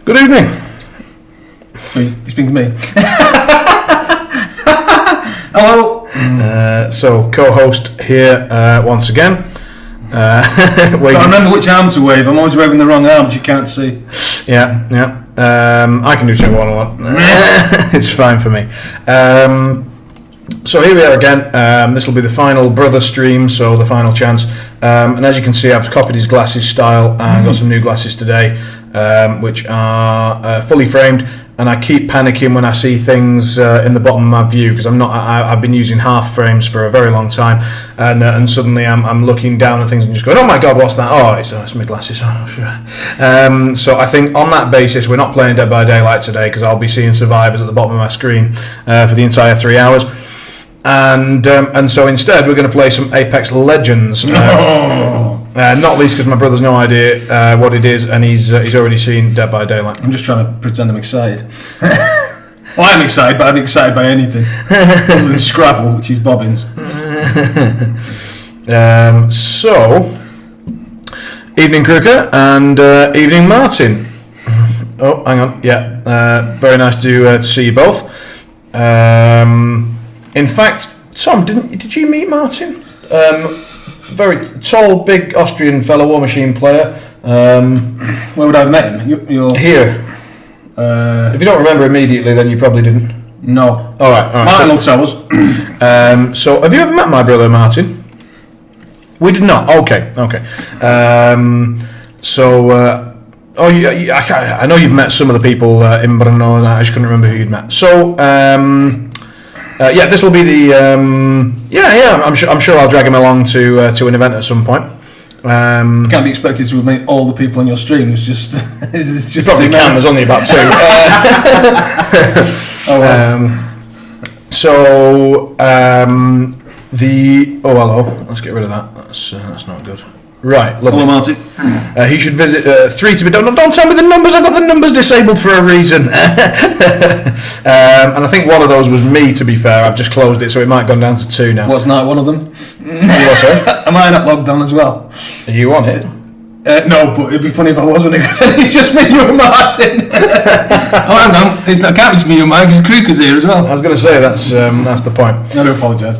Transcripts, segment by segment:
Good evening. You speaking to me? Hello. So, co-host here once again. I remember which arm to wave. I'm always waving the wrong arm, which you can't see. Yeah. I can do whichever one I want. It's fine for me. So here we are again. This will be the final brother stream, so the final chance. And as you can see, I've copied his glasses style and got some new glasses today, which are fully framed. And I keep panicking when I see things in the bottom of my view because I've been using half frames for a very long time, and suddenly I'm looking down at things and just going, oh my god, what's that? Oh, it's my glasses. Oh, sure. So I think on that basis, we're not playing Dead by Daylight today because I'll be seeing survivors at the bottom of my screen for the entire 3 hours. And so instead we're going to play some Apex Legends. Not least because my brother's no idea what it is, and he's already seen Dead by Daylight. I'm just trying to pretend I'm excited. Well, I'm excited, but I'm excited by anything other than Scrabble, which is bobbins. So, evening Kruger and evening Martin. Oh, hang on. Yeah, very nice to see you both. In fact, Tom, did you meet Martin? Very tall, big Austrian fellow, War Machine player. Where would I have met him? You're here. If you don't remember immediately, then you probably didn't. No. All right. Martin will tell us. So, have you ever met my brother Martin? We did not. Okay. I know you've met some of the people in Brno, and I just couldn't remember who you'd met. So, this will be the. I'm sure I'll drag him along to an event at some point. Can't be expected to meet all the people on your stream. It's just probably can. There's only about 2. Hello. Let's get rid of that. That's not good. Right, lovely. Hello, Martin. He should visit 3 to be done. Don't tell me the numbers. I've got the numbers disabled for a reason. And I think one of those was me, to be fair. I've just closed it, so it might have gone down to 2 now. What's not one of them? What, sorry? Am I not logged on as well? Are you on it? No, but it'd be funny if I was on it because it's just me, you and Martin. Oh, hang on. It can't be just me and Martin because Kruger's here as well. I was going to say, that's the point. I do apologise.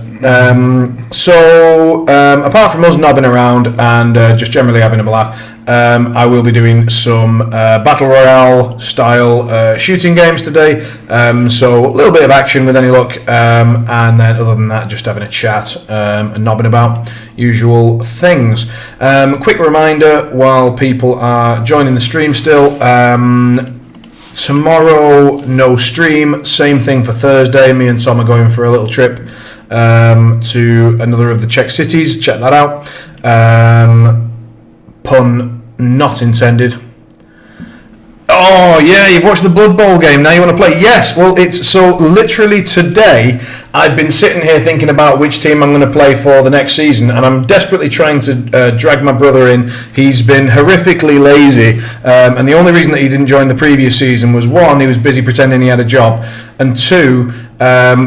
Apart from us nobbing around and just generally having a laugh, I will be doing some Battle Royale style shooting games today. So a little bit of action with any luck, and then other than that, just having a chat and nobbing about usual things. Quick reminder while people are joining the stream still. Tomorrow, no stream. Same thing for Thursday. Me and Tom are going for a little trip to another of the Czech cities. Check that out. Pun not intended. Oh yeah, you've watched the Blood Bowl game, now you want to play? Yes, well it's so literally today I've been sitting here thinking about which team I'm going to play for the next season, and I'm desperately trying to drag my brother in. He's been horrifically lazy, and the only reason that he didn't join the previous season was 1, he was busy pretending he had a job, and 2,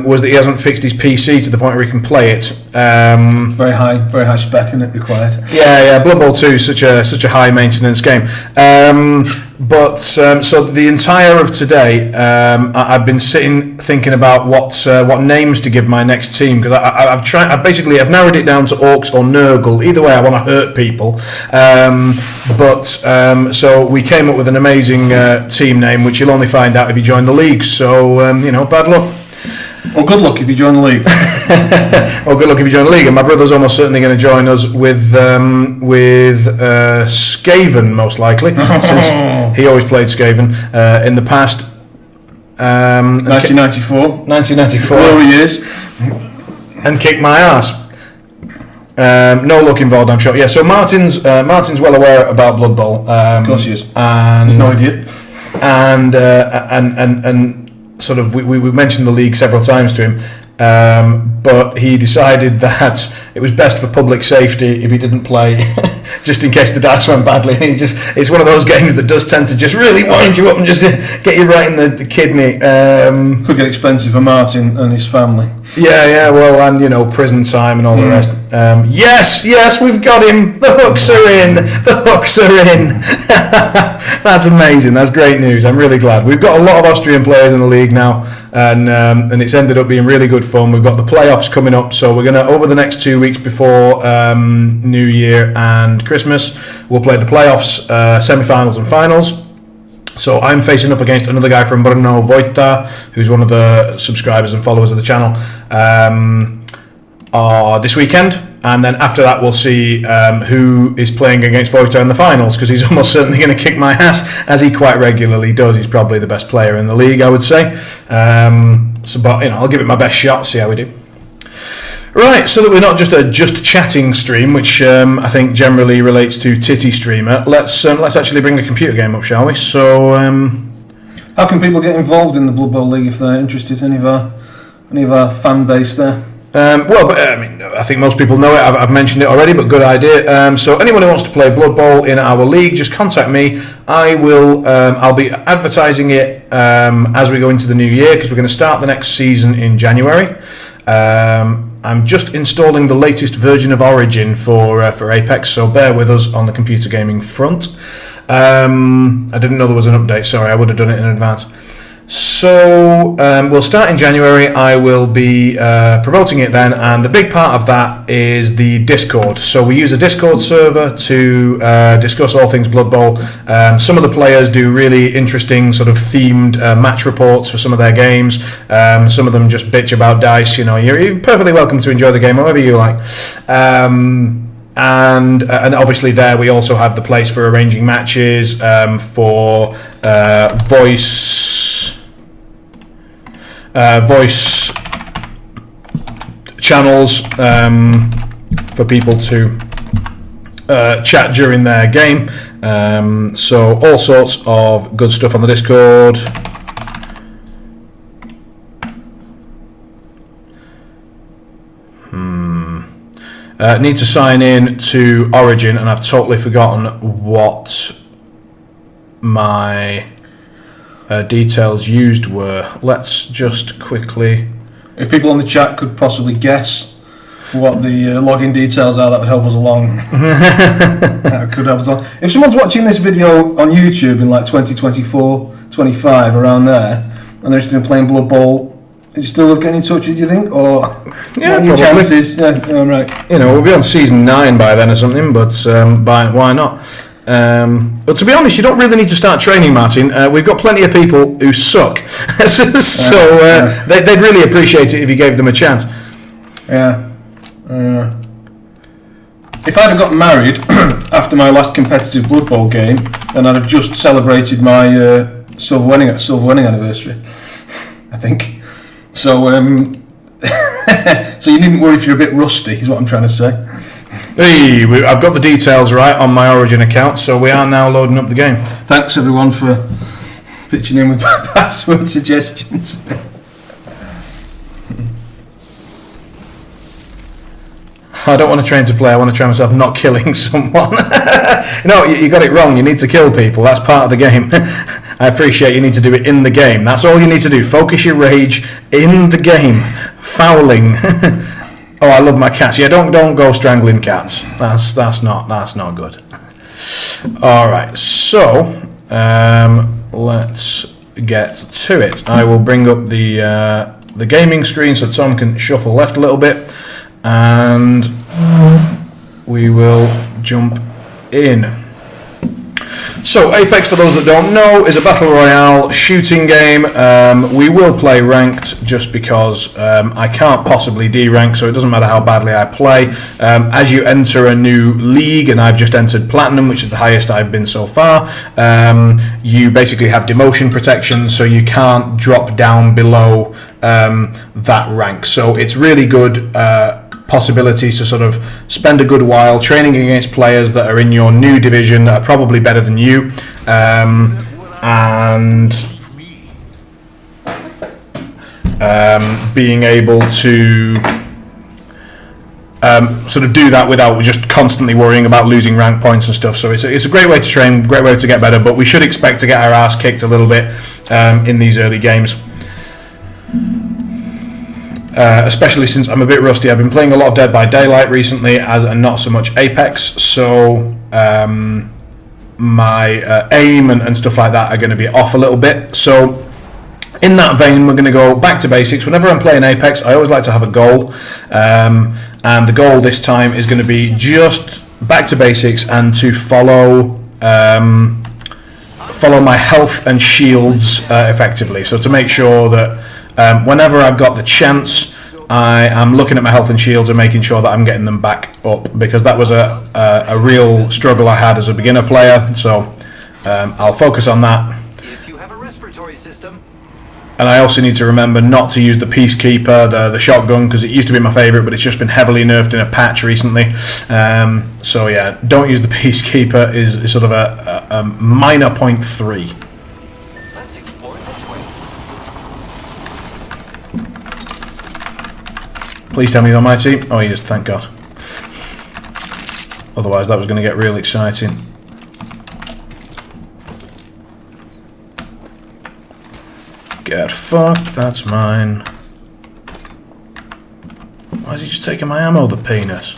was that he hasn't fixed his PC to the point where he can play it. Very high spec in it required. Yeah. Blood Bowl 2 is such a high maintenance game. So the entire of today, I've been sitting thinking about what names to give my next team, because I've narrowed it down to Orcs or Nurgle. Either way, I want to hurt people. So we came up with an amazing team name, which you'll only find out if you join the league. So bad luck. Well, good luck if you join the league. Good luck if you join the league. And my brother's almost certainly going to join us with Skaven, most likely, since he always played Skaven in the past. 1994. Glory years. And kicked my ass. No luck involved, I'm sure. Yeah, so Martin's well aware about Blood Bowl. Of course he is. And he's no idiot. And sort of we mentioned the league several times to him, but he decided that it was best for public safety if he didn't play, just in case the dice went badly. It's one of those games that does tend to just really wind you up and just get you right in the kidney. Could get expensive for Martin and his family. Yeah, well, and you know, prison time and all the rest. Yes, we've got him. The hooks are in. That's amazing. That's great news. I'm really glad. We've got a lot of Austrian players in the league now, and it's ended up being really good fun. We've got the playoffs coming up, so we're gonna, over the next 2 weeks before New Year and Christmas, we'll play the playoffs, semi-finals and finals. So I'm facing up against another guy from Brno, Vojta, who's one of the subscribers and followers of the channel, this weekend. And then after that, we'll see who is playing against Vojta in the finals, because he's almost certainly going to kick my ass, as he quite regularly does. He's probably the best player in the league, I would say. But you know, I'll give it my best shot, see how we do. Right, so that we're not just a just chatting stream, which I think generally relates to Titty Streamer. Let's actually bring the computer game up, shall we? So, how can people get involved in the Blood Bowl League if they're interested? Any of our fan base there? I think most people know it. I've mentioned it already, but good idea. So anyone who wants to play Blood Bowl in our league, just contact me. I'll be advertising it as we go into the new year, because we're going to start the next season in January. I'm just installing the latest version of Origin for Apex, so bear with us on the computer gaming front. I didn't know there was an update, sorry, I would have done it in advance. So we'll start in January. I will be promoting it then, and the big part of that is the Discord. So we use a Discord server to discuss all things Blood Bowl. Some of the players do really interesting sort of themed match reports for some of their games. Some of them just bitch about dice. You know, you're perfectly welcome to enjoy the game however you like. And obviously there we also have the place for arranging matches, for voice channels for people to chat during their game. So all sorts of good stuff on the Discord. Need to sign in to Origin, and I've totally forgotten what my details used were. Let's just quickly... If people on the chat could possibly guess what the login details are, that would help us along. That could help us along. If someone's watching this video on YouTube in like 2024, 25, around there, and they're interested in playing Blood Bowl, is it still worth getting in touch with, do you think? Or yeah, what are your chances? Yeah, right. You know, we'll be on season 9 by then or something, but why not? But to be honest, you don't really need to start training, Martin. We've got plenty of people who suck, so they'd really appreciate it if you gave them a chance. Yeah. If I'd have got married after my last competitive Blood Bowl game, then I'd have just celebrated my silver wedding anniversary, I think. So, so you needn't worry if you're a bit rusty, is what I'm trying to say. Hey, I've got the details right on my Origin account, so we are now loading up the game. Thanks everyone for pitching in with password suggestions. I don't want to train to play, I want to train myself not killing someone. No, you got it wrong, you need to kill people, that's part of the game. I appreciate you need to do it in the game, that's all you need to do, focus your rage in the game. Fouling. Oh, I love my cats. Yeah, don't go strangling cats. That's not good. All right, so let's get to it. I will bring up the gaming screen so Tom can shuffle left a little bit, and we will jump in. So Apex, for those that don't know, is a battle royale shooting game. We will play ranked just because I can't possibly D-rank, so it doesn't matter how badly I play. As you enter a new league, and I've just entered Platinum, which is the highest I've been so far, you basically have demotion protection, so you can't drop down below that rank. So it's really good possibilities to sort of spend a good while training against players that are in your new division that are probably better than you, and being able to sort of do that without just constantly worrying about losing rank points and stuff. So it's a great way to train, great way to get better, but we should expect to get our ass kicked a little bit in these early games. especially since I'm a bit rusty. I've been playing a lot of Dead by Daylight recently, and not so much Apex. So my aim and stuff like that are going to be off a little bit. So in that vein, we're going to go back to basics. Whenever I'm playing Apex, I always like to have a goal, and the goal this time is going to be just back to basics and to follow my health and shields effectively. So to make sure that whenever I've got the chance, I am looking at my health and shields and making sure that I'm getting them back up, because that was a real struggle I had as a beginner player. So I'll focus on that. If you have a respiratory system. And I also need to remember not to use the Peacekeeper, the shotgun, because it used to be my favourite, but it's just been heavily nerfed in a patch recently. So yeah, don't use the Peacekeeper is sort of a minor 0.3. Let's explore this way. Please tell me he's on my team. Oh, he is, thank God. Otherwise that was going to get real exciting. Get fucked, that's mine. Why is he just taking my ammo, the penis?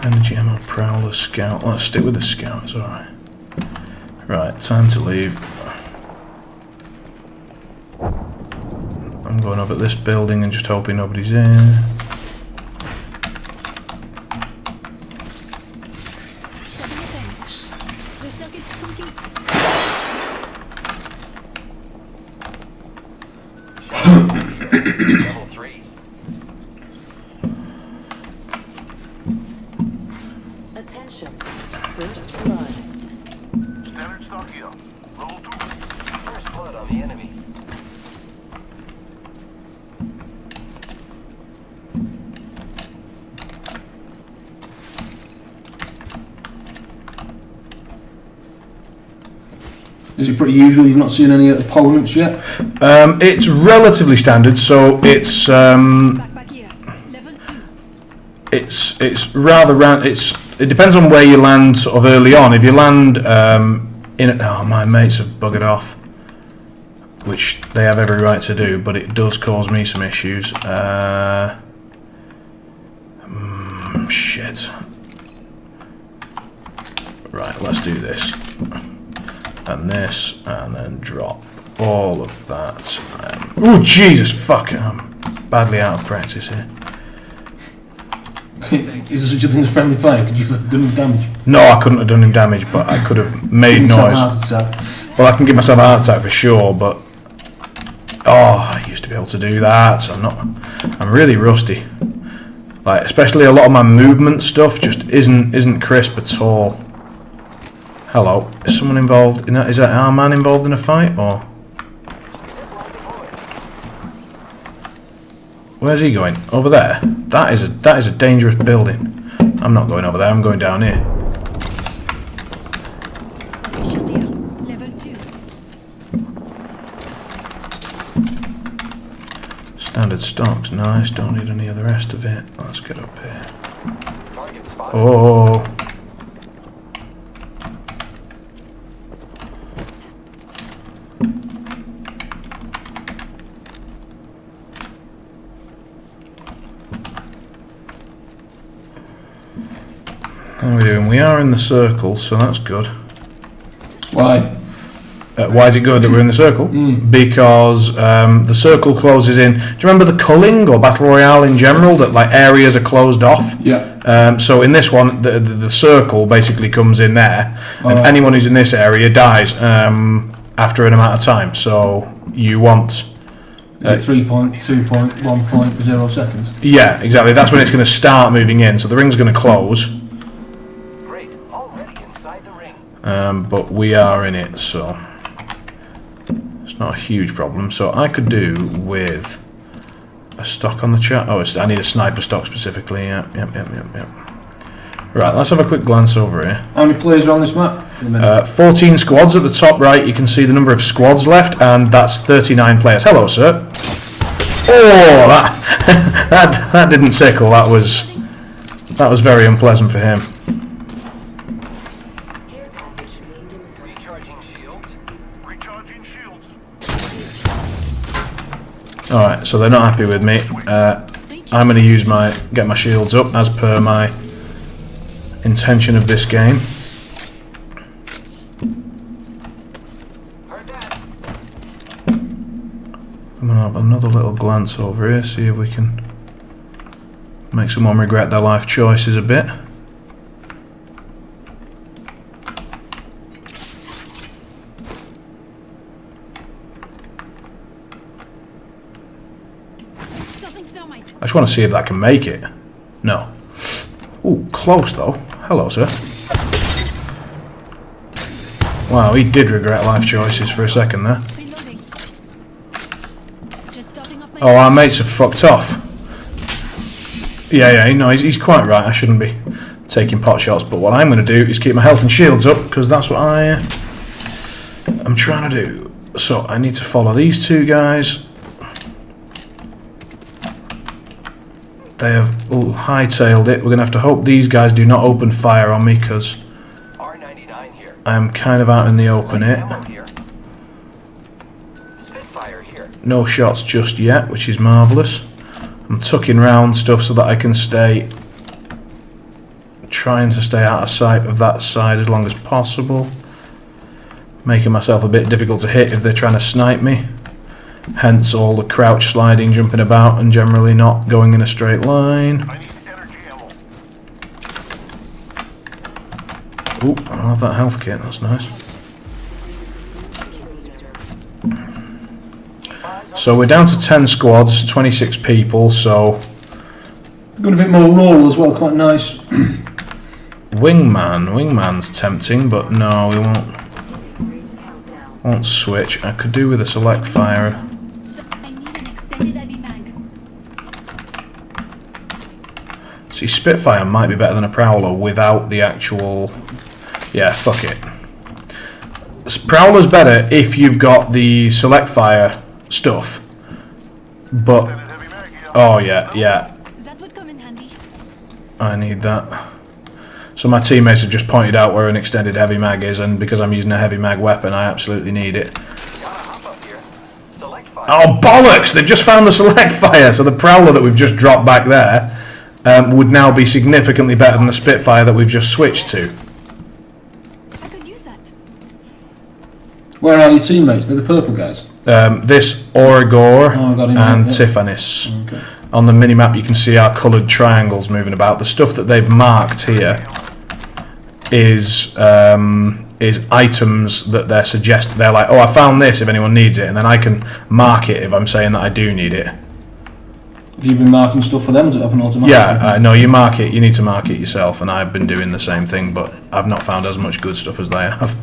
Energy ammo, prowler, scout. Let's stick with the scout, it's alright. Right, time to leave. I'm going over this building and just hoping nobody's in. Level 3. Attention. First blood. Standard stock here. Level 2. First blood on the enemy. Is it pretty usual? You've not seen any opponents yet? It's relatively standard, so it's rather round. It depends on where you land sort of early on. If you land in it, oh, my mates have buggered off, which they have every right to do, but it does cause me some issues. Shit. Right, let's do this. And this, and then drop all of that. Oh Jesus, fuck! I'm badly out of practice here. Is there such a thing as friendly fire? Could you have done him damage? No, I couldn't have done him damage, but I could have made noise. Well, I can give myself a heart attack for sure, but I used to be able to do that. I'm really rusty. Like, especially a lot of my movement stuff just isn't crisp at all. Hello, is someone involved in that? Is that our man involved in a fight, or where's he going? Over there? That is a dangerous building. I'm not going over there. I'm going down here. Level 2. Standard stock's nice. Don't need any of the rest of it. Let's get up here. Target spotted. Oh. How are we doing? We are in the circle, so that's good. Why? Why is it good that we're in the circle? Because the circle closes in. Do you remember the culling or battle royale in general, that like areas are closed off? Yeah. So in this one, the circle basically comes in there, and anyone who's in this area dies after an amount of time. So you want. Is it 3.2.1.0 seconds? Yeah, exactly. That's when it's going to start moving in. So the ring's going to close. Great. Already inside the ring. But we are in it, so it's not a huge problem. So I could do with a stock on the chat. Oh, I need a sniper stock specifically. Yep. Right, let's have a quick glance over here. How many players are on this map? 14 squads at the top right. You can see the number of squads left, and that's 39 players. Hello, sir. Oh, that didn't tickle. That was very unpleasant for him. Alright, so they're not happy with me. I'm going to use get my shields up as per my intention of this game. Heard that. I'm going to have another little glance over here, see if we can make someone regret their life choices a bit. I just want to see if that can make it. No. Ooh, close though. Hello, sir. Wow, he did regret life choices for a second there. Oh, our mates have fucked off. Yeah, no, he's quite right. I shouldn't be taking pot shots, but what I'm going to do is keep my health and shields up, because that's what I'm trying to do. So I need to follow these two guys. They have hightailed it. We're going to have to hope these guys do not open fire on me, because R99 here. I'm kind of out in the open here. Ammo here. Spitfire here. No shots just yet, which is marvellous. I'm tucking round stuff so that I can trying to stay out of sight of that side as long as possible. Making myself a bit difficult to hit if they're trying to snipe me. Hence all the crouch sliding, jumping about, and generally not going in a straight line. I need energy ammo. Ooh, I'll have that health kit, that's nice. So we're down to 10 squads, 26 people, so... Got a bit more roll as well, quite nice. Wingman's tempting, but no, we won't switch. I could do with a select fire. I need an extended heavy mag. See, Spitfire might be better than a Prowler without the actual... Yeah, fuck it. Prowler's better if you've got the select fire stuff. But... Oh, yeah. That would come in handy. I need that. So my teammates have just pointed out where an extended heavy mag is, and because I'm using a heavy mag weapon, I absolutely need it. Gotta hop up here. Select fire. Oh, bollocks! They've just found the select fire, so the Prowler that we've just dropped back there would now be significantly better than the Spitfire that we've just switched to. I could use that. Where are your teammates? They're the purple guys. This Origor Oh, I got him and right, yeah. Tifanis. Okay. On the minimap you can see our coloured triangles moving about. The stuff that they've marked here is items that they're like, oh, I found this if anyone needs it, and then I can mark it if I'm saying that I do need it. Have you been marking stuff for them? Does it happen automatically? Yeah, no, you mark it. You need to mark it yourself, and I've been doing the same thing, but I've not found as much good stuff as they have.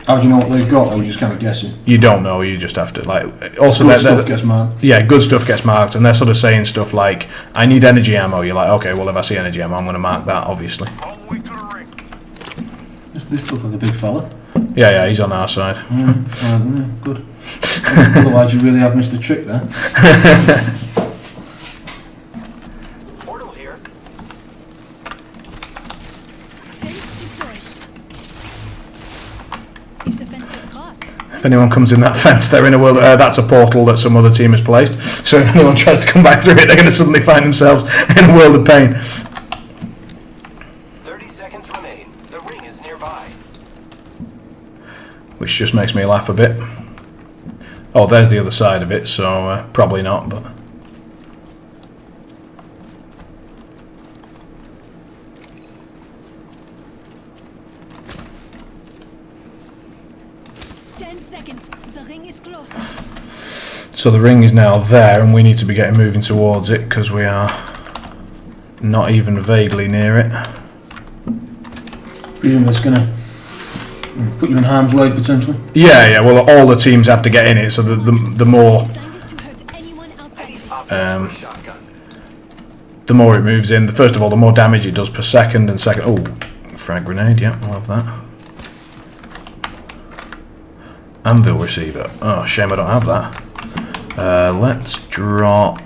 How do you know what they've got, or are you just kind of guessing? You don't know. You just have to like. Also, Good stuff gets marked. Yeah, good stuff gets marked, and they're sort of saying stuff like, "I need energy ammo." You're like, "Okay, well, if I see energy ammo, I'm going to mark that, obviously." All the way to the ring. This looks like a big fella. Yeah, he's on our side. Good. Otherwise, you really have missed a trick there. Portal here. Fence deployed. If the fence gets crossed, If anyone comes in that fence, they're in a world. That's a portal that some other team has placed. So if anyone tries to come back through it, they're going to suddenly find themselves in a world of pain. 30 seconds remain. The ring is nearby. Which just makes me laugh a bit. Oh, there's the other side of it, so probably not, but... the ring is close. So the ring is now there, and we need to be getting moving towards it, because we are not even vaguely near it. Presumably it's going to put you in harm's way, potentially. Yeah, well, all the teams have to get in it, so the more... Designed to hurt anyone outside of it. Shotgun. The more it moves in, first of all, the more damage it does per second, and second... Oh, frag grenade, yeah, we'll have that. Anvil receiver. Oh, shame I don't have that. Let's drop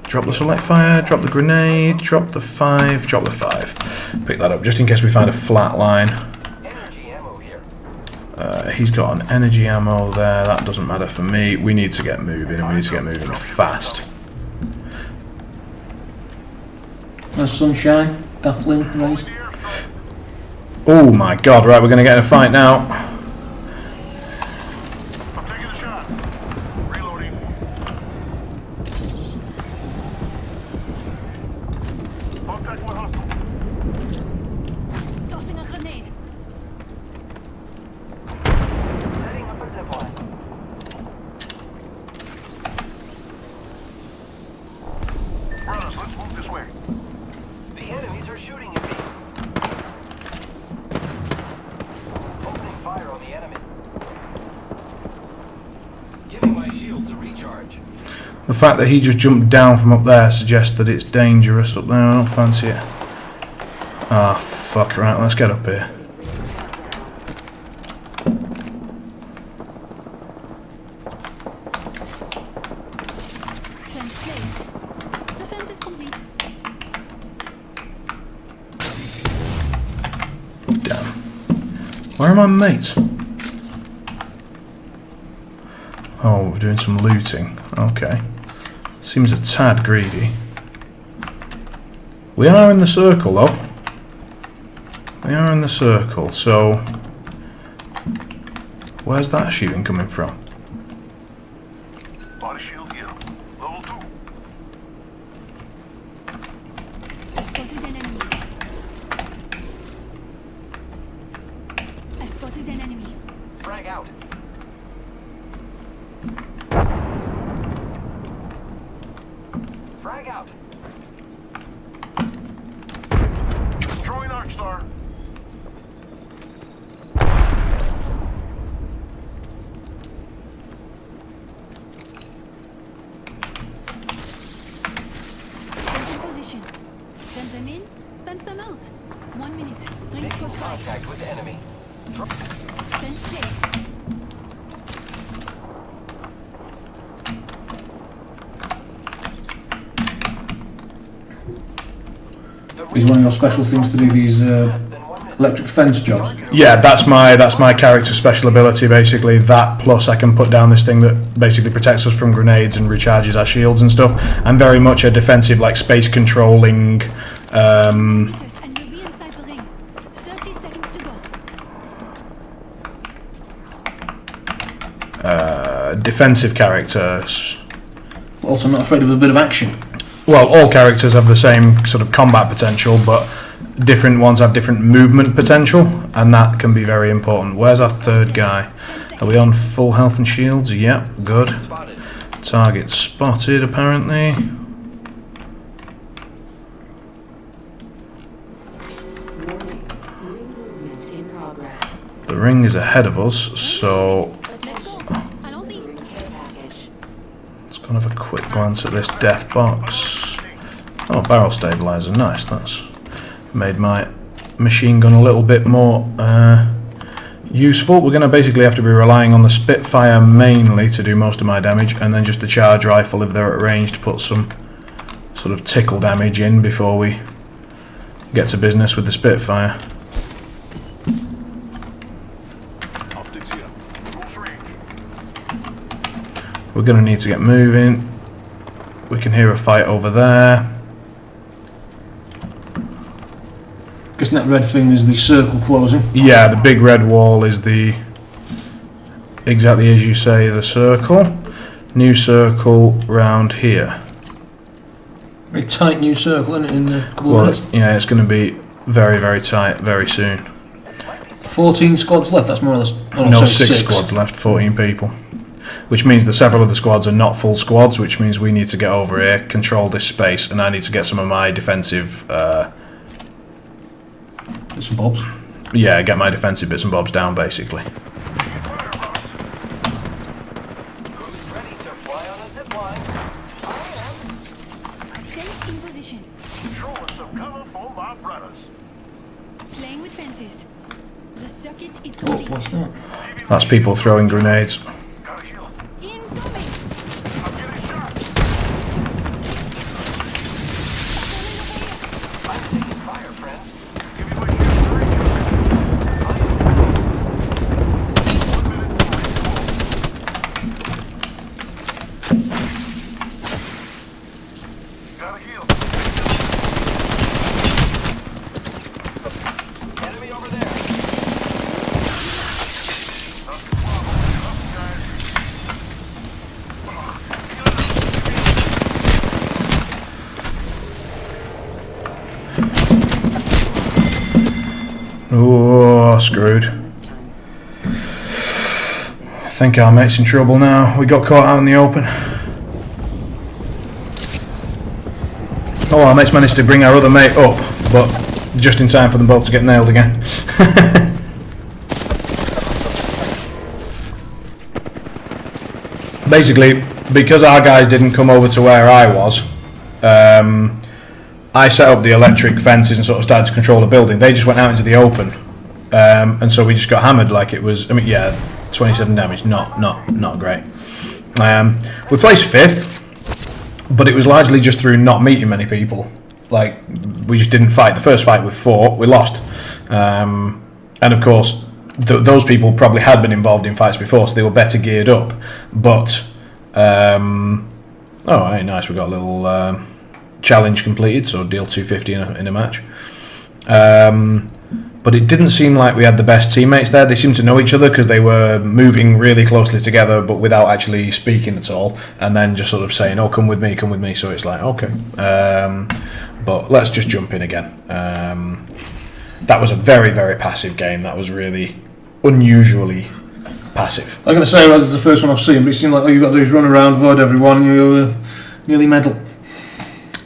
the select fire, drop the grenade, drop the 5, Pick that up, just in case we find a flat line. Energy ammo here. He's got an energy ammo there. That doesn't matter for me. We need to get moving, and we need to get moving fast. There's sunshine, dappling rays. Oh my god, right, we're going to get in a fight now. I'm taking a shot. Reloading. Contact with hostile. Tossing a grenade. Setting up a zipline. Brothers, let's move this way. The enemies are shooting at me. Opening fire on the enemy. Giving my shields a recharge. The fact that he just jumped down from up there suggests that it's dangerous up there. I don't fancy it. Ah, fuck, right, let's get up here. Fence placed. The fence is complete. Damn. Where are my mates? Oh, we're doing some looting. Okay. Seems a tad greedy. We are in the circle, though. We are in the circle, so... Where's that shooting coming from? Body shield here. Level 2. I spotted an enemy. I spotted an enemy. Frag out. Frag out. Destroying Arcstar. Fence in position. Fence them in, fence them out. 1 minute. Rings Making close by. contact with enemy. Fence placed. Is one of your special things to do these electric fence jobs? Yeah, that's my character's special ability, basically. That, plus I can put down this thing that basically protects us from grenades and recharges our shields and stuff. I'm very much a defensive, like, space controlling... Meters and we'll be inside the ring. 30 seconds to go. defensive characters. Also not afraid of a bit of action. Well, all characters have the same sort of combat potential, but different ones have different movement potential, and that can be very important. Where's our third guy? Are we on full health and shields? Yep, good. Spotted. Target spotted, apparently. The ring is ahead of us, so Let's go. Allons-y. let's go and have a quick glance at this death box. Oh, barrel stabilizer, nice. That's made my machine gun a little bit more useful. We're going to basically have to be relying on the Spitfire mainly to do most of my damage, and then just the charge rifle if they're at range to put some sort of tickle damage in before we get to business with the Spitfire. Optics here. Close range. We're going to need to get moving. We can hear a fight over there. Guessing that red thing is the circle closing. Yeah, the big red wall is the, exactly as you say, the circle. New circle round here. Very tight new circle, isn't it, in a couple Well, of minutes? yeah, it's going to be very, very tight very soon. 14 squads left, that's more or less... Oh, No, sorry, 6 squads left, 14 people. Which means that several of the squads are not full squads, which means we need to get over here, control this space, and I need to get some of my defensive... Bits and bobs. yeah, get my defensive bits and bobs down, basically. Who's ready to fly on a zipline? Fence in position. Showing some cover for my brothers. Playing with fences. The circuit is Oh, complete. what's that? That's people throwing grenades. Gotta heal. Incoming. I'm getting shot. I'm taking fire, friends. Give me my shield to recharge. Oh, screwed. I think our mate's in trouble now. We got caught out in the open. Oh, our mate's managed to bring our other mate up, but just in time for them both to get nailed again. Basically, because our guys didn't come over to where I was, I set up the electric fences and sort of started to control the building. They just went out into the open, and so we just got hammered like it was. I mean, yeah, 27 damage, not great. We placed 5th, but it was largely just through not meeting many people. Like, we just didn't fight. The first fight we fought, we lost, and of course, those people probably had been involved in fights before, so they were better geared up. But oh, hey, nice, we got a little challenge completed, so deal 250 in a match. But it didn't seem like we had the best teammates there. They seemed to know each other because they were moving really closely together, but without actually speaking at all, and then just sort of saying, "Oh, come with me." So it's like, okay, but let's just jump in again. That was a very, very passive game. That was really unusually passive. I'm going to say this is the first one I've seen, but it seemed like all you've got to do is run around, avoid everyone, and you nearly medal.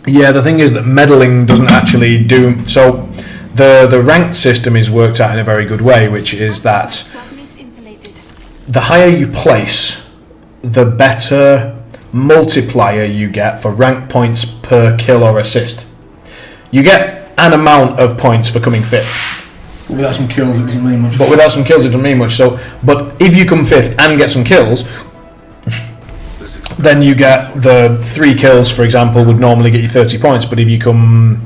Yeah, the thing is that meddling doesn't actually do... So the ranked system is worked out in a very good way, which is that Squad mates insulated. the higher you place, the better multiplier you get for rank points per kill or assist. You get an amount of points for coming 5th. Without some kills, it doesn't mean much. But without some kills, it doesn't mean much. So, but if you come 5th and get some kills, then you get the 3 kills, for example, would normally get you 30 points. But if you come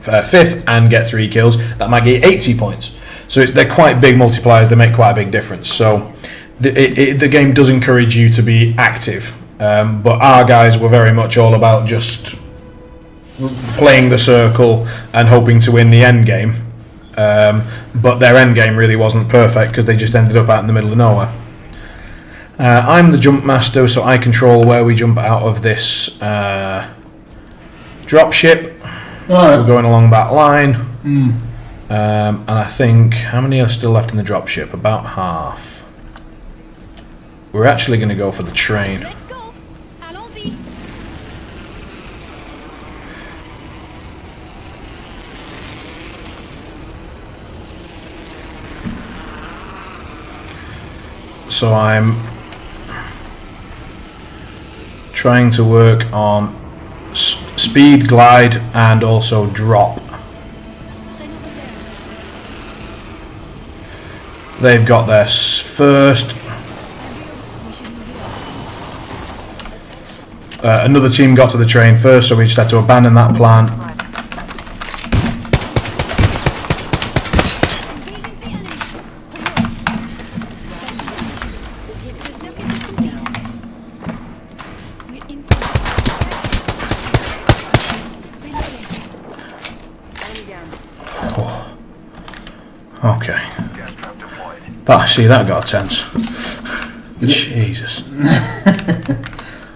5th and get 3 kills, that might get you 80 points. So they're quite big multipliers. They make quite a big difference. So the game does encourage you to be active. But our guys were very much all about just playing the circle and hoping to win the end game. But their end game really wasn't perfect because they just ended up out in the middle of nowhere. I'm the jump master, so I control where we jump out of this drop ship. Right. We're going along that line. And I think, how many are still left in the drop ship? About half. We're actually going to go for the train. Let's go. Allons-y. So I'm trying to work on speed, glide, and also drop. Traîneau réserve. They've got their first. We should move it up. Another team got to the train first, so we just had to abandon that plan. Engaging the enemy. The circuit is complete. We're inside. Reloading. Okay. Gas trap deployed. That got tense. Jesus.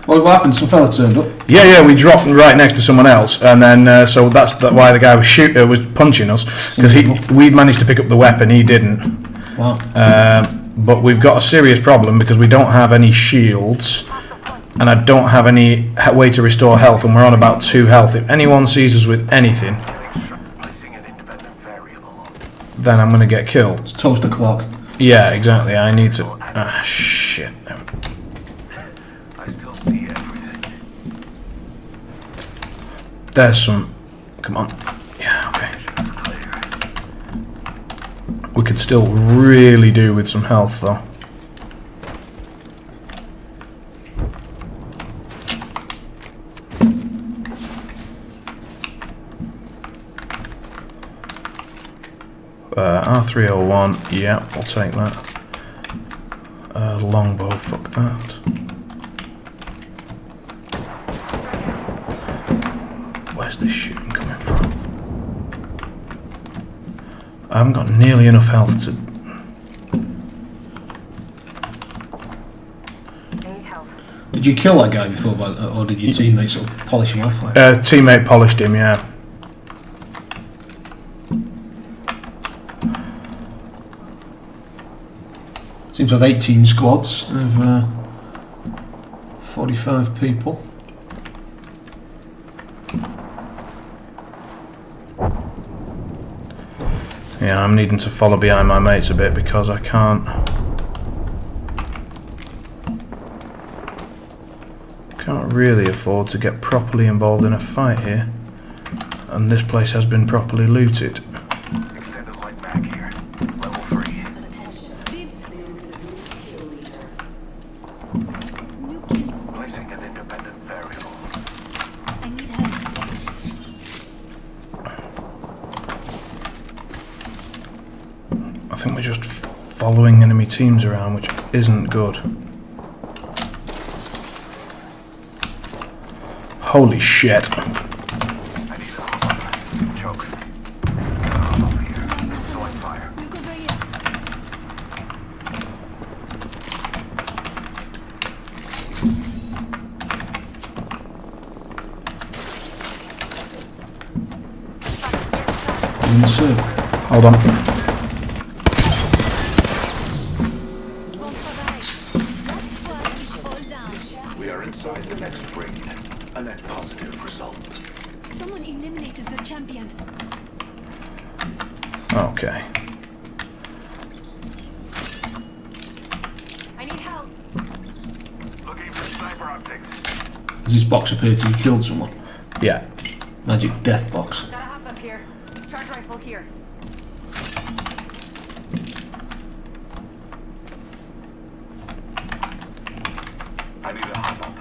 What happened? Some fella turned up. Yeah, we dropped right next to someone else, and then so that's why the guy was punching us, because we'd managed to pick up the weapon, he didn't. Wow. But we've got a serious problem because we don't have any shields, and I don't have any way to restore health, and we're on about 2 health. If anyone sees us with anything, Placing an independent variable. then I'm going to get killed. It's toast the clock. Yeah, exactly. I need to. Ah, shit. I still see everything. There's some. Come on. Yeah, okay. We could still really do with some health, though. R301, yeah, I'll take that. Longbow, fuck that. Where's this shooting coming from? I haven't got nearly enough health to... Did you kill that guy before, or did your teammate sort of polish him off? Like? Teammate polished him, yeah. to have 18 squads of 45 people. Yeah, I'm needing to follow behind my mates a bit because I can't really afford to get properly involved in a fight here, and this place has been properly looted. Extended light back here. Level 3. Dibs. New kill. Placing an independent variable. I need help. I think we're just following enemy teams around, which isn't good. Holy shit. I need a choke. Here. Deploying fire. Look over here. In the circle. Hold on. Bon travail. That squad is all down. We are inside the next ring. A net positive result. Someone eliminated the champion. Okay. I need help. Looking for sniper optics. Does this box appear to you killed someone? Yeah. Magic death box. Gotta hop up here. Charge rifle here. I need a hop up.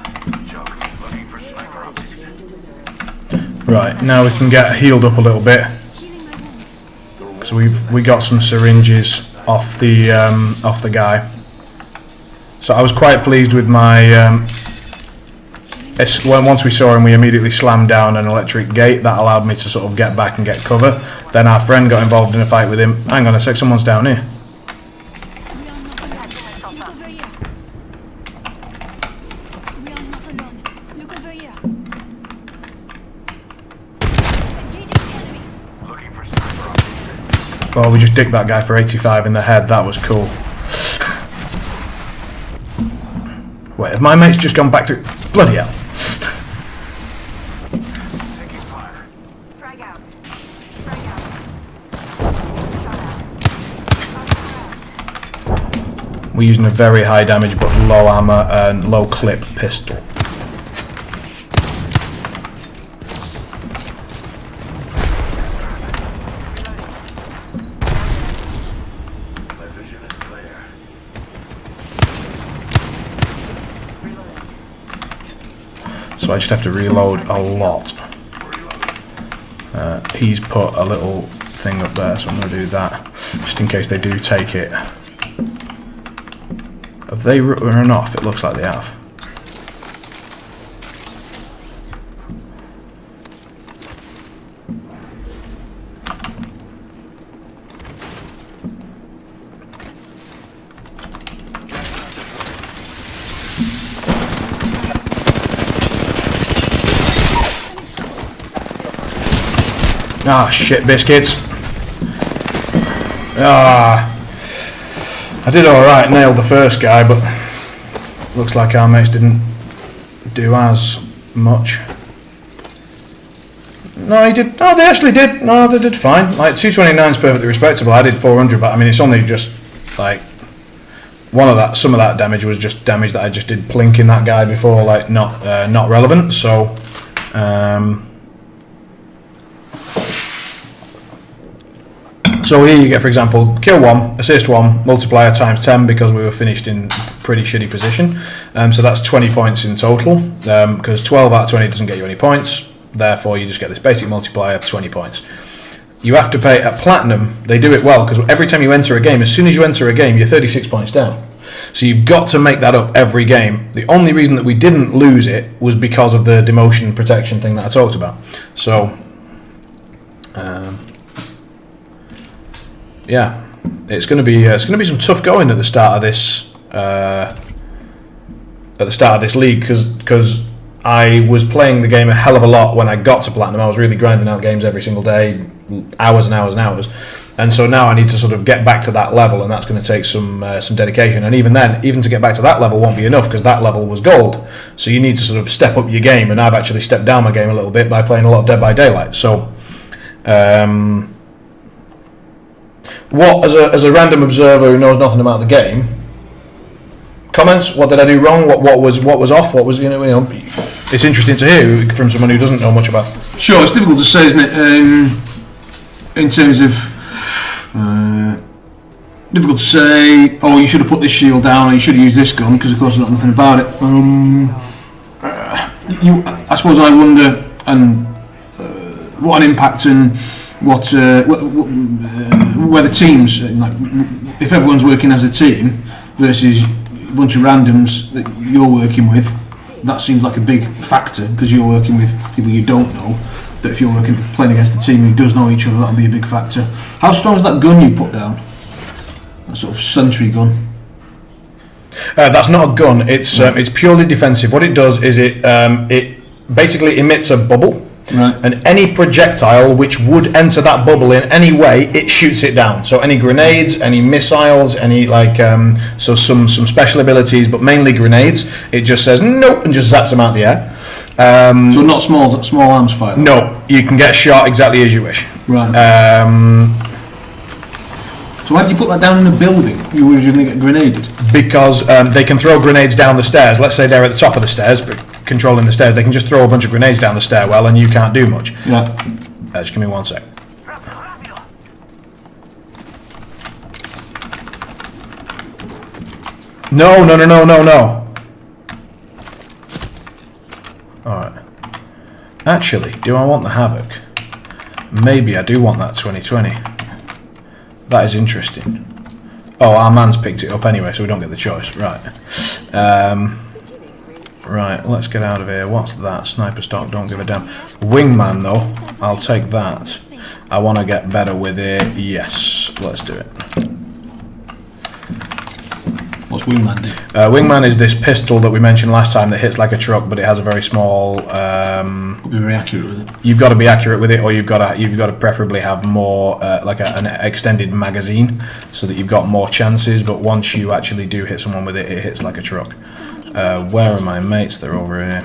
Choke. Looking for sniper optics. Right, now we can get healed up a little bit. Healing my wounds. So we got some syringes off the guy. So I was quite pleased with my. Once we saw him, we immediately slammed down an electric gate. That allowed me to sort of get back and get cover. Then our friend got involved in a fight with him. Hang on a sec, someone's down here. We are not alone. Look over here. We are not alone. Look over here. Engaging the enemy. Looking for sniper optics. Oh, we just dicked that guy for 85 in the head. That was cool. Wait, have my mates just gone back through? Bloody hell. Taking fire. Frag out. Frag out. Shot out. We're using a very high damage but low armor and low clip pistol. My vision is clear. So I just have to reload a lot. He's put a little thing up there, so I'm going to do that just in case they do take it. Have they run off? It looks like they have. Ah, shit biscuits. Ah, I did alright, nailed the first guy, but looks like our mates didn't do as much. No, he did. No, they actually did. No, they did fine. Like, 229 is perfectly respectable. I did 400, but I mean, it's only just like some of that damage was just damage that I just did plinking that guy before, like not relevant. So, so here you get, for example, kill 1, assist 1, multiplier times 10 because we were finished in pretty shitty position. So that's 20 points in total, because 12 out of 20 doesn't get you any points. Therefore, you just get this basic multiplier of 20 points. You have to pay at Platinum. They do it well because every time you enter a game, as soon as you enter a game, you're 36 points down. So you've got to make that up every game. The only reason that we didn't lose it was because of the demotion protection thing that I talked about. So, yeah, it's going to be some tough going at the start of this league because I was playing the game a hell of a lot when I got to Platinum. I was really grinding out games every single day, hours and hours and hours. And so now I need to sort of get back to that level, and that's going to take some dedication. And even then, even to get back to that level won't be enough, because that level was gold. So you need to sort of step up your game, and I've actually stepped down my game a little bit by playing a lot of Dead by Daylight. So, what as a random observer who knows nothing about the game, comments? What did I do wrong? What was off? What was you know? It's interesting to hear from someone who doesn't know much about. Sure, it's difficult to say, isn't it? In terms of difficult to say. Oh, you should have put this shield down, or you should have used this gun, because of course I know nothing about it. I suppose I wonder what an impact and where the teams, like if everyone's working as a team versus a bunch of randoms that you're working with. That seems like a big factor, because you're working with people you don't know. That if you're playing against a team who does know each other, that'll be a big factor. How strong is that gun you put down? That sort of sentry gun. That's not a gun. It's purely defensive. What it does is it basically emits a bubble. Right. And any projectile which would enter that bubble in any way, it shoots it down. So any grenades, any missiles, any so some special abilities, but mainly grenades. It just says nope and just zaps them out the air. So not small arms fire. No, you can get shot exactly as you wish. Right. So why did you put that down in a building? You were going to get grenaded. Because they can throw grenades down the stairs. Let's say they're at the top of the stairs, but controlling the stairs, they can just throw a bunch of grenades down the stairwell, and you can't do much. Yeah. Just give me 1 sec. No. Alright. Actually, do I want the Havoc? Maybe I do want that 2020. That is interesting. Oh, our man's picked it up anyway, so we don't get the choice. Right. Right, let's get out of here. What's that? Sniper stock, don't give a damn. Wingman, though. I'll take that. I want to get better with it. Yes, let's do it. What's Wingman do? Wingman is this pistol that we mentioned last time that hits like a truck, but it has a very small. Be very accurate with it. You've got to be accurate with it, or you've got to preferably have more like an extended magazine, so that you've got more chances. But once you actually do hit someone with it, it hits like a truck. Where are my mates? They're over here.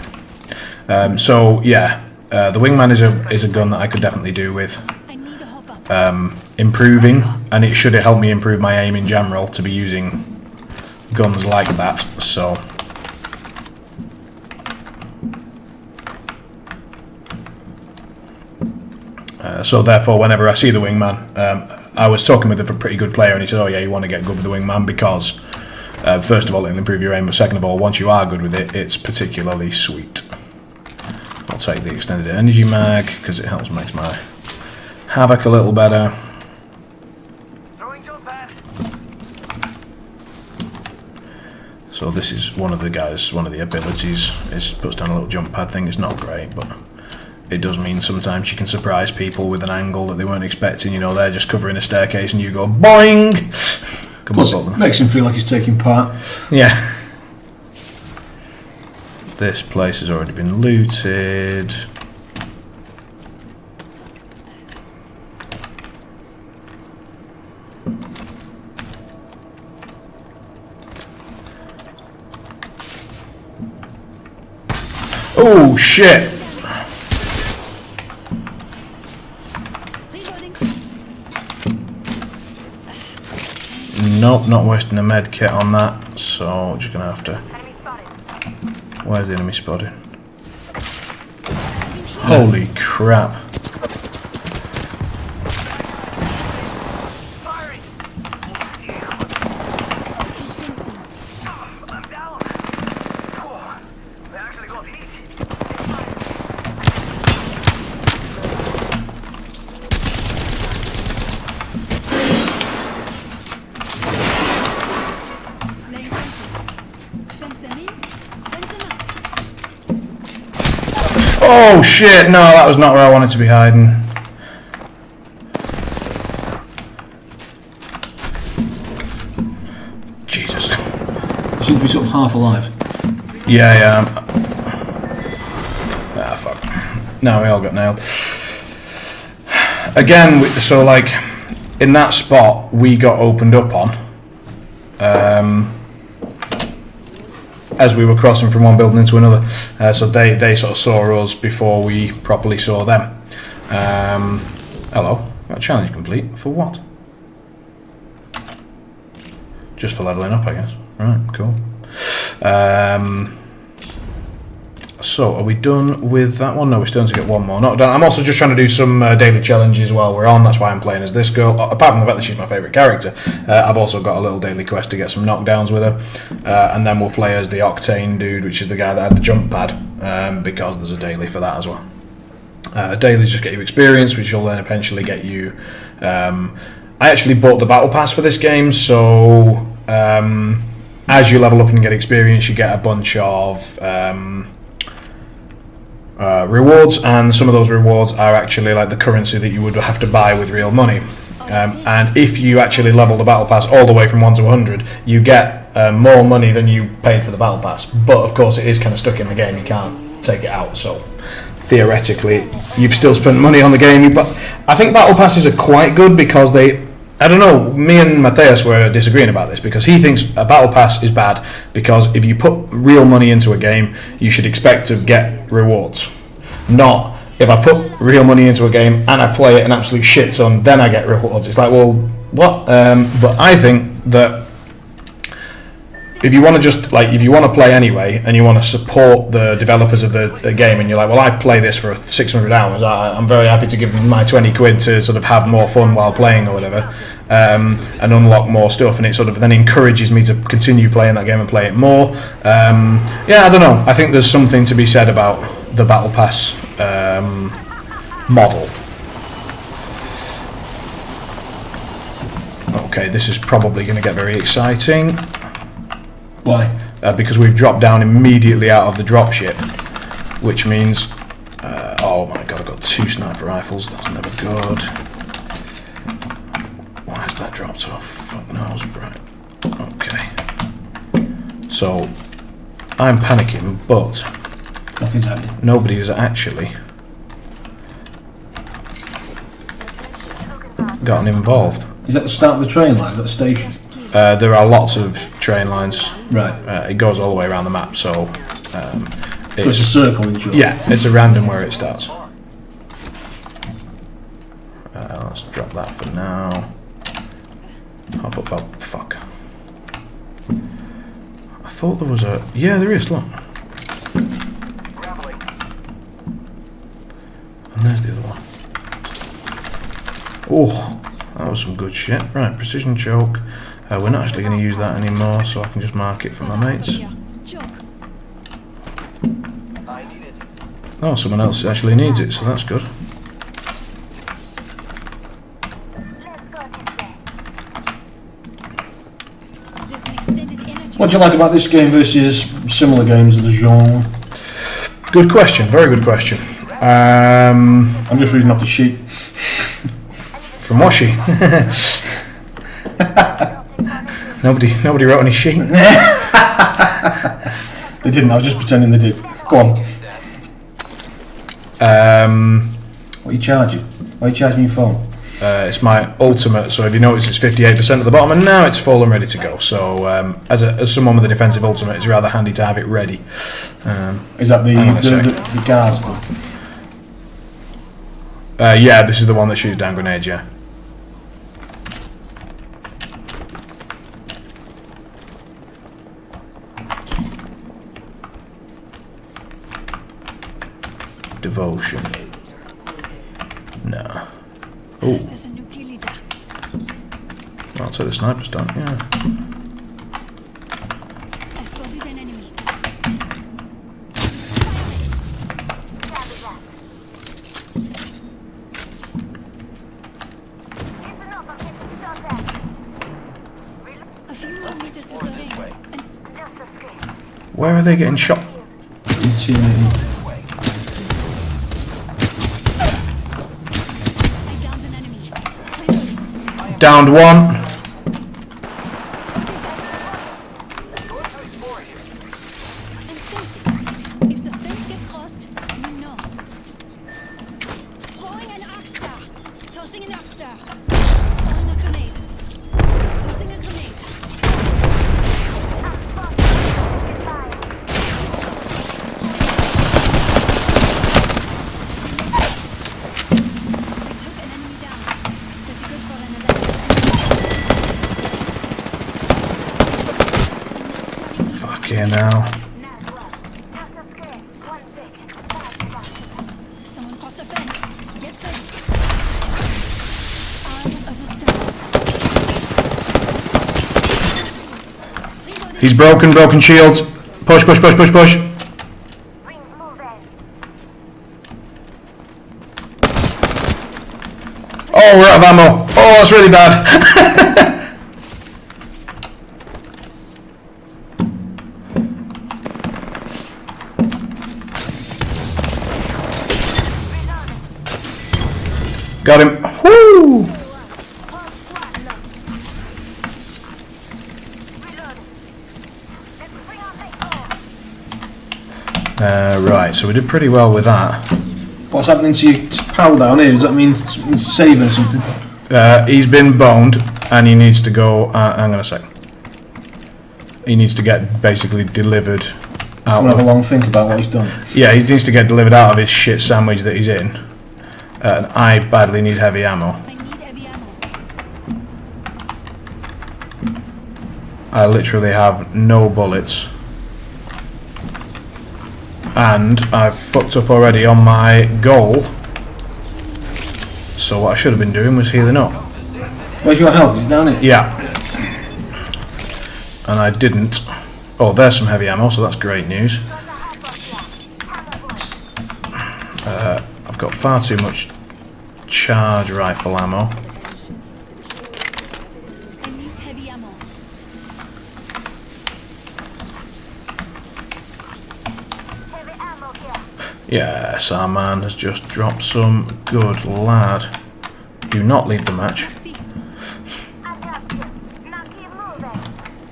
So yeah, the Wingman is a gun that I could definitely do with improving, and it should help me improve my aim in general to be using guns like that. So therefore, whenever I see the Wingman, I was talking with a pretty good player, and he said, "Oh yeah, you want to get good with the Wingman because." First of all, it'll improve your aim, but second of all, once you are good with it, it's particularly sweet. I'll take the extended energy mag because it helps make my Havoc a little better. So this is one of the abilities. It puts down a little jump pad thing. It's not great, but it does mean sometimes you can surprise people with an angle that they weren't expecting. You know, they're just covering a staircase and you go boing. Plus, it makes him feel like he's taking part. Yeah. This place has already been looted. Oh shit! Nope, not wasting a med kit on that, so just gonna have to. Where's the enemy spotted? Holy crap! Oh shit, no, that was not where I wanted to be hiding. Jesus. You seem to be sort of half alive. Yeah. Ah, fuck. No, we all got nailed. Again, so like, in that spot we got opened up on as we were crossing from one building into another. So they sort of saw us before we properly saw them. Hello, got a challenge complete. For what? Just for leveling up, I guess. Right, cool. So, are we done with that one? No, we're still to get one more. Not done. I'm also just trying to do some daily challenges while we're on. That's why I'm playing as this girl. Apart from the fact that she's my favourite character, I've also got a little daily quest to get some knockdowns with her. And then we'll play as the Octane dude, which is the guy that had the jump pad, because there's a daily for that as well. Dailies just get you experience, which will then eventually get you... I actually bought the battle pass for this game, so as you level up and get experience, you get a bunch of rewards, and some of those rewards are actually like the currency that you would have to buy with real money. And if you actually level the battle pass all the way from 1 to 100, you get more money than you paid for the battle pass. But of course, it is kind of stuck in the game; you can't take it out. So theoretically, you've still spent money on the game. But I think battle passes are quite good because they. I don't know, me and Mateus were disagreeing about this because he thinks a battle pass is bad because if you put real money into a game, you should expect to get rewards. Not if I put real money into a game and I play it an absolute shit ton, then I get rewards. It's like, well, what? But I think that if you want to just, like, if you want to play anyway and you want to support the developers of the game and you're like, well, I play this for 600 hours, I'm very happy to give them my 20 quid to sort of have more fun while playing or whatever, and unlock more stuff, and it sort of then encourages me to continue playing that game and play it more. Yeah, I don't know. I think there's something to be said about the Battle Pass model. Okay, this is probably going to get very exciting. Why? Because we've dropped down immediately out of the dropship, which means, oh my god, I've got 2 sniper rifles. That's never good. Why is that dropped off? Fuck knows. Right. Okay. So I'm panicking, but nothing's happening. Nobody is actually gotten involved. Is that the start of the train line? Is that the station? There are lots of train lines. Right. It goes all the way around the map, so it's a circle in short. Yeah, it's a random where it starts. Let's drop that for now. Hop up, oh, fuck. I thought there was a... Yeah, there is, look. And there's the other one. Oh, that was some good shit. Right, precision choke. We're not actually going to use that anymore, so I can just mark it for my mates. Oh, someone else actually needs it, so that's good. What do you like about this game versus similar games of the genre? Good question, very good question. I'm just reading off the sheet. From what sheet? Nobody wrote any sheet. They didn't, I was just pretending they did. Go on. What are you charging? Why are you charging your phone? It's my ultimate, so if you notice it's 58% at the bottom, and now it's full and ready to go. So as someone with a defensive ultimate, it's rather handy to have it ready. Is that the guards though? Yeah, this is the one that shoots down grenades, yeah. Devotion. No. Oh. I'll take the sniper stun, yeah. Where are they getting shot? Downed one. If the fence gets crossed, we know. Throwing an arc star. Tossing an arc star. Storing a here now. Someone crossed the fence. Get ready. Eye of the storm. He's broken shields. Push. Oh, we're out of ammo. Oh, that's really bad. Got him. Woo! Right, so we did pretty well with that. What's happening to your pal down here? Does that mean he's saving something? He's been boned, and he needs to go. Hang on a sec. He needs to get basically delivered out. Have a long think about what he's done. Yeah, he needs to get delivered out of his shit sandwich that he's in. And I badly need heavy ammo. I need heavy ammo. I literally have no bullets. And I've fucked up already on my goal. So what I should have been doing was healing up. Where's your health? Is it down here? Yeah. And I didn't. Oh, there's some heavy ammo, so that's great news. I've got far too much charge rifle ammo. I need heavy ammo. Yes, our man has just dropped some. Good lad. Do not leave the match. See,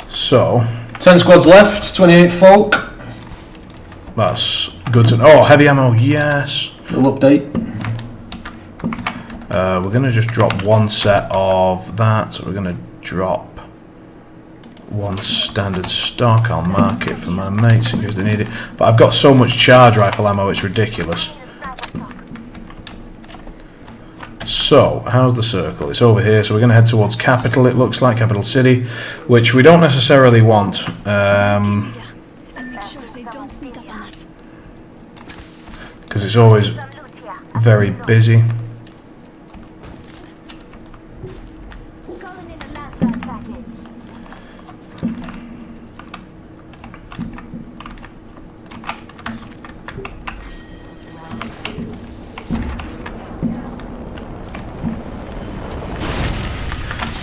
So, 10 squads left, 28 folk. that's good to know. Oh, heavy ammo, yes. Little update. We're going to just drop one set of that. So we're going to drop one standard stock. I'll mark it for my mates because they need it. But I've got so much charge rifle ammo, it's ridiculous. So, how's the circle? It's over here, so we're going to head towards Capital, it looks like, Capital City, which we don't necessarily want. and make sure they don't sneak up on us. Because it's always very busy.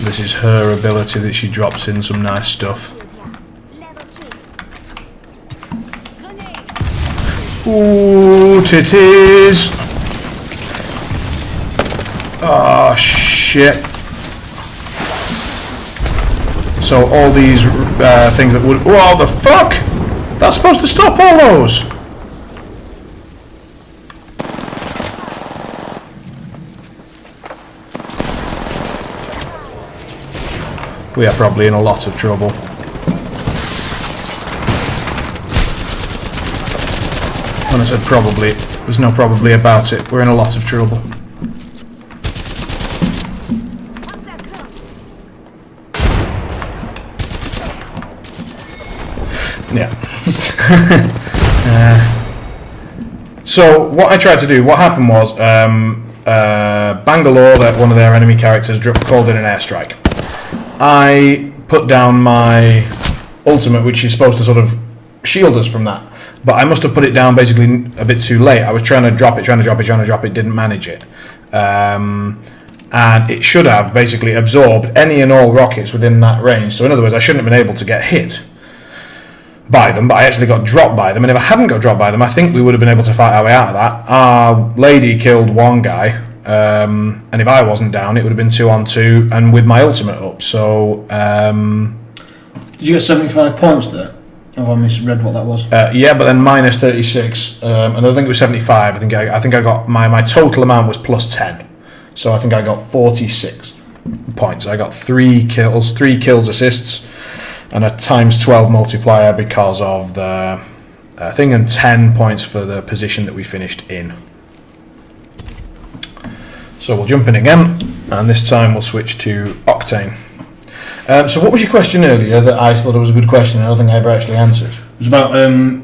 This is her ability that she drops in some nice stuff. Grenade. Ooh, titties! Oh, shit. So all these things that would... What the fuck? That's supposed to stop all those! We are probably in a lot of trouble. When I said probably, there's no probably about it. We're in a lot of trouble. Yeah. So what I tried to do, what happened was, Bangalore, that one of their enemy characters, called in an airstrike. I put down my ultimate, which is supposed to sort of shield us from that, but I must have put it down basically a bit too late. I was trying to drop it, didn't manage it. And it should have basically absorbed any and all rockets within that range. So in other words, I shouldn't have been able to get hit by them, but I actually got dropped by them. And if I hadn't got dropped by them, I think we would have been able to fight our way out of that. Our lady killed one guy, and if I wasn't down, it would have been 2-on-2, and with my ultimate up. So Did you get 75 points there? Have I misread what that was? yeah, but then minus 36, and I think it was 75. I think I got my total amount was plus 10, so I think I got 46 points. I got 3 kills, assists, and a times 12 multiplier because of the thing, and 10 points for the position that we finished in. So we'll jump in again, and this time we'll switch to Octane. So what was your question earlier that I thought it was a good question and I don't think I ever actually answered? It was about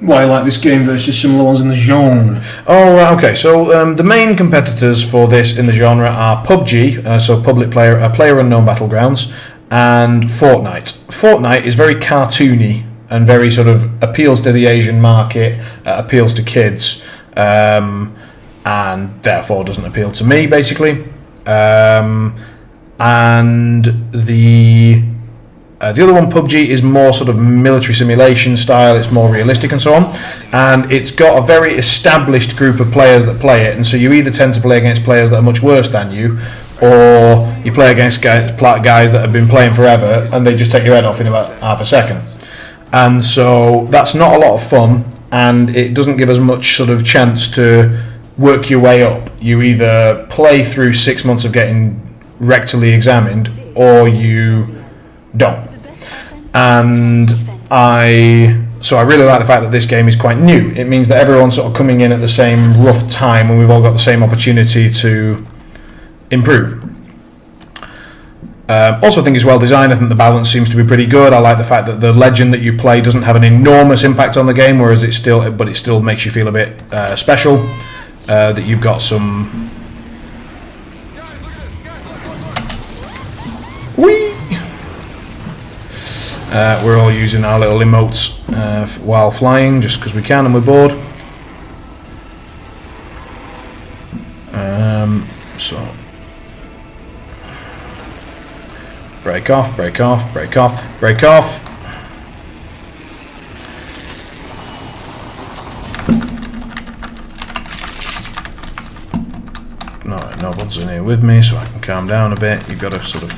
why I like this game versus similar ones in the genre. Oh, right, okay. So the main competitors for this in the genre are PUBG, so public player unknown battlegrounds, and Fortnite. Fortnite is very cartoony and very sort of appeals to the Asian market, appeals to kids, and therefore doesn't appeal to me, basically. And the other one, PUBG, is more sort of military simulation style. It's more realistic and so on, and it's got a very established group of players that play it. And so you either tend to play against players that are much worse than you, or you play against guys that have been playing forever and they just take your head off in about half a second. And so that's not a lot of fun, and it doesn't give us much sort of chance to work your way up. You either play through 6 months of getting rectally examined, or you don't. And I really like the fact that this game is quite new. It means that everyone's sort of coming in at the same rough time, and we've all got the same opportunity to improve. Also, I think it's well designed. I think the balance seems to be pretty good. I like the fact that the legend that you play doesn't have an enormous impact on the game, whereas it still makes you feel a bit special. That you've got some. Whee! We're all using our little emotes while flying, just because we can and we're bored. So break off, break off, break off, break off. No, nobody's in here with me, so I can calm down a bit. You've got to sort of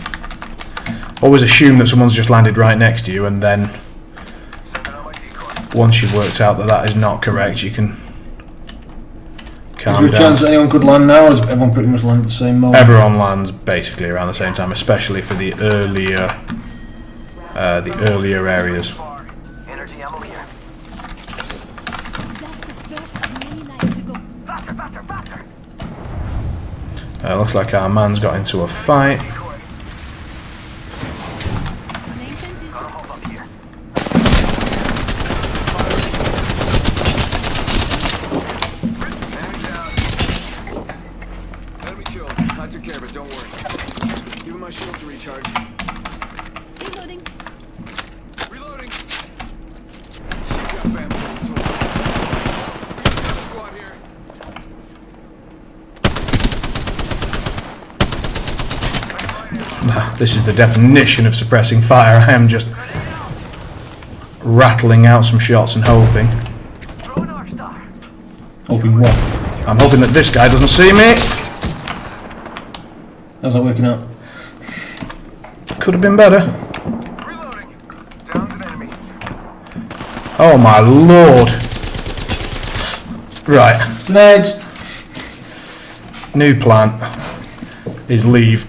always assume that someone's just landed right next to you, and then once you've worked out that that is not correct, you can calm down. Is there a chance that anyone could land now, or does everyone pretty much land at the same moment? Everyone lands basically around the same time, especially for the earlier areas. Energy ammo here. That's the first of many nights to go. Faster, faster, faster. Looks like our man's got into a fight. Name fences. Hold up here. Enemy down. Enemy killed. I took care of it, don't worry. Give him my shield to recharge. Reloading. Reloading! Shit, got bamboozled. We got a squad here. This is the definition of suppressing fire. I am just rattling out some shots and hoping. Throw an arc star. Hoping what? I'm hoping that this guy doesn't see me. How's that working out? Could have been better. Reloading. Downed an enemy. Oh my lord. Right. Grenades! New plan is leave.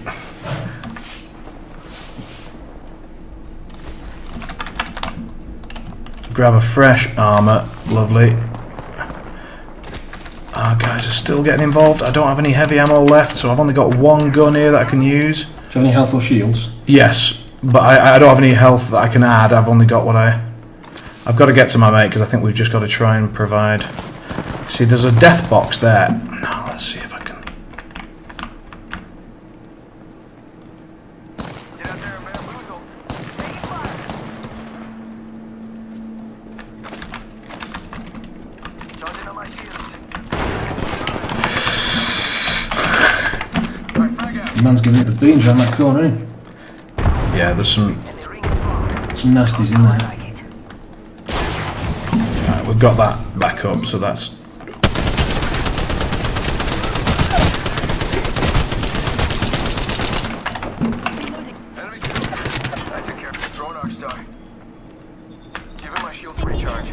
Grab a fresh armour. Lovely. Our guys are still getting involved. I don't have any heavy ammo left, so I've only got one gun here that I can use. Do you have any health or shields? Yes, but I don't have any health that I can add. I've only got what I've got to get to my mate, because I think we've just got to try and provide. See, there's a death box there. Now, let's see if I can. Get out there and bamboozle. Taking fire. Charging on my shields. Alright, frag out. The man's giving it the beans around that corner, isn't he? Yeah, there's some. And the ring is far. Some nasties in I there. like it. Right, we've got that back up, so that's. Reloading. Enemy killed. I took care of it. Throw an arc star. Give him my shield to recharge.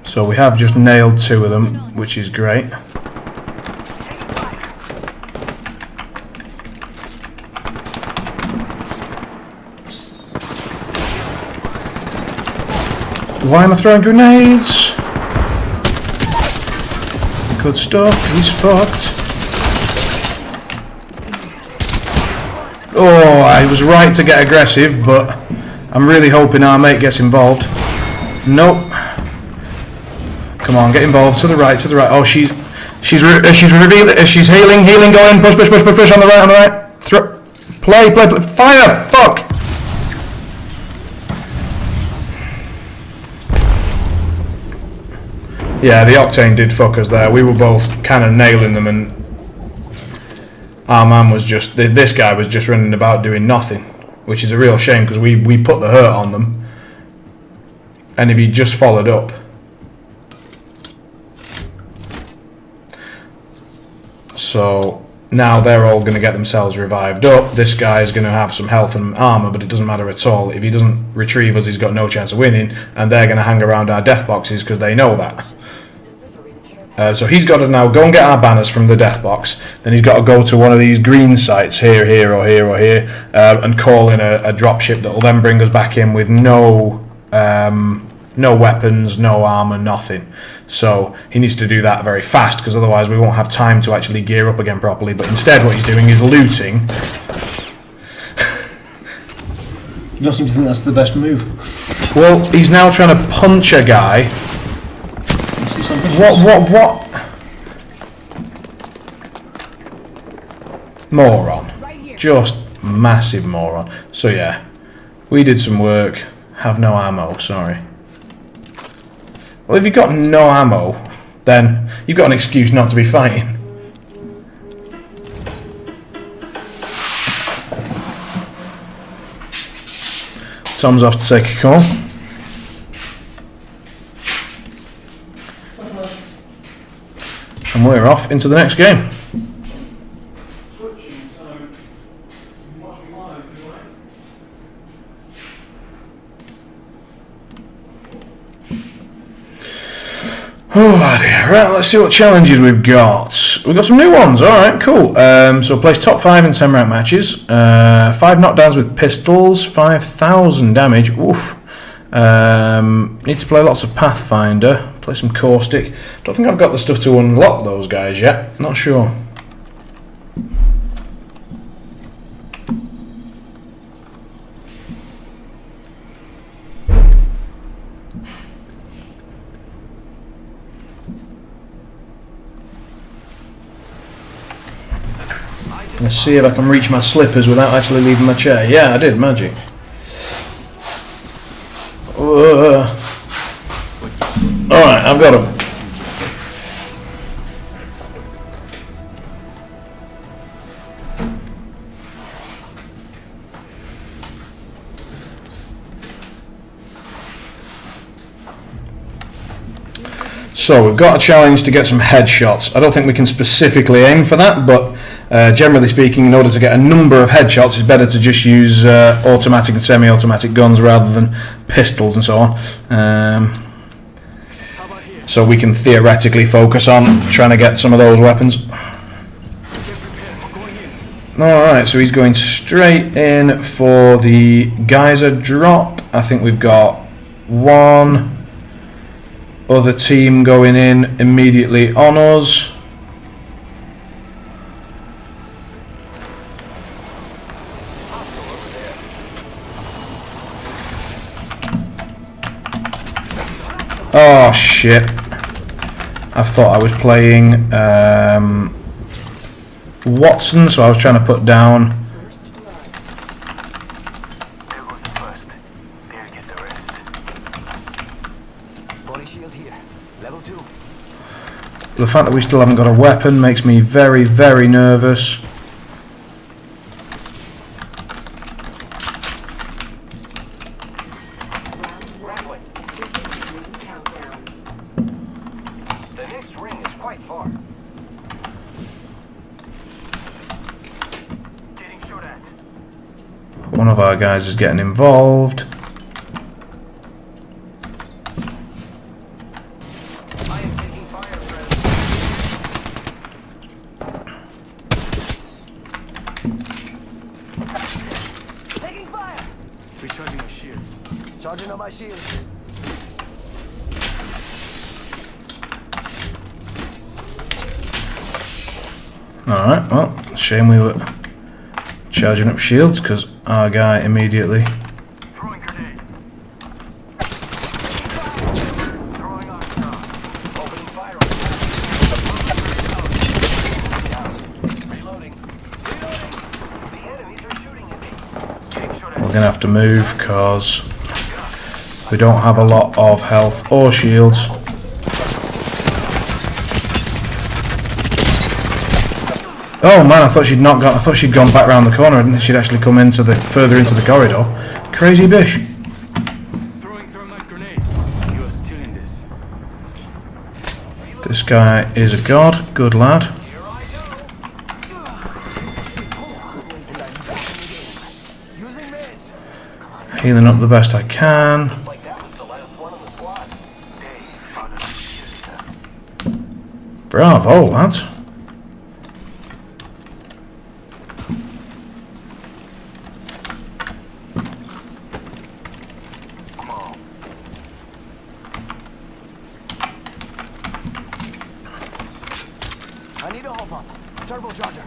So we have just nailed two of them, which is great. Why am I throwing grenades? Good stuff, he's fucked. Oh, I was right to get aggressive, but I'm really hoping our mate gets involved. Nope. Come on, get involved. To the right, to the right. Oh, she's revealed. She's healing. Going. Push on the right. Play. Fire. Fuck. Yeah, the Octane did fuck us there. We were both kind of nailing them, and our man was just... This guy was just running about doing nothing, which is a real shame because we put the hurt on them. And if he just followed up... So now they're all going to get themselves revived up. This guy is going to have some health and armor, but it doesn't matter at all. If he doesn't retrieve us, he's got no chance of winning, and they're going to hang around our death boxes because they know that. So he's got to now go and get our banners from the death box. Then he's got to go to one of these green sites here, and call in a dropship that will then bring us back in with no weapons, no armor, nothing. So he needs to do that very fast because otherwise we won't have time to actually gear up again properly. But instead, what he's doing is looting. You don't seem to think that's the best move. Well, he's now trying to punch a guy. What? Moron. Just massive moron. So yeah, we did some work. Have no ammo, sorry. Well, if you've got no ammo, then you've got an excuse not to be fighting. Tom's off to take a call. And we're off into the next game. Oh dear, right, let's see what challenges we've got. We've got some new ones, alright, cool. So place top 5 in 10 round matches, 5 knockdowns with pistols, 5,000 damage, oof. Need to play lots of Pathfinder, play some Caustic. Don't think I've got the stuff to unlock those guys yet, not sure. Let's see if I can reach my slippers without actually leaving my chair. Yeah, I did, magic. Alright, I've got them. So we've got a challenge to get some headshots. I don't think we can specifically aim for that, but generally speaking, in order to get a number of headshots, it's better to just use automatic and semi-automatic guns rather than pistols and so on. So we can theoretically focus on trying to get some of those weapons. Alright, so he's going straight in for the geyser drop. I think we've got one other team going in immediately on us. Oh shit. I thought I was playing Watson, so I was trying to put down. There goes the first. There get the rest. Body shield here. Level 2. The fact that we still haven't got a weapon makes me very, very nervous. The next ring is quite far. Getting shot at. One of our guys is getting involved. I am taking fire, friend. Taking fire! Recharging my shields. Charging on my shields. Alright, well, shame we were charging up shields because our guy immediately... Throwing grenade. going to have to move because we don't have a lot of health or shields. Oh man, I thought she'd not gone. I thought she'd gone back round the corner. I didn't think she'd actually come into the further into the corridor. Crazy bish. Throwing thermite grenade. You are still in this. This guy is a god. Good lad. Healing up the best I can. Like that was the last one in the squad. Bravo, lads. I need a hop up. Turbocharger.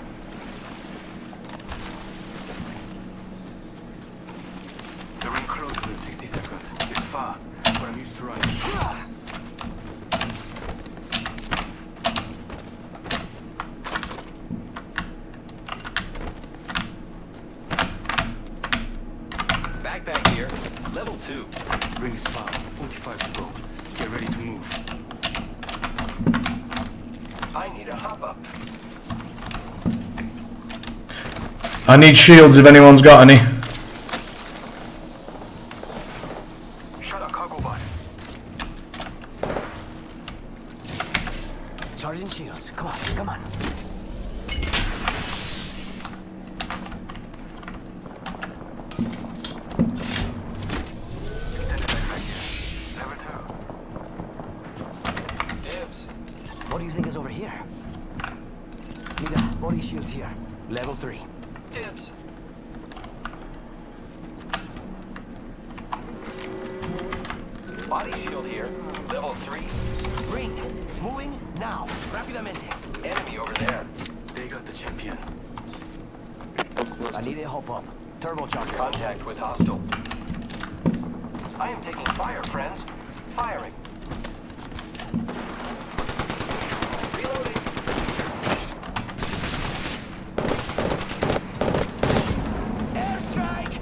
The ring closes in 60 seconds. It's far, but I'm used to running. Backpack here. Level 2. Ring's far. 45 to go. Get ready to move. I need a hop up. I need shields if anyone's got any. Shut up, cargo bot. Charging shields. Come on, come on. Level 2. Dibs. What do you think is over here? Need a body shield here. Level 3. Dibs. Body shield here. Level 3. Ring. Moving now. Rápidamente. Enemy over there. They got the champion. I need a hop up. Turbocharger. Contact with hostile. I am taking fire, friends. Firing. Reloading. Airstrike!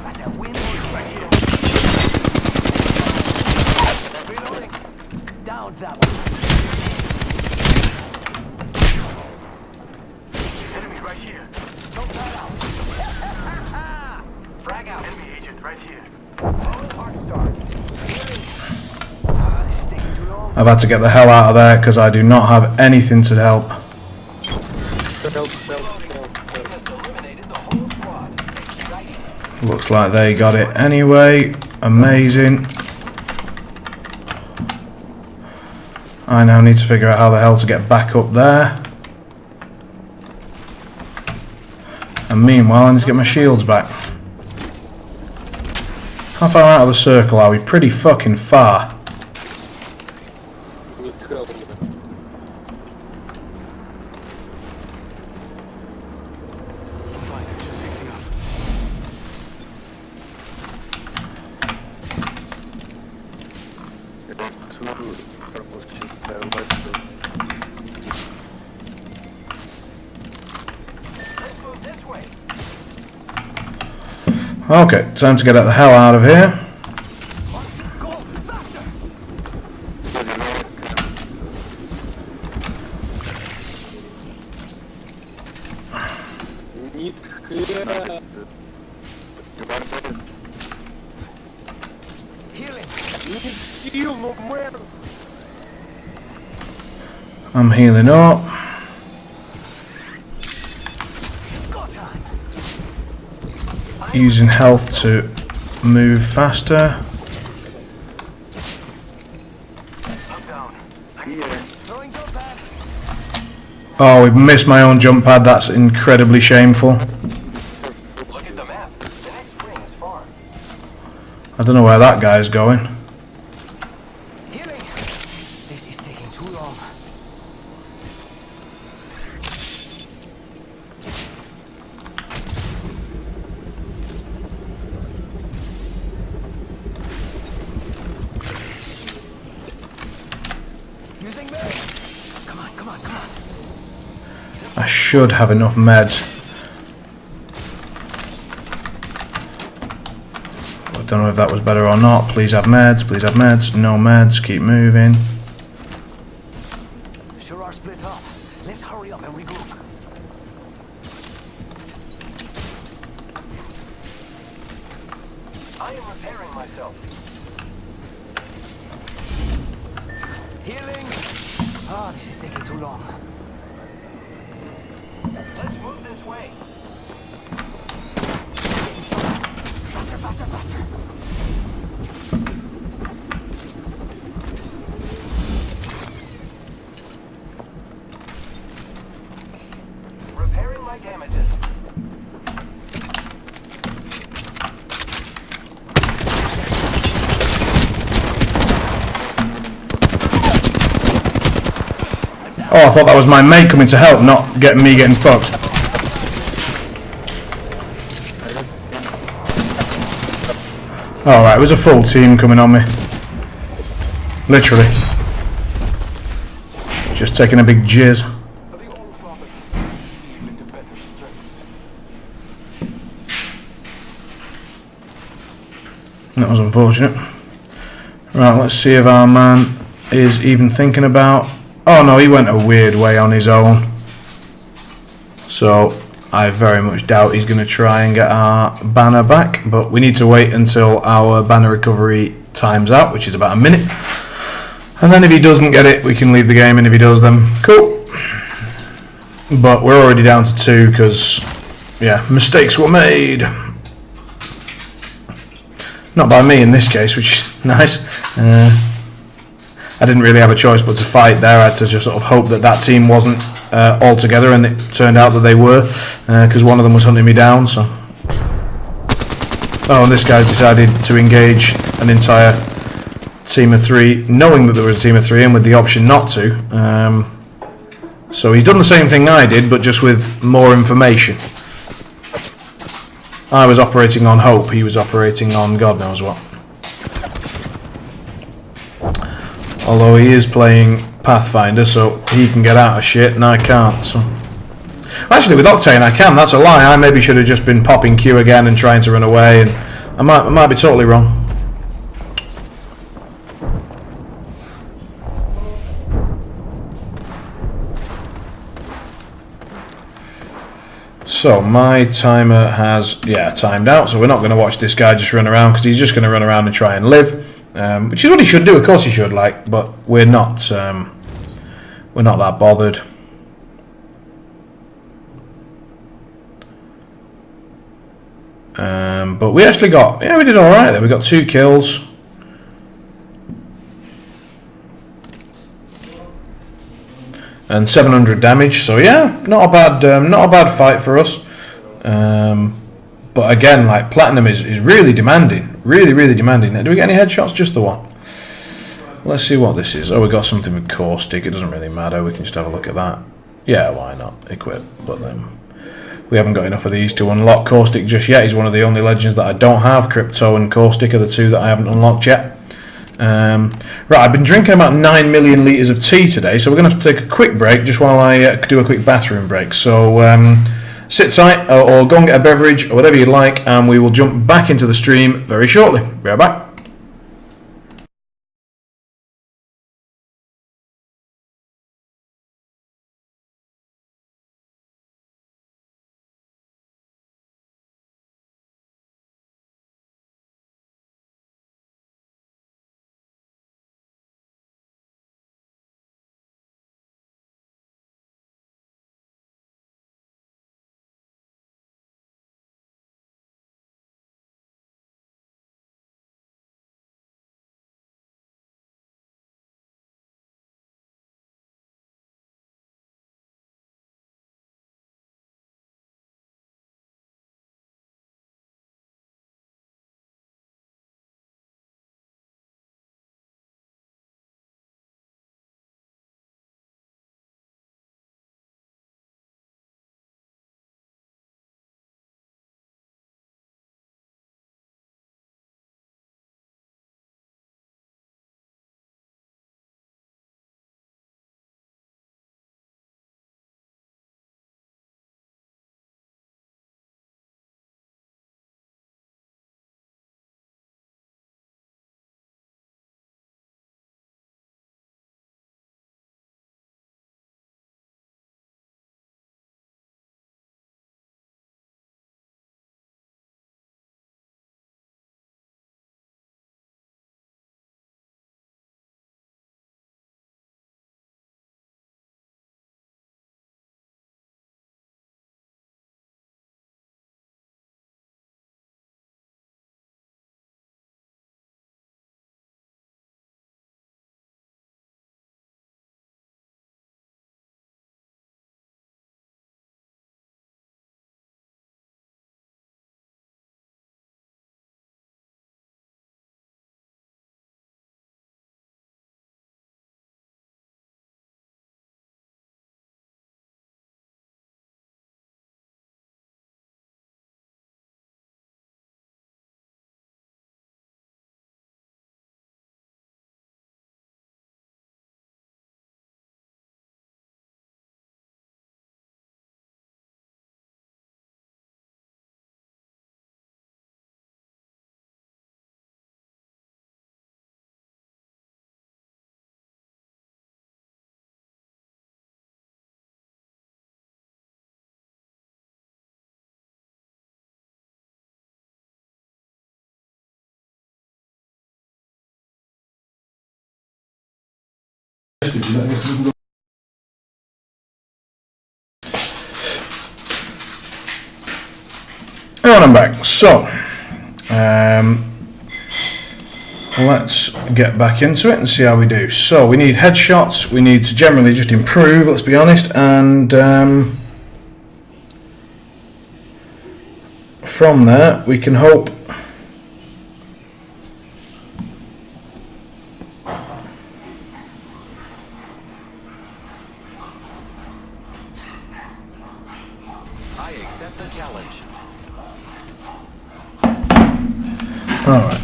That's a win right here. Reloading. Down that one. Enemy right here. Don't cut out. Frag out. Enemy agent right here. Arc star. This is taking too long. I've had to get the hell out of there because I do not have anything to help. Just eliminated the whole squad. Right. Looks like they got it anyway. Amazing. I now need to figure out how the hell to get back up there. And meanwhile I need to get my shields back. How far out of the circle are we? Pretty fucking far. Fine, just fixing up. Let's move this way. Okay, time to get the hell out of here. Go faster. Healing. I'm healing up. It's go time. Using health to move faster. I'm down. Throwing jump pad. Oh, we've missed my own jump pad. That's incredibly shameful. Look at the map. The next ring is far. I don't know where that guy's going. Healing. This is taking too long. I should have enough meds. I don't know if that was better or not. Please have meds, please have meds. No meds, keep moving. Sure are split up. Let's hurry up and regroup. I am repairing myself. Healing. Ah, this is taking too long. Let's move this way. Getting shot. Faster, faster, faster. Repairing my damages. Oh, I thought that was my mate coming to help, not getting me getting fucked. Alright, it was a full team coming on me. Literally. Just taking a big jizz. That was unfortunate. Right, let's see if our man is even thinking about... Oh no, he went a weird way on his own. So, I very much doubt he's going to try and get our banner back. But we need to wait until our banner recovery times out, which is about a minute. And then if he doesn't get it, we can leave the game. And if he does, then cool. But we're already down to 2 because, yeah, mistakes were made. Not by me in this case, which is nice. I didn't really have a choice but to fight there. I had to just sort of hope that that team wasn't all together, and it turned out that they were, because one of them was hunting me down. So, oh, and this guy's decided to engage an entire team of 3, knowing that there was a team of 3 and with the option not to. So he's done the same thing I did, but just with more information. I was operating on hope, he was operating on God knows what. Although he is playing Pathfinder, so he can get out of shit and I can't. So, actually, with Octane I can. That's a lie. I maybe should have just been popping Q again and trying to run away, and I might be totally wrong. So my timer has timed out. So we're not going to watch this guy just run around, because he's just going to run around and try and live. Which is what he should do, of course he should, but we're not that bothered. But we actually got, we did alright there, we got 2 kills. And 700 damage, so yeah, not a bad fight for us. But again, Platinum is really demanding. Really demanding. Do we get any headshots? Just the one. Let's see what this is. Oh, we got something with Caustic. It doesn't really matter. We can just have a look at that. Yeah, why not? Equip. But we haven't got enough of these to unlock Caustic just yet. He's one of the only legends that I don't have. Crypto and Caustic are the 2 that I haven't unlocked yet. Right, I've been drinking about 9 million litres of tea today, so we're going to have to take a quick break just while I do a quick bathroom break. So, sit tight or go and get a beverage or whatever you'd like, and we will jump back into the stream very shortly. Be right back. I guess we can go. And I'm back. So, let's get back into it and see how we do. So, we need headshots. We need to generally just improve, let's be honest. And from there, we can hope. I accept the challenge. Alright.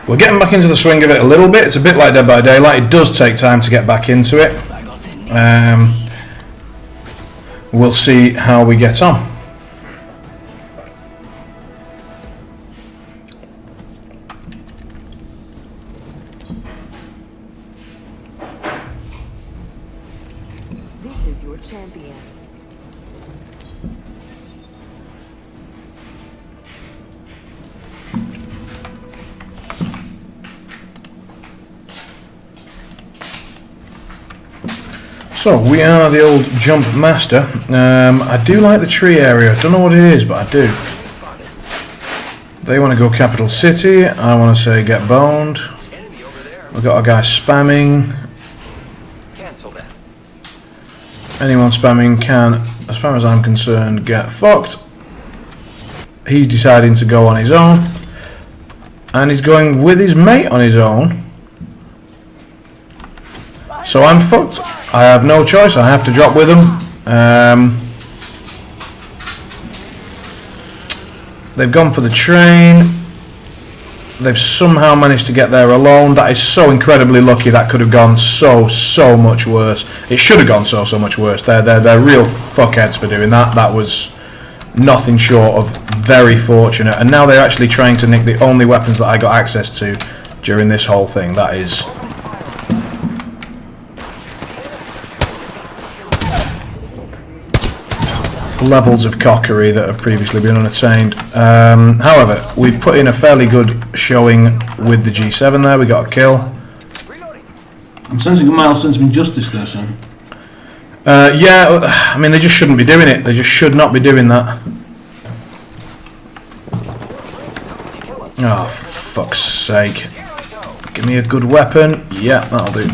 We're getting back into the swing of it a little bit. It's a bit like Dead by Daylight. It does take time to get back into it. We'll see how we get on. This is your champion. So we are the old jump master. I do like the tree area. I don't know what it is, but I do. They want to go capital city. I want to say get boned. Enemy over there. We've got a guy spamming. Cancel that. Anyone spamming can, as far as I'm concerned, get fucked. He's deciding to go on his own. And he's going with his mate on his own. So I'm fucked. I have no choice. I have to drop with them. They've gone for the train. They've somehow managed to get there alone. That is so incredibly lucky. That could have gone so much worse. It should have gone so much worse. They're real fuckheads for doing that. That was nothing short of very fortunate. And now they're actually trying to nick the only weapons that I got access to during this whole thing. That is levels of cockery that have previously been unattained. However, we've put in a fairly good showing with the G7 there. We got a kill. I'm sensing a mild sense of injustice there, son. Yeah, I mean, they just shouldn't be doing it. They just should not be doing that. Oh, for fuck's sake. Give me a good weapon. Yeah, that'll do.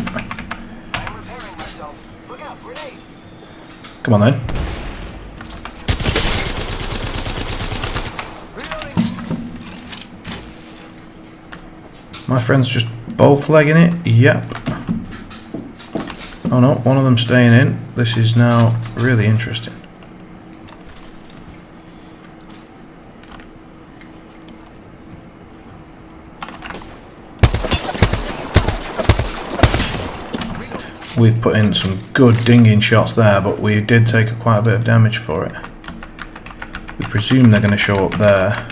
Come on then. My friend's just both legging it. Yep. Oh no, one of them staying in. This is now really interesting. We've put in some good dinging shots there, but we did take quite a bit of damage for it. We presume they're going to show up there.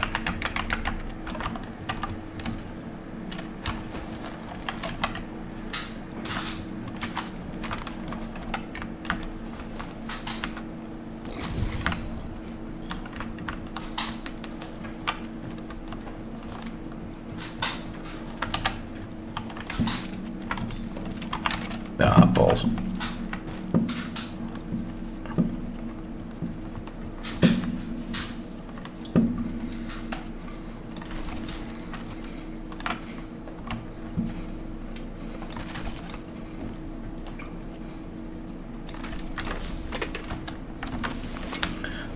Ah, balls.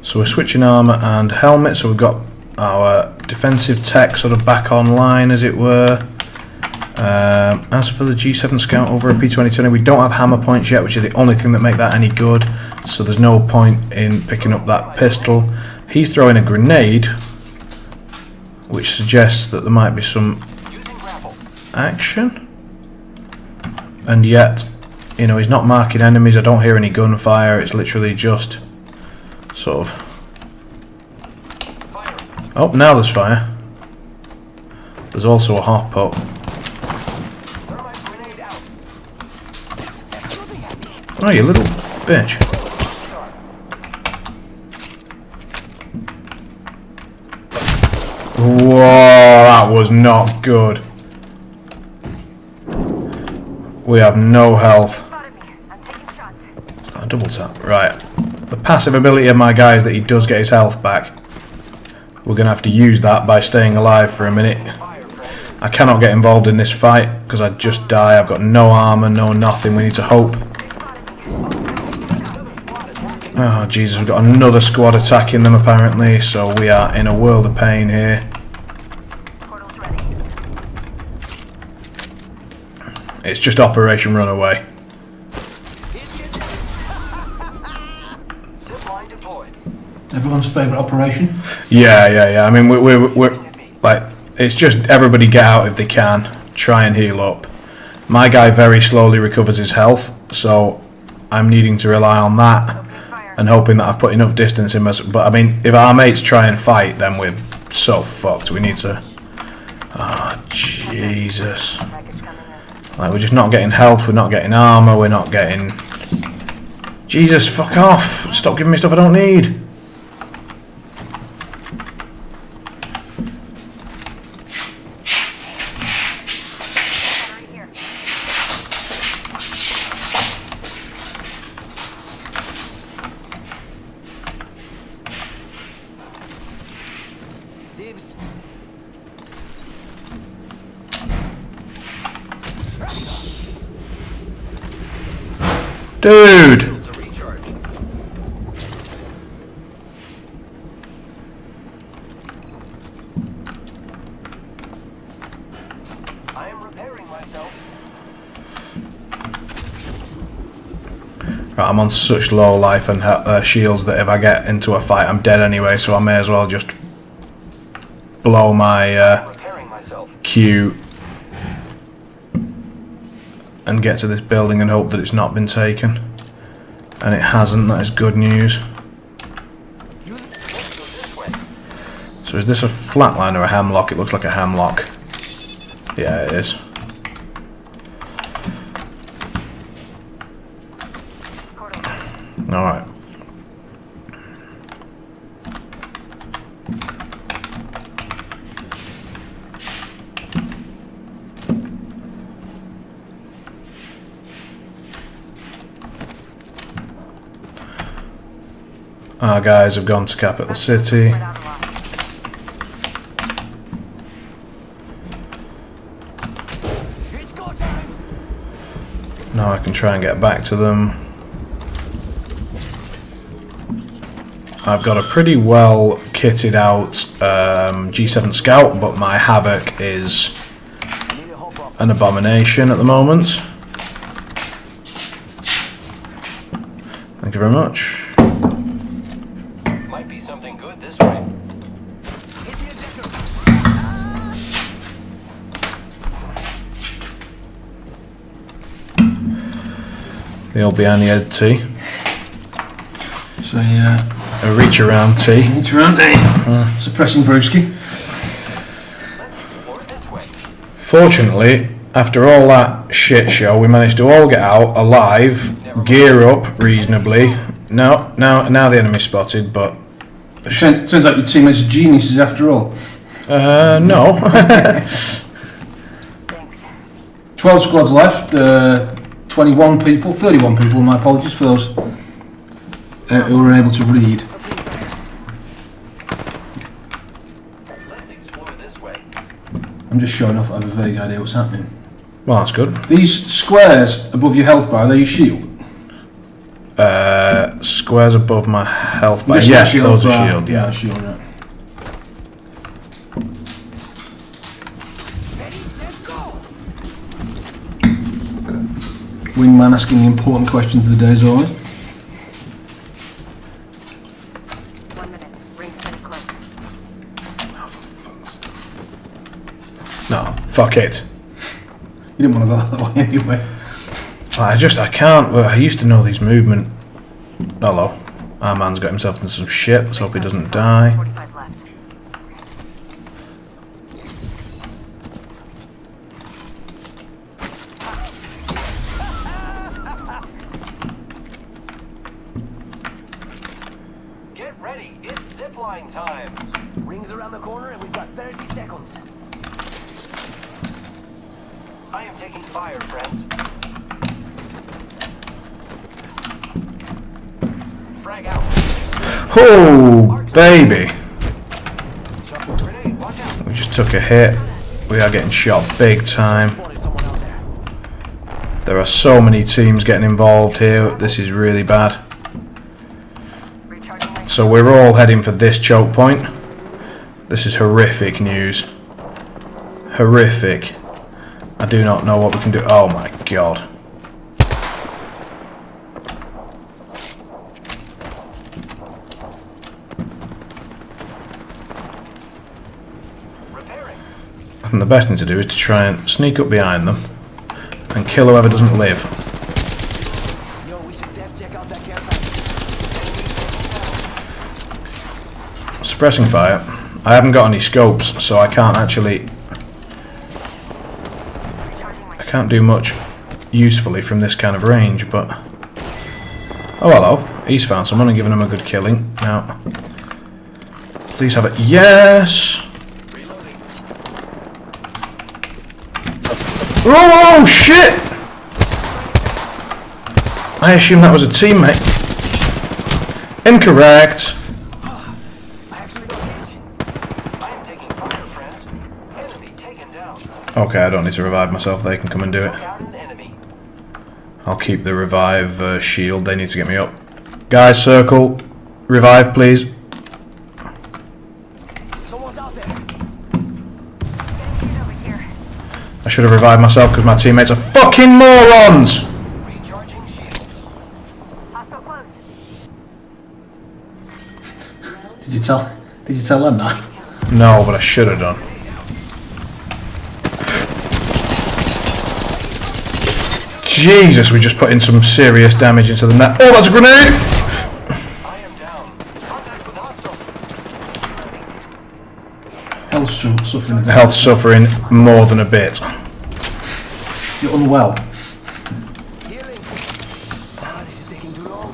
So we're switching armour and helmet, so we've got our defensive tech sort of back online, as it were. As for the G7 Scout over a P2020, we don't have hammer points yet, which is the only thing that make that any good, so there's no point in picking up that pistol. He's throwing a grenade, which suggests that there might be some action, and yet, you know, he's not marking enemies. I don't hear any gunfire. It's literally just sort of... Oh, now there's fire. There's also a hop up. Oh, you little bitch. Whoa, that was not good. We have no health. Is that a double tap? Right. The passive ability of my guy is that he does get his health back. We're going to have to use that by staying alive for a minute. I cannot get involved in this fight because I'd just die. I've got no armor, no nothing. We need to hope. Oh Jesus, we've got another squad attacking them apparently, so we are in a world of pain here. It's just Operation Runaway. Everyone's favourite operation? Yeah. I mean, we're like, it's just everybody get out if they can. Try and heal up. My guy very slowly recovers his health, so I'm needing to rely on that and hoping that I've put enough distance in. But I mean, if our mates try and fight, then we're so fucked. We need to. Oh Jesus! Like, we're just not getting health. We're not getting armor. We're not getting. Jesus, fuck off! Stop giving me stuff I don't need. Dibs. Dude! It's a recharge. I am repairing myself. Right, I'm on such low life and shields that if I get into a fight, I'm dead anyway. So I may as well just blow my Repairing myself. Q and get to this building and hope that it's not been taken. And it hasn't. That is good news. So is this a flatline or a hemlock? It looks like a hemlock. Yeah, it is. Alright. Our guys have gone to Capital City. Now I can try and get back to them. I've got a pretty well kitted out G7 Scout, but my Havoc is an abomination at the moment. Thank you very much. Might be something good this way. The old behind the head T. So yeah. A reach around T. Reach around T. Suppressing Brewski. Explore this way. Fortunately, after all that shit show, we managed to all get out alive, gear up reasonably. Now the enemy's spotted, but Turns out your teammates are geniuses after all. no. 12 squads left, 21 people, 31 people, my apologies for those who were able to read. Let's explore this way. I'm just showing off that I have a vague idea what's happening. Well, that's good. These squares above your health bar, are they your shield? Squares above my health bar. This is Yes, shield those are bar. shield. Yeah. Shield, right. Wingman asking the important questions of the day as always. 1 minute. Rings pretty close. No, fuck it. You didn't want to go that way anyway. I can't. Well, I used to know these movement. Hello. Our man's got himself into some shit. Let's hope he doesn't die. 45 left. Get ready, it's zipline time. Rings around the corner and we've got 30 seconds. I am taking fire, friends. Frag out. Oh, baby. Grenade, watch out. We just took a hit. We are getting shot big time. Spotted someone out there. There are so many teams getting involved here. This is really bad. Recharging my So we're all heading for this choke point. This is horrific news. Horrific. I do not know what we can do. Oh my god. Repairing. I think the best thing to do is to try and sneak up behind them and kill whoever doesn't live. Yo, we should def check out that campsite. Suppressing fire. I haven't got any scopes, so I can't actually... I can't do much usefully from this kind of range, but... Oh, hello. He's found someone and given him a good killing. Now, please have it. Yes! Oh, shit! I assume that was a teammate. Incorrect. I actually got hit. I am taking fire, friends. Enemy taken down. Okay, I don't need to revive myself. They can come and do it. Look out an enemy. I'll keep the revive shield. They need to get me up. Guys, circle. Revive, please. Someone's out there. Get over here. I should have revived myself because my teammates are fucking morons! Recharging shields. Hostile close. Did you tell them that? No, but I should have done. Jesus, we just put in some serious damage into the net. Oh, that's a grenade! I am down. Contact with hostile. Health suffering. Health suffering more than a bit. You're unwell. Healing. Ah, this is taking too long.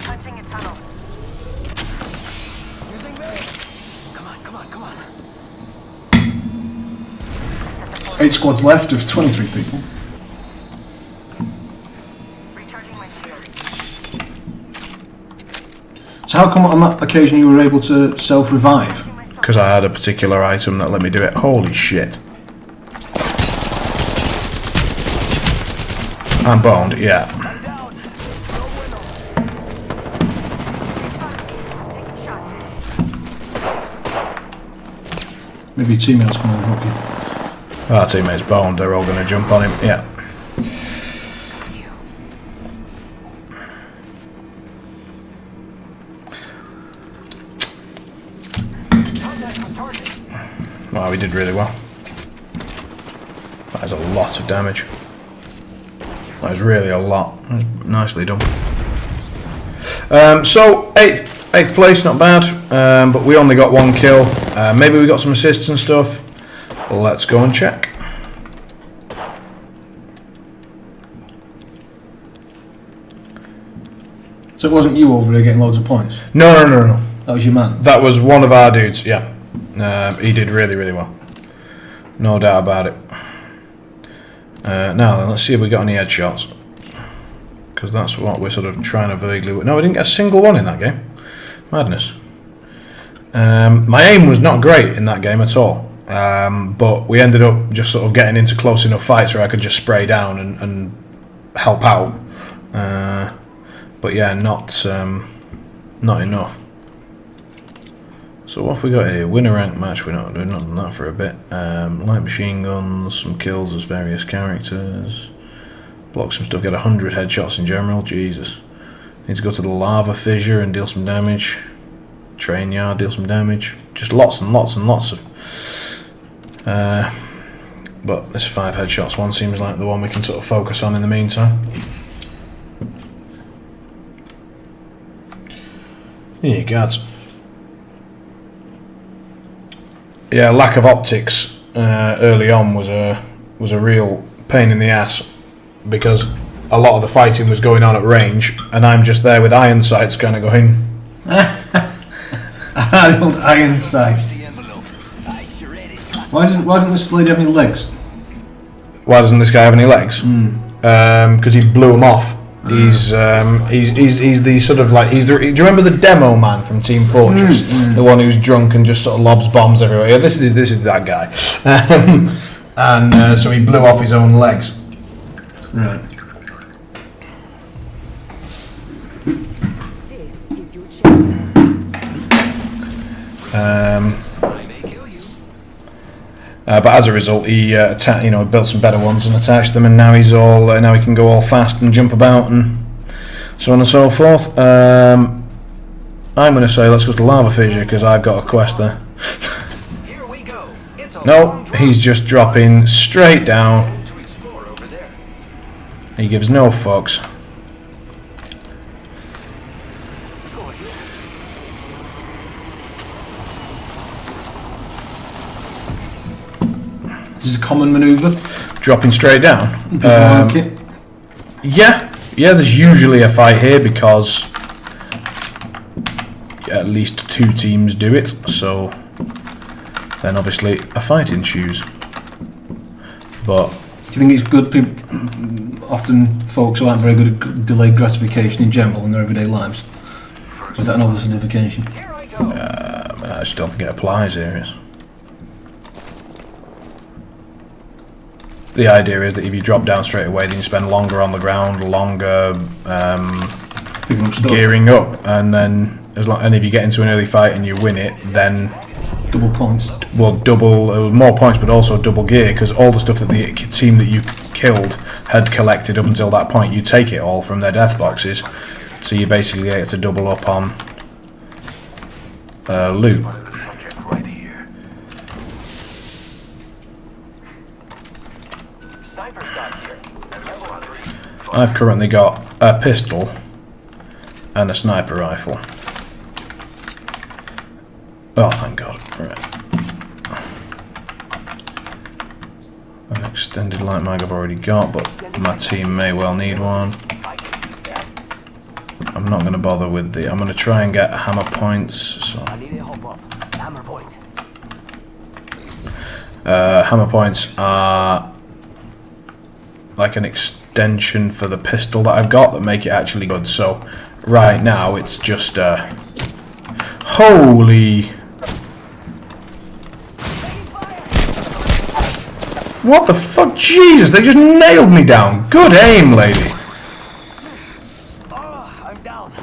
Punching a tunnel. Using me. Come on, come on, come on. 8 squads left of 23 people. Recharging my shield. So how come on that occasion you were able to self-revive? Because I had a particular item that let me do it. Holy shit. I'm boned, yeah. I'm down. No bueno. Taking shots. Maybe your teammates come and help you. Our teammate's boned. They're all going to jump on him. Yeah. Contact with target. Wow, we did really well. That is a lot of damage. That is really a lot. Nicely done. So, eighth place, not bad. But we only got 1 kill. Maybe we got some assists and stuff. Let's go and check. So it wasn't you over there getting loads of points? No. That was your man? That was one of our dudes, yeah. He did really, really well. No doubt about it. Now then, let's see if we got any headshots. Because that's what we're sort of trying to vaguely... No, we didn't get a single one in that game. Madness. My aim was not great in that game at all. But we ended up just sort of getting into close enough fights where I could just spray down and help out. But yeah, not enough. So what have we got here? Win a ranked match. We're not done that for a bit. Light machine guns, some kills as various characters. Block some stuff. Get 100 headshots in general. Jesus. Need to go to the lava fissure and deal some damage. Train yard, deal some damage. Just lots and lots and lots of. But this 5 headshots one seems like the one we can sort of focus on in the meantime. Yeah, gods. Yeah, lack of optics early on was a real pain in the ass because a lot of the fighting was going on at range, and I'm just there with iron sights, kind of going. The old iron sight. Why doesn't this lady have any legs? why doesn't this guy have any legs? Because he blew him off. He's the sort of like do you remember the demo man from Team Fortress, the one who's drunk and just sort of lobs bombs everywhere? Yeah, this is that guy, and so he blew off his own legs. Right. This is your champion. But as a result, he built some better ones and attached them, and now he's all now he can go all fast and jump about and so on and so forth. I'm going to say let's go to Lava Fissure because I've got a quest there. Here we go. It's a No, long he's just dropping straight down. to explore over there. He gives no fucks. Let's go here. This is a common manoeuvre. Dropping straight down. People like it. Yeah, there's usually a fight here because at least 2 teams do it, so then obviously a fight ensues. But Do you think it's good? Often folks aren't very good at delayed gratification in general in their everyday lives. Is that an oversimplification? Here I go. I just don't think it applies here. The idea is that if you drop down straight away, then you spend longer on the ground, longer Picking up stuff. gearing up, and then and if you get into an early fight and you win it, then Double points. double more points, but also double gear, because all the stuff that the team that you killed had collected up until that point, you take it all from their death boxes, so you basically get to double up on loot. Subject right here. Sniper's got here. Level 3. I've currently got a pistol and a sniper rifle. Oh, thank God. Right. An extended light mag I've already got, but my team may well need one. I can use that. I'm not going to bother with the... I'm going to try and get hammer points. So, I need a help up. Hammer point. hammer points are like an extension for the pistol that I've got that make it actually good. So right now it's just holy... What the fuck? Jesus, they just nailed me down. Good aim, lady. Oh, I'm down.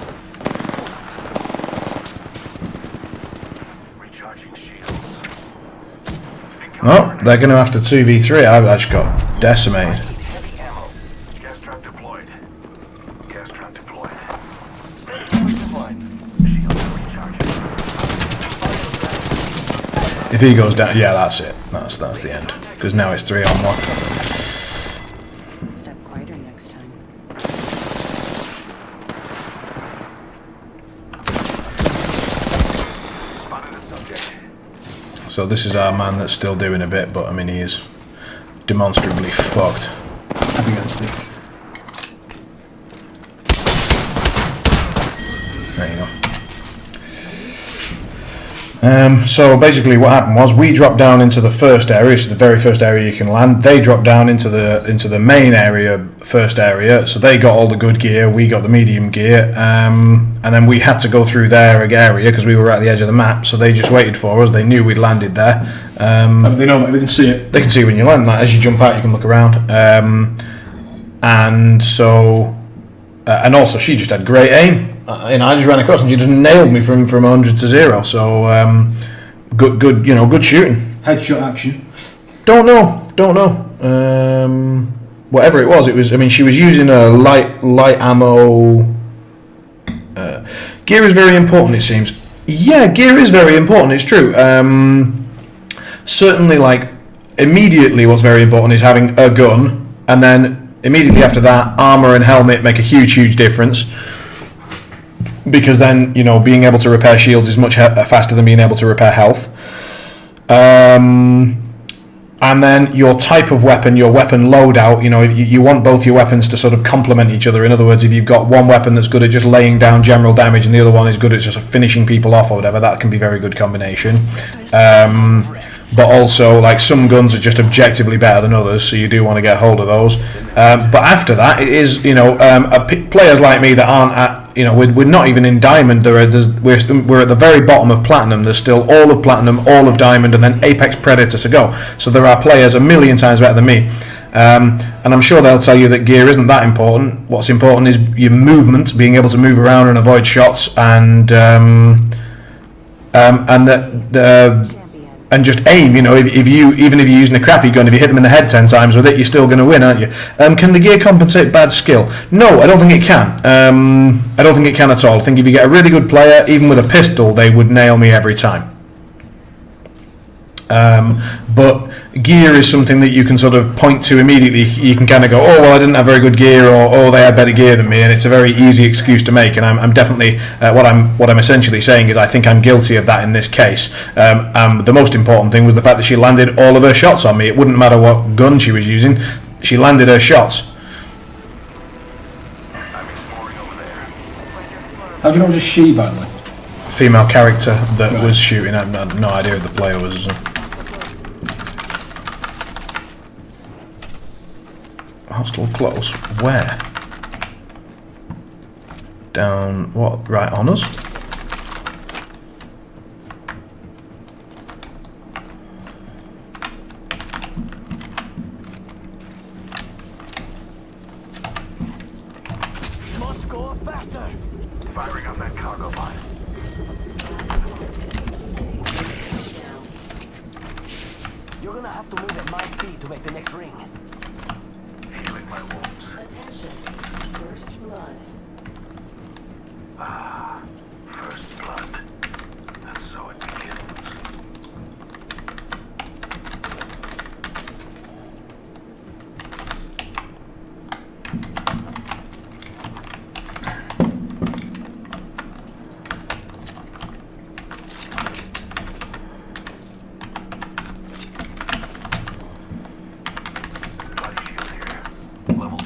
Recharging shields. Oh, they're going to have to 2v3. I just got decimated. Heavy ammo. Gas trap deployed. Gas trap deployed. Save power supply. Shields recharging. If he goes down, yeah, that's it. That's the end. Because now it's 3-on-1. Step quieter next time. Spotted a subject. So this is our man that's still doing a bit, but I mean he is demonstrably fucked. Up against it. There you go. So basically what happened was we dropped down into the first area, which is the very first area you can land. They dropped down into the main area, first area, so they got all the good gear, we got the medium gear, and then we had to go through their area because we were at the edge of the map, so they just waited for us. They knew we'd landed there. How do they know that? They can see it. They can see when you land. Like, as you jump out, you can look around. And so, and also, she just had great aim. I just ran across and she just nailed me from 100 to 0. So, good, good shooting. Headshot action. Don't know. Whatever it was. I mean, she was using a light ammo. Gear is very important, it seems. Yeah, gear is very important. It's true. Certainly, like immediately, what's very important is having a gun, and then immediately after that, armor and helmet make a huge difference. Because then, being able to repair shields is much faster than being able to repair health. And then your type of weapon, your weapon loadout, you want both your weapons to sort of complement each other. In other words, if you've got one weapon that's good at just laying down general damage and the other one is good at just finishing people off or whatever, that can be a very good combination. but also like some guns are just objectively better than others, so you do want to get hold of those. But after that, it is players like me that aren't at we're not even in diamond. We're at the very bottom of platinum. There's still all of platinum, all of diamond, and then Apex Predator to go. So there are players a million times better than me. And I'm sure they'll tell you that gear isn't that important. What's important is your movement, being able to move around and avoid shots, and just aim. If you're using a crappy gun, if you hit them in the head 10 times with it, you're still going to win, aren't you? Can the gear compensate bad skill? No, I don't think it can. I don't think it can at all. I think if you get a really good player, even with a pistol, they would nail me every time. But gear is something that you can sort of point to immediately. You can kind of go, oh well, I didn't have very good gear, or oh, they had better gear than me, and it's a very easy excuse to make. And I'm definitely what I'm essentially saying is I think I'm guilty of that in this case. The most important thing was the fact that she landed all of her shots on me. It wouldn't matter what gun she was using; she landed her shots. I'm exploring over there. How do you know it was a she, by the way? Female character that was shooting. I had no idea who the player was. Hostile close. Where? Down. What? Right on us? Must go faster. Firing on that cargo line. You're gonna have to move at my speed to make the next ring. Healing my wounds. First blood. And so it begins. Body shield here. Level 2.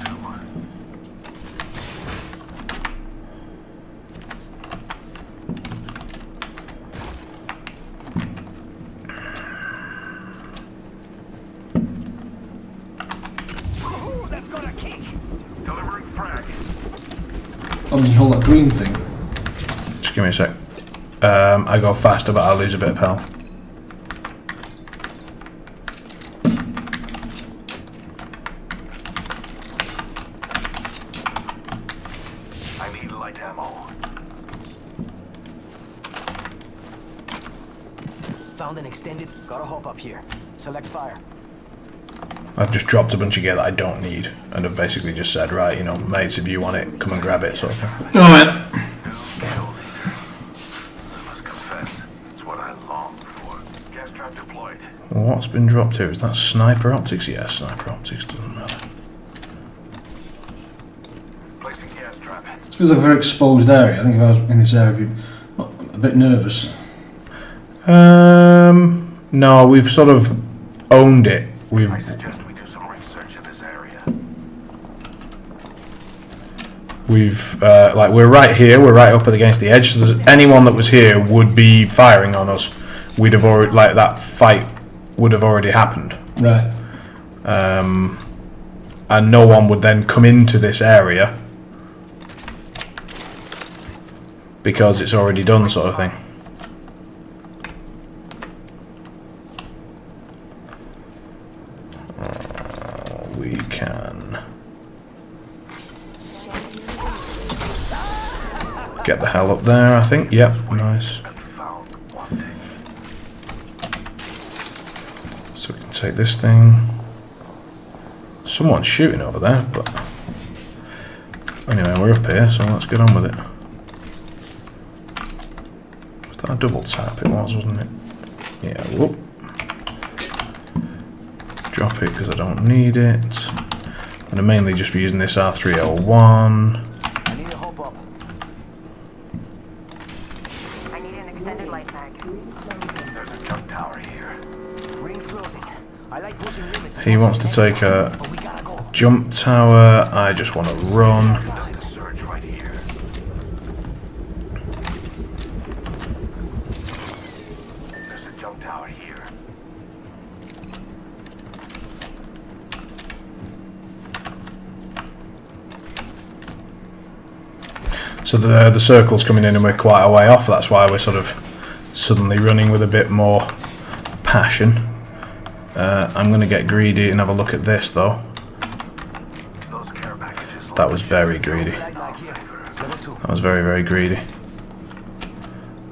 Ooh, that's got a kick. Delivering frag. Oh, you hold that green thing. Just give me a sec. I go faster, but I'll lose a bit of health. I need light ammo. Found an extended. Gotta hop up here. Select fire. I've just dropped a bunch of gear that I don't need, and I've basically just said, right, mates, if you want it, come and grab it, sort of thing. Alright. I must confess, it's what I longed for. Gas trap deployed. What's been dropped here? Is that sniper optics? Yeah, sniper optics, doesn't matter. Placing gas trap. This feels like a very exposed area. I think if I was in this area, I'd be a bit nervous. No, we've sort of owned it. I suggest we do some research in this area. We're right here. We're right up against the edge. So anyone that was here would be firing on us. We'd have already that fight would have already happened. Right. And no one would then come into this area because it's already done, sort of thing. We can get the hell up there, I think. Yep, nice. So we can take this thing. Someone's shooting over there, but anyway, we're up here, so let's get on with it. Was that a double tap? It was, wasn't it? Yeah, whoop. Drop it because I don't need it. I'm going to mainly just be using this R301. I need to hop up. I need an extended light mag. There's a jump tower here. Ring's closing. I like pushing limits. He wants to take a But we gotta go. jump tower. I just want to run. There's a surge right here. There's a jump tower here. So the circle's coming in and we're quite a way off. That's why we're sort of suddenly running with a bit more passion. I'm going to get greedy and have a look at this though. Those care packages. That was very greedy. That was very, very greedy.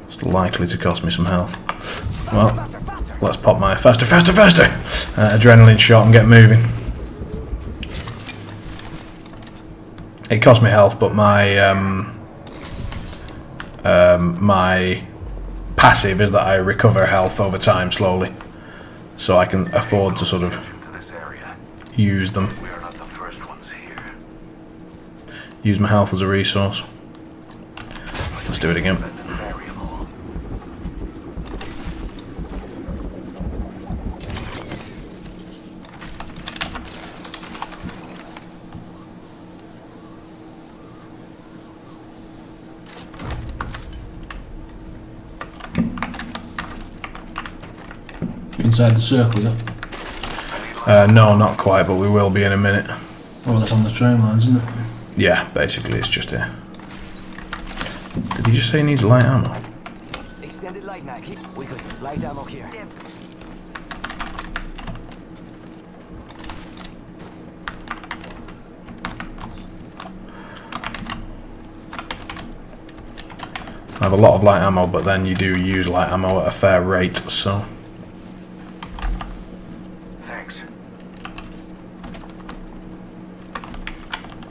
It's likely to cost me some health. Well, let's pop my faster adrenaline shot and get moving. It cost me health, but my my passive is that I recover health over time slowly, so I can afford to sort of To this area. use them. We are not the first ones here. Use my health as a resource. Let's do it again. Variable. Inside the circle, yeah? No, not quite, but we will be in a minute. Oh, that's on the train lines, isn't it? Yeah, basically it's just here. Did he just say he needs light ammo? Extended light mag. We could light ammo here. Dibs. I have a lot of light ammo, but then you do use light ammo at a fair rate, so... Thanks.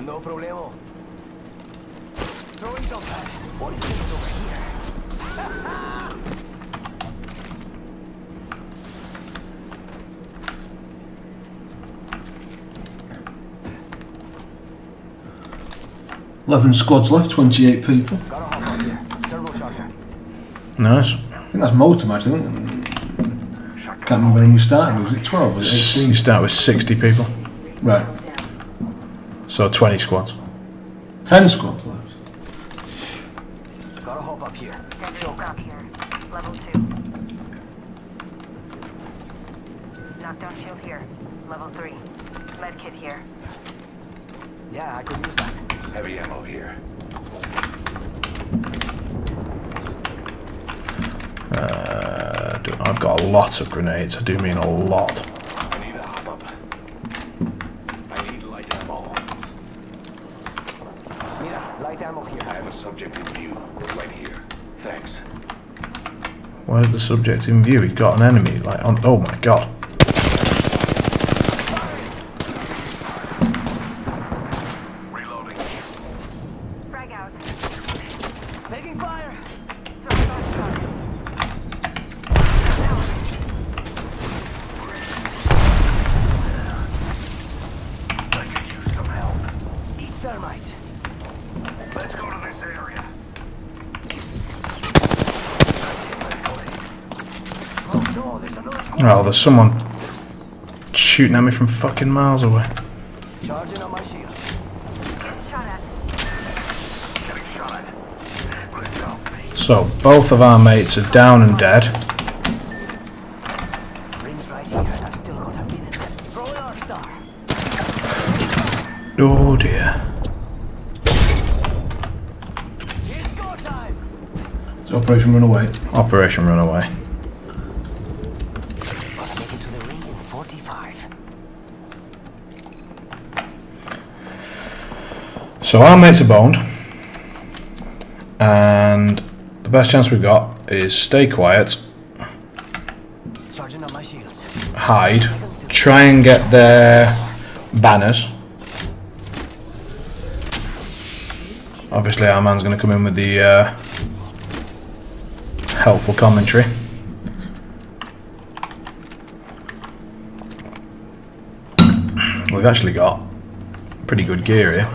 No problemo. Throwing jump pad. What is this over here? 11 squads left, 28 people. Got a hop on here. Turbocharger. Nice. I think that's most of them, actually. Can't remember when we started. Was it 12? Was it You 18? start with 60 people, Right. so 20 squads. 10 squads left. Got a hop up here. Deputy Croc here. Level 2. Knockdown shield here. Level 3. Medkit here. Yeah, I could use that. Heavy ammo here. I've got a lot of grenades, I do mean a lot. I need a hop up. I need light ammo. Mira, light ammo here. I have a subject in view. Right here. Thanks. Where's the subject in view? He's got an enemy, like, on, oh my god. Reloading. Frag out. Taking fire. Throwing arc star. I could use some help. Eat thermite. Let's go to this area. Oh no, there's another squad. Oh, there's someone shooting at me from fucking miles away. Charging on my shield. Getting shot at. Getting shot. Good job. So, both of our mates are down and dead. Rings right here. That's still got a minute. Throwing arc star. Oh dear. It's go time. It's Operation Runaway. Operation Runaway. Gotta make it to the ring in 45. So our mates are boned, and the best chance we've got is stay quiet, Charging on my shields. hide, try and get their banners. Obviously our man's going to come in with the helpful commentary. We've actually got pretty good gear here.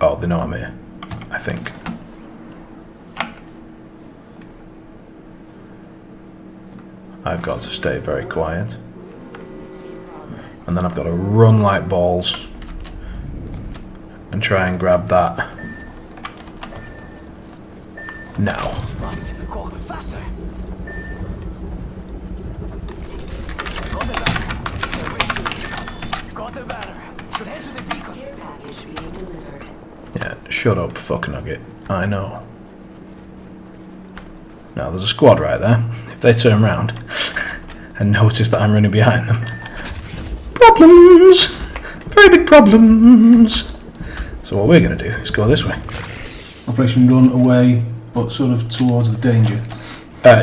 Oh, they know I'm here, I think. I've got to stay very quiet. And then I've got to run like balls and try and grab that now. Go faster. Got the banner. Should head to the beacon. Care package being delivered. Shut up, fuck nugget. I know. Now there's a squad right there. If they turn round and notice that I'm running behind them. Problems! Very big problems! So what we're going to do is go this way. Operation Run Away, but sort of towards the danger.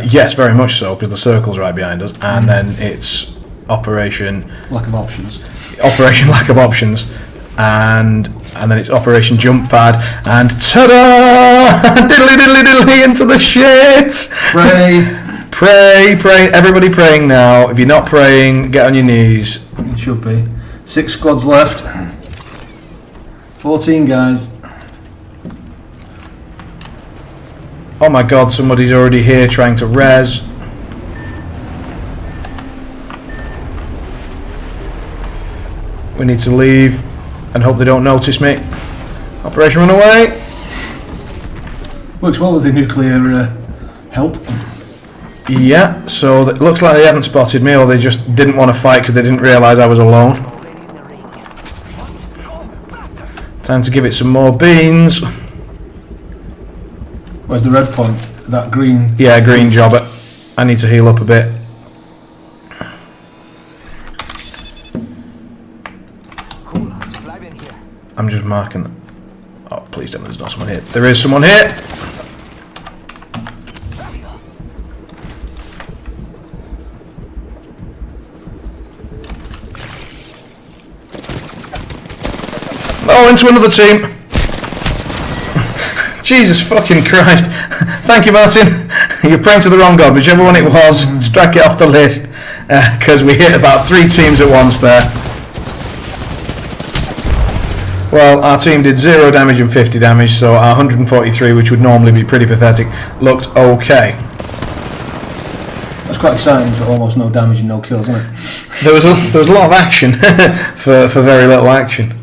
Yes, very much so, because the circle's right behind us, and then it's Operation Lack of options. Lack of Options, and then it's Operation Jump Pad, and ta-da! Diddly diddly diddly into the shit! Pray, everybody praying now. If you're not praying, get on your knees. It should be. 6 squads left. 14 guys. Oh my god, somebody's already here trying to res. We need to leave and hope they don't notice me. Operation Run Away. Works well with the nuclear help. Yeah, so it looks like they haven't spotted me, or they just didn't want to fight because they didn't realise I was alone. Time to give it some more beans. Where's the red point? That green? Yeah, green jobber. I need to heal up a bit. I'm just marking them. Oh, please tell me there's not someone here. There is someone here! Oh, into another team! Jesus fucking Christ. Thank you, Martin. You're praying to the wrong god, whichever one it was, strike it off the list, because we hit about 3 teams at once there. Well, our team did 0 damage and 50 damage, so our 143, which would normally be pretty pathetic, looked okay. That's quite exciting for almost no damage and no kills, isn't it? There was a lot of action for very little action.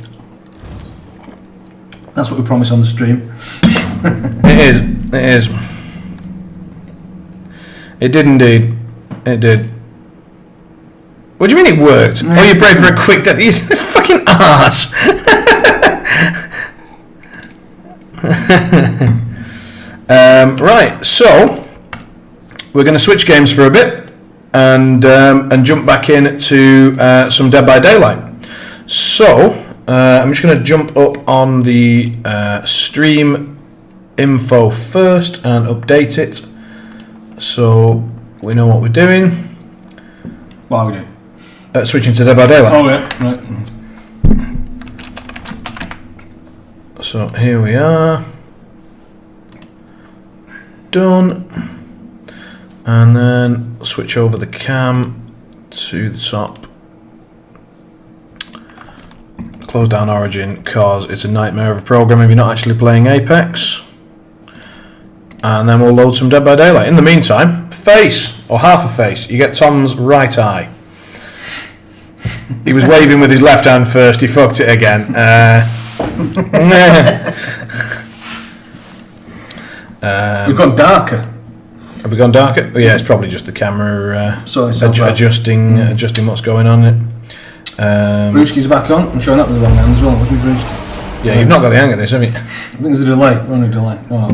That's what we promised on the stream. It is. It did indeed. It did. What do you mean it worked? Oh, you prayed for a quick death. You fucking arse. Right, so we're going to switch games for a bit and jump back in to some Dead by Daylight. So I'm just going to jump up on the stream info first and update it so we know what we're doing. What are we doing? Switching to Dead by Daylight. Oh yeah, right. So here we are. Done. And then switch over the cam to the top. Close down Origin because it's a nightmare of a program if you're not actually playing Apex. And then we'll load some Dead by Daylight. In the meantime, face, or half a face. You get Tom's right eye. He was waving with his left hand first, he fucked it again. We've gone darker. Have we gone darker? Oh, yeah, it's probably just the camera adjusting what's going on. Brewski's back on. I'm showing up with the wrong hand as well. Look at Brewski. Yeah, you've not got the hang of this, have you? I think there's a delay. We're on a delay. Oh,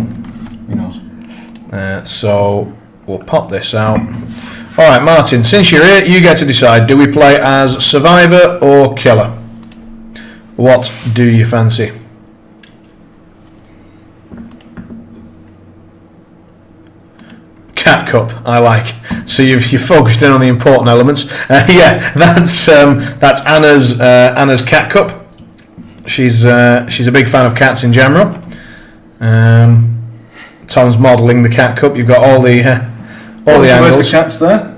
who knows? So we'll pop this out. Alright, Martin, since you're here, you get to decide. Do we play as Survivor or Killer? What do you fancy? Cat Cup, I like. So you've focused in on the important elements. Yeah, that's Anna's Cat Cup. She's a big fan of cats in general. Tom's modelling the Cat Cup. You've got all the angles. Where's the cats there?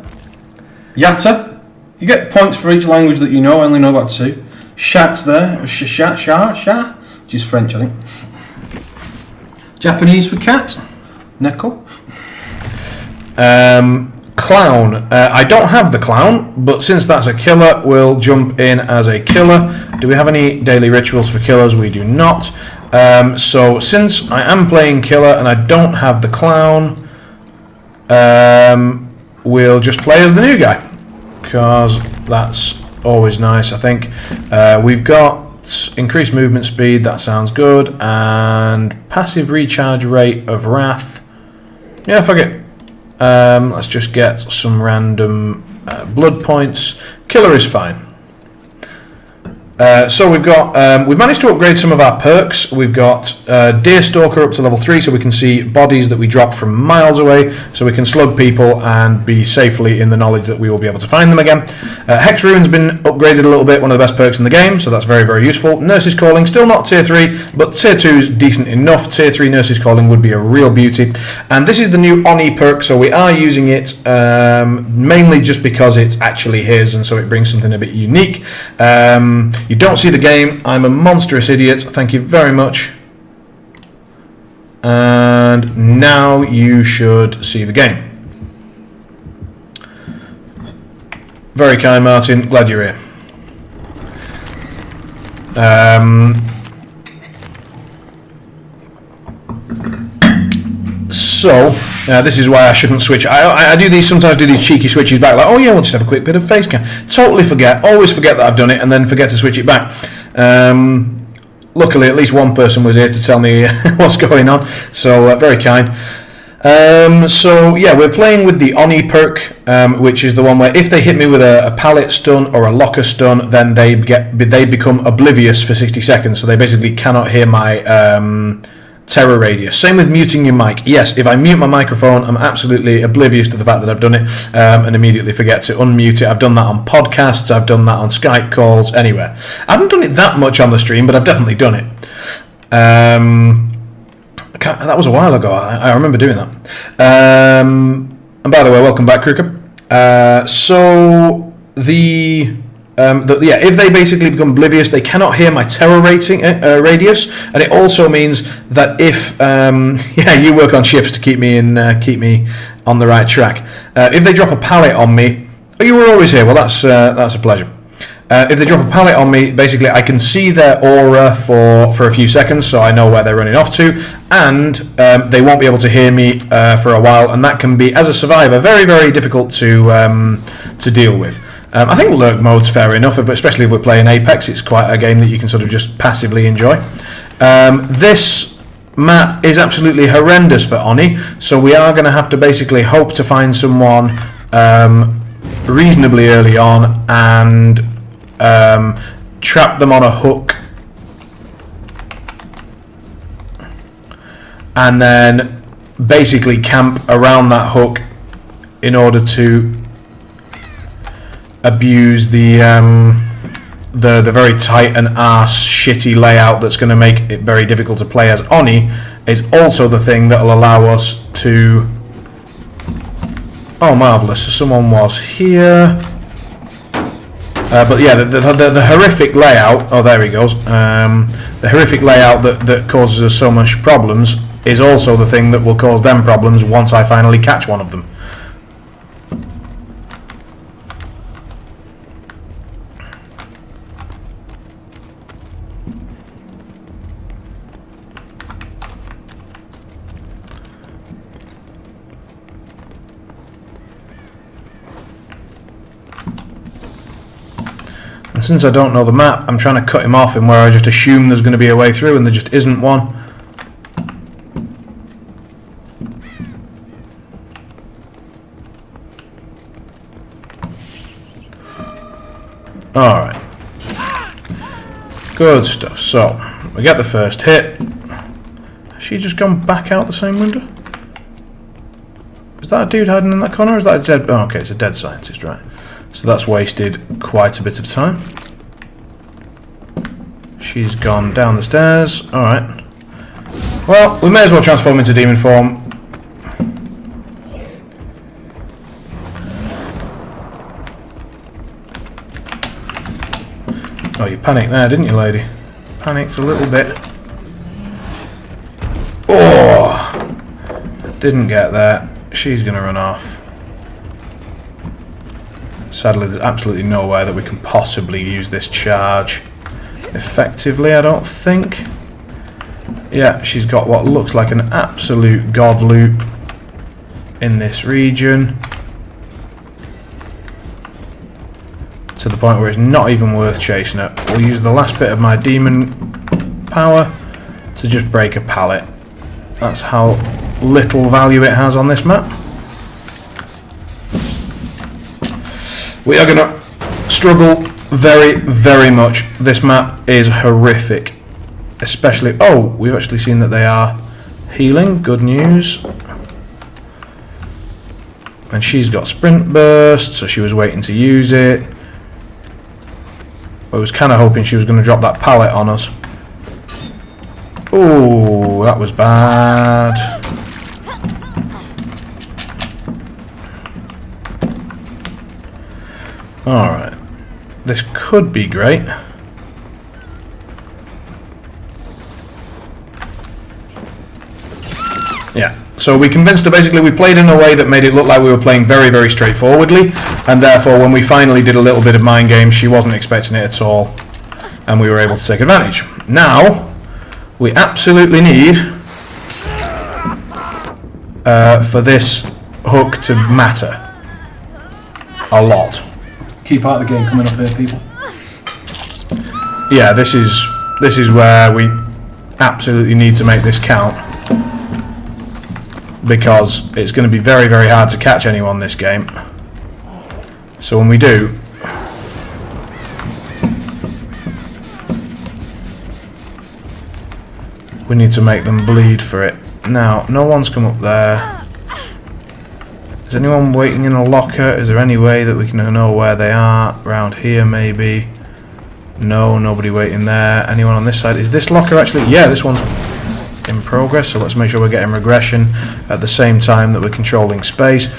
Yatta. You get points for each language that you know. I only know about 2. Shat's there. Sha, which is French, I think. Japanese for cat. Neko. Clown. I don't have the clown, but since that's a killer, we'll jump in as a killer. Do we have any daily rituals for killers? We do not. So since I am playing killer and I don't have the clown, we'll just play as the new guy, because that's always nice. I think we've got increased movement speed, that sounds good, and passive recharge rate of Wrath. Yeah, fuck it. Let's just get some random blood points. Killer is fine. So we've managed to upgrade some of our perks. We've got Deerstalker up to level 3, so we can see bodies that we drop from miles away, so we can slug people and be safely in the knowledge that we will be able to find them again. Hex Rune's been upgraded a little bit, one of the best perks in the game, so that's very, very useful. Nurse's Calling, still not tier 3, but tier 2 is decent enough. Tier 3 Nurse's Calling would be a real beauty. And this is the new Oni perk, so we are using it mainly just because it's actually his, and so it brings something a bit unique. You don't see the game. I'm a monstrous idiot. Thank you very much. And now you should see the game. Very kind, Martin. Glad you're here. So this is why I shouldn't switch. I do these, sometimes do these cheeky switches back, like, oh yeah, we'll just have a quick bit of face cam. Totally forget, always forget that I've done it, and then forget to switch it back. Luckily, at least one person was here to tell me what's going on, so very kind. So yeah, we're playing with the Oni perk, which is the one where if they hit me with a pallet stun or a locker stun, then they become oblivious for 60 seconds, so they basically cannot hear my terror radius. Same with muting your mic. Yes, if I mute my microphone, I'm absolutely oblivious to the fact that I've done it, and immediately forget to unmute it. I've done that on podcasts, I've done that on Skype calls, anywhere. I haven't done it that much on the stream, but I've definitely done it. That was a while ago. I remember doing that. And by the way, welcome back, Kruker. So if they basically become oblivious, they cannot hear my terror rating radius, and it also means that if you work on shifts to keep me on the right track. If they drop a pallet on me, oh, you were always here. Well, that's a pleasure. If they drop a pallet on me, basically I can see their aura for a few seconds, so I know where they're running off to, and they won't be able to hear me for a while, and that can be, as a survivor, very, very difficult to deal with. I think lurk mode's fair enough, especially if we're playing Apex. It's quite a game that you can sort of just passively enjoy. This map is absolutely horrendous for Oni, so we are going to have to basically hope to find someone reasonably early on and trap them on a hook, and then basically camp around that hook in order to abuse the very tight and arse shitty layout that's going to make it very difficult to play as Oni. Is also the thing that will allow us to... Oh, marvellous, so someone was here. But yeah, the horrific layout... Oh, there he goes. The horrific layout that causes us so much problems is also the thing that will cause them problems once I finally catch one of them. And since I don't know the map, I'm trying to cut him off in where I just assume there's going to be a way through, and there just isn't one. Alright. Good stuff. So, we get the first hit. Has she just gone back out the same window? Is that a dude hiding in that corner, or is that a dead... Oh, okay, it's a dead scientist, right. So that's wasted quite a bit of time. She's gone down the stairs. Alright. Well, we may as well transform into demon form. Oh, you panicked there, didn't you, lady? Panicked a little bit. Oh! Didn't get that. She's going to run off. Sadly, there's absolutely nowhere that we can possibly use this charge effectively, I don't think. Yeah, she's got what looks like an absolute god loop in this region. to the point where it's not even worth chasing it. We'll use the last bit of my demon power to just break a pallet. That's how little value it has on this map. We are going to struggle very, very much. This map is horrific. Especially... Oh, we've actually seen that they are healing. Good news. And she's got sprint burst, so she was waiting to use it. I was kind of hoping she was going to drop that pallet on us. Oh, that was bad. Alright. This could be great. Yeah. So we convinced her, basically we played in a way that made it look like we were playing very, very straightforwardly, and therefore when we finally did a little bit of mind games, she wasn't expecting it at all, and we were able to take advantage. Now, we absolutely need for this hook to matter a lot. Key part of the game coming up here, people. Yeah, this is where we absolutely need to make this count, because it's going to be very, very hard to catch anyone this game. So when we do, we need to make them bleed for it. Now, no one's come up there. Is anyone waiting in a locker? Is there any way that we can know where they are? Around here, maybe? No, nobody waiting there. Anyone on this side? Is this locker actually... Yeah, this one's in progress, so let's make sure we're getting regression at the same time that we're controlling space.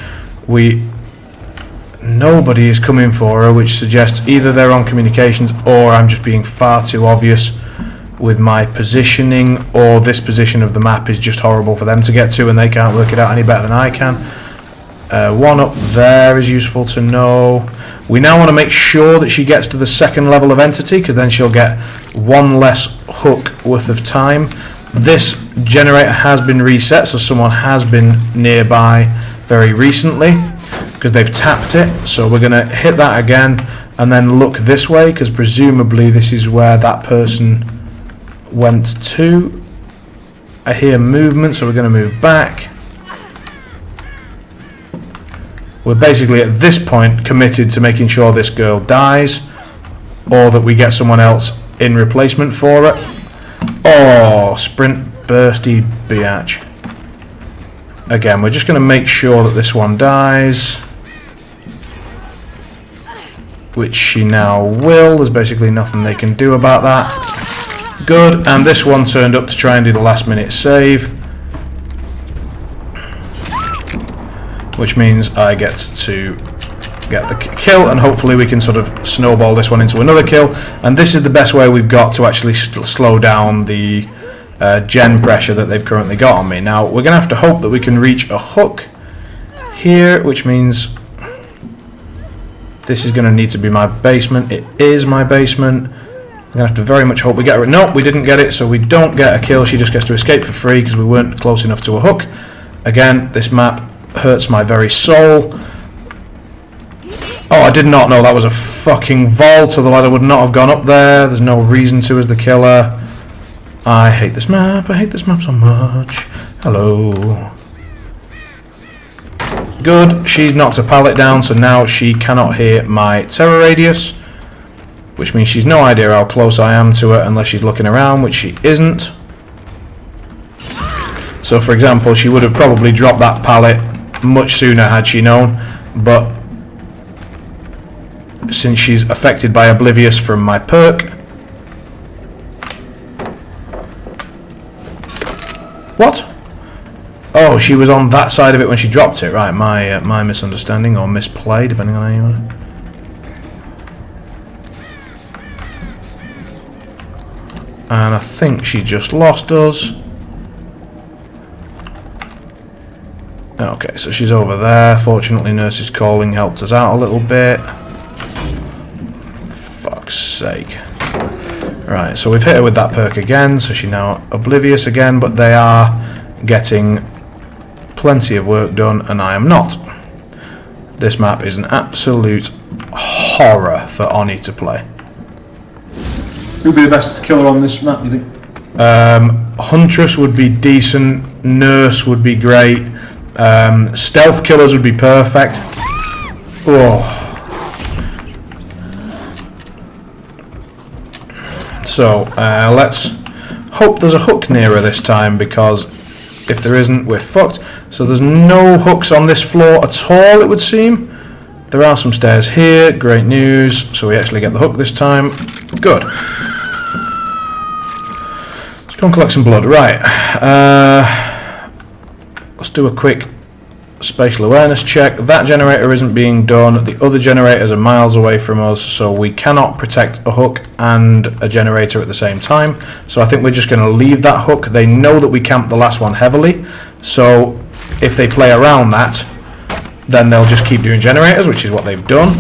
Nobody is coming for her, which suggests either they're on communications or I'm just being far too obvious with my positioning, or this position of the map is just horrible for them to get to and they can't work it out any better than I can. One up there is useful to know. We now want to make sure that she gets to the second level of entity, because then she'll get one less hook worth of time. This generator has been reset, so someone has been nearby very recently because they've tapped it. So we're going to hit that again and then look this way, because presumably this is where that person went to. I hear movement, so we're going to move back. We're basically at this point committed to making sure this girl dies, or that we get someone else in replacement for it. Oh, sprint bursty biatch. Again, we're just going to make sure that this one dies, which she now will. There's basically nothing they can do about that. Good, and this one turned up to try and do the last minute save, which means I get to get the kill, and hopefully we can sort of snowball this one into another kill. And this is the best way we've got to actually slow down the gen pressure that they've currently got on me. Now we're going to have to hope that we can reach a hook here, which means this is going to need to be my basement. It is my basement. I'm going to have to very much hope we get it. Nope, we didn't get it, so we don't get a kill. She just gets to escape for free because we weren't close enough to a hook. Again, this map hurts my very soul. Oh, I did not know that was a fucking vault, otherwise I would not have gone up there. There's no reason to as the killer. I hate this map. I hate this map so much. Hello. Good. She's knocked a pallet down, so now she cannot hear my terror radius, which means she's no idea how close I am to her unless she's looking around, which she isn't. So, for example, she would have probably dropped that pallet much sooner had she known, but since she's affected by Oblivious from my perk... What? Oh, she was on that side of it when she dropped it. Right, my misunderstanding, or misplay, depending on how you want it. And I think she just lost us. Okay, so she's over there. Fortunately, Nurse's Calling helped us out a little bit. Fuck's sake. Right, so we've hit her with that perk again, so she's now oblivious again, but they are getting plenty of work done, and I am not. This map is an absolute horror for Oni to play. Who'd be the best killer on this map, you think? Huntress would be decent. Nurse would be great. Stealth killers would be perfect. Oh. So let's hope there's a hook nearer this time, because if there isn't, we're fucked. So there's no hooks on this floor at all, it would seem. There are some stairs here, great news. So we actually get the hook this time. Good. Let's go and collect some blood. Right. Let's do a quick spatial awareness check. That generator isn't being done. The other generators are miles away from us, so we cannot protect a hook and a generator at the same time. So I think we're just going to leave that hook. They know that we camped the last one heavily, so if they play around that, then they'll just keep doing generators, which is what they've done.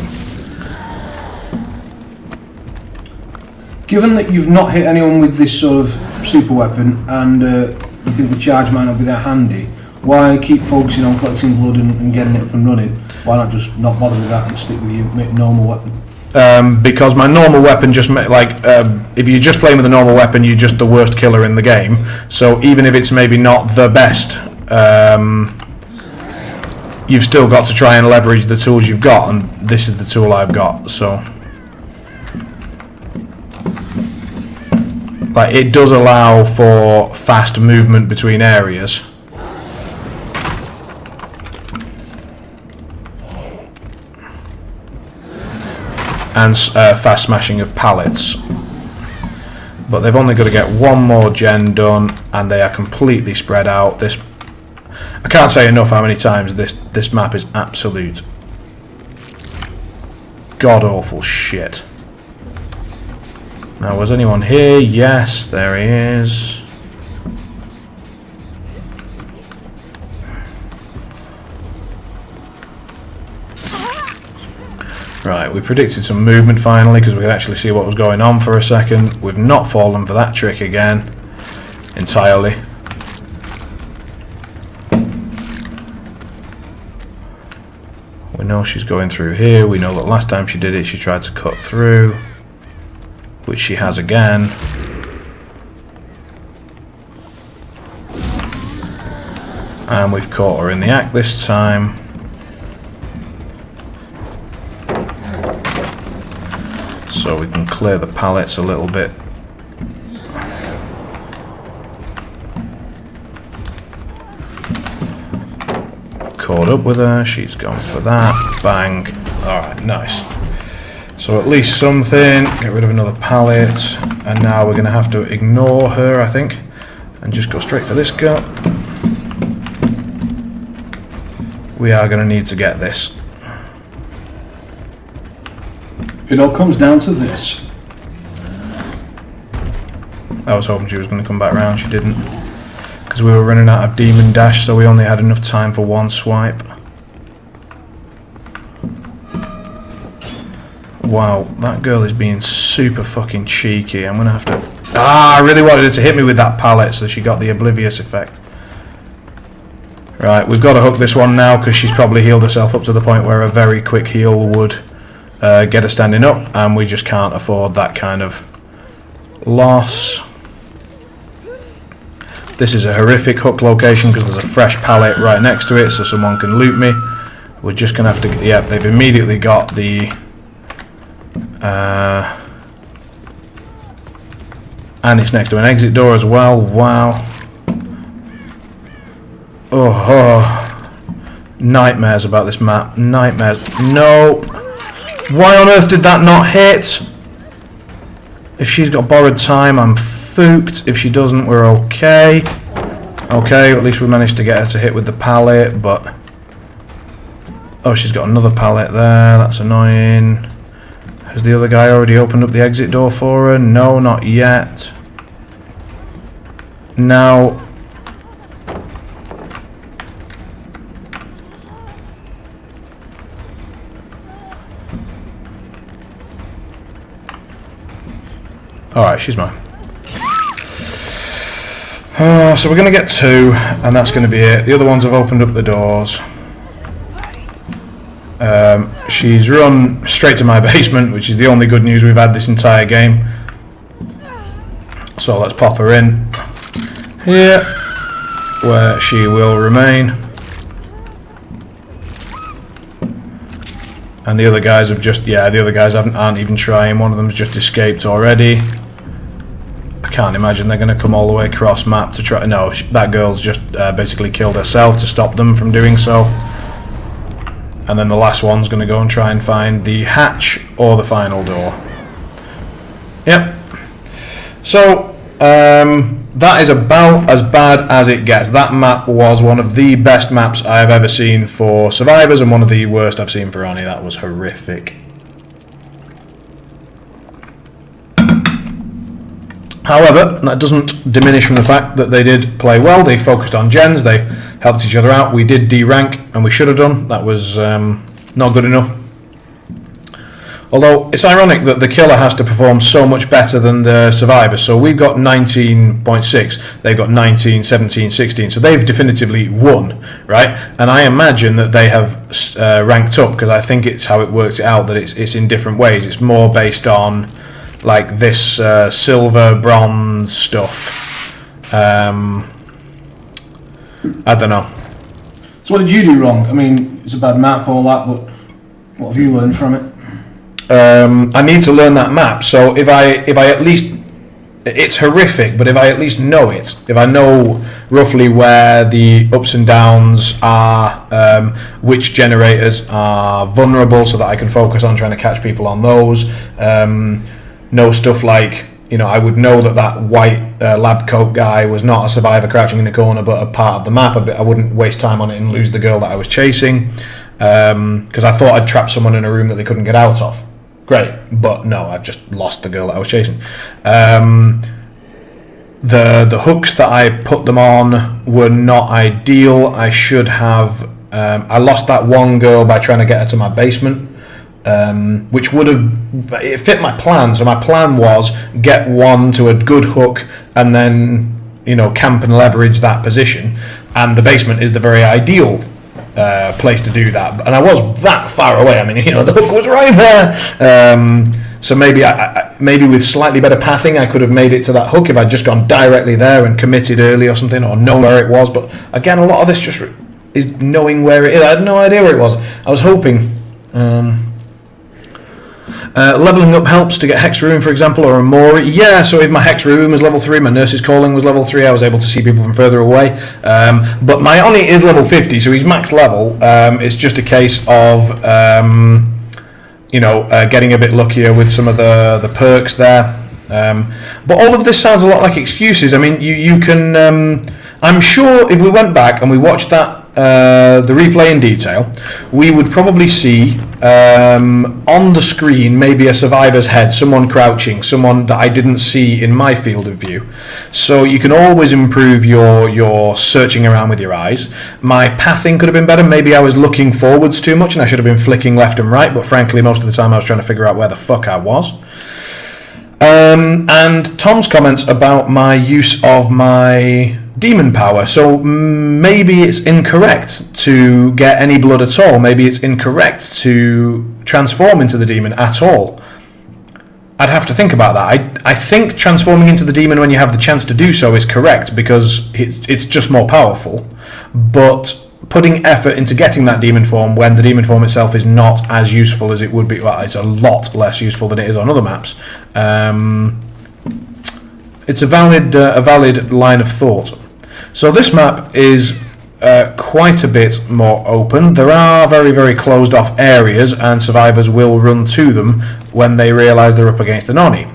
Given that you've not hit anyone with this sort of super weapon, and you think the charge might not be that handy, why keep focusing on collecting blood and getting it up and running? Why not just not bother with that and stick with your normal weapon? Because my normal weapon just if you're just playing with a normal weapon, you're just the worst killer in the game. So even if it's maybe not the best, you've still got to try and leverage the tools you've got, and this is the tool I've got. So like, it does allow for fast movement between areas. And fast smashing of pallets, but they've only got to get one more gen done, and they are completely spread out. This, I can't say enough how many times this map is absolute god awful shit. Now, was anyone here? Yes, there he is. Right, we predicted some movement finally, because we could actually see what was going on for a second. We've not fallen for that trick again entirely. We know she's going through here. We know that last time she did it, she tried to cut through, which she has again. And we've caught her in the act this time. So we can clear the pallets a little bit. Caught up with her, she's gone for that. Bang. Alright, nice. So at least something. Get rid of another pallet. And now we're going to have to ignore her, I think, and just go straight for this girl. We are going to need to get this. It all comes down to this. I was hoping she was going to come back round, she didn't. Because we were running out of demon dash, so we only had enough time for one swipe. Wow, that girl is being super fucking cheeky. I'm going to have to... I really wanted her to hit me with that pallet, so she got the oblivious effect. Right, we've got to hook this one now, because she's probably healed herself up to the point where a very quick heal would get her standing up, and we just can't afford that kind of loss. This is a horrific hook location because there's a fresh pallet right next to it, so someone can loot me. We're just gonna have to... Yeah, they've immediately got the and it's next to an exit door as well. Wow. Oh, nightmares about this map. Nightmares. Nope. Why on earth did that not hit? If she's got borrowed time, I'm fooked. If she doesn't, we're okay. Okay, at least we managed to get her to hit with the pallet, but... Oh, she's got another pallet there. That's annoying. Has the other guy already opened up the exit door for her? No, not yet. Now... Alright, she's mine. So we're going to get two, and that's going to be it. The other ones have opened up the doors. She's run straight to my basement, which is the only good news we've had this entire game. So let's pop her in here, where she will remain. And the other guys have just, the other guys aren't even trying. One of them's just escaped already. I can't imagine they're going to come all the way across map to try. No, that girl's just basically killed herself to stop them from doing so. And then the last one's going to go and try and find the hatch or the final door. Yep. So, that is about as bad as it gets. That map was one of the best maps I have ever seen for survivors and one of the worst I've seen for Oni. That was horrific. However, that doesn't diminish from the fact that they did play well. They focused on gens, they helped each other out. We did D-rank, and we should have done. That was not good enough. Although, it's ironic that the killer has to perform so much better than the survivor. So we've got 19.6, they've got 19, 17, 16. So they've definitively won, right? And I imagine that they have ranked up, because I think it's how it works out, that it's in different ways. It's more based on like this silver, bronze stuff. I don't know. So what did you do wrong? I mean, it's a bad map, all that, but what have you learned from it? I need to learn that map. So if I at least, it's horrific, but if I at least know it, if I know roughly where the ups and downs are, which generators are vulnerable, so that I can focus on trying to catch people on those. Know stuff like, I would know that white lab coat guy was not a survivor crouching in the corner, but a part of the map. I wouldn't waste time on it and lose the girl that I was chasing, because I thought I'd trapped someone in a room that they couldn't get out of. Great, but no, I've just lost the girl that I was chasing. The hooks that I put them on were not ideal. I should have. I lost that one girl by trying to get her to my basement. Which would have, it fit my plan. So my plan was get one to a good hook and then, camp and leverage that position. And the basement is the very ideal place to do that. And I was that far away. I mean, the hook was right there. So maybe maybe with slightly better pathing, I could have made it to that hook if I'd just gone directly there and committed early or something, or known where it was. But again, a lot of this just is knowing where it is. I had no idea where it was. I was hoping. Leveling up helps to get Hex Room, for example, or a Mori. Yeah, so if my Hex Room was level 3, my Nurse's Calling was level 3, I was able to see people from further away. But my Oni is level 50, so he's max level. It's just a case of, getting a bit luckier with some of the perks there. But all of this sounds a lot like excuses. I mean, you can... I'm sure if we went back and we watched that the replay in detail, we would probably see on the screen maybe a survivor's head, someone crouching, someone that I didn't see in my field of view. So you can always improve your searching around with your eyes. My pathing could have been better. Maybe I was looking forwards too much and I should have been flicking left and right, but frankly most of the time I was trying to figure out where the fuck I was. And Tom's comments about my use of my demon power. So maybe it's incorrect to get any blood at all. Maybe it's incorrect to transform into the demon at all. I'd have to think about that. I think transforming into the demon when you have the chance to do so is correct, because it's just more powerful. But putting effort into getting that demon form when the demon form itself is not as useful as it would be, well, it's a lot less useful than it is on other maps. It's a valid line of thought. So this map is quite a bit more open. There are very, very closed off areas, and survivors will run to them when they realise they're up against an Oni.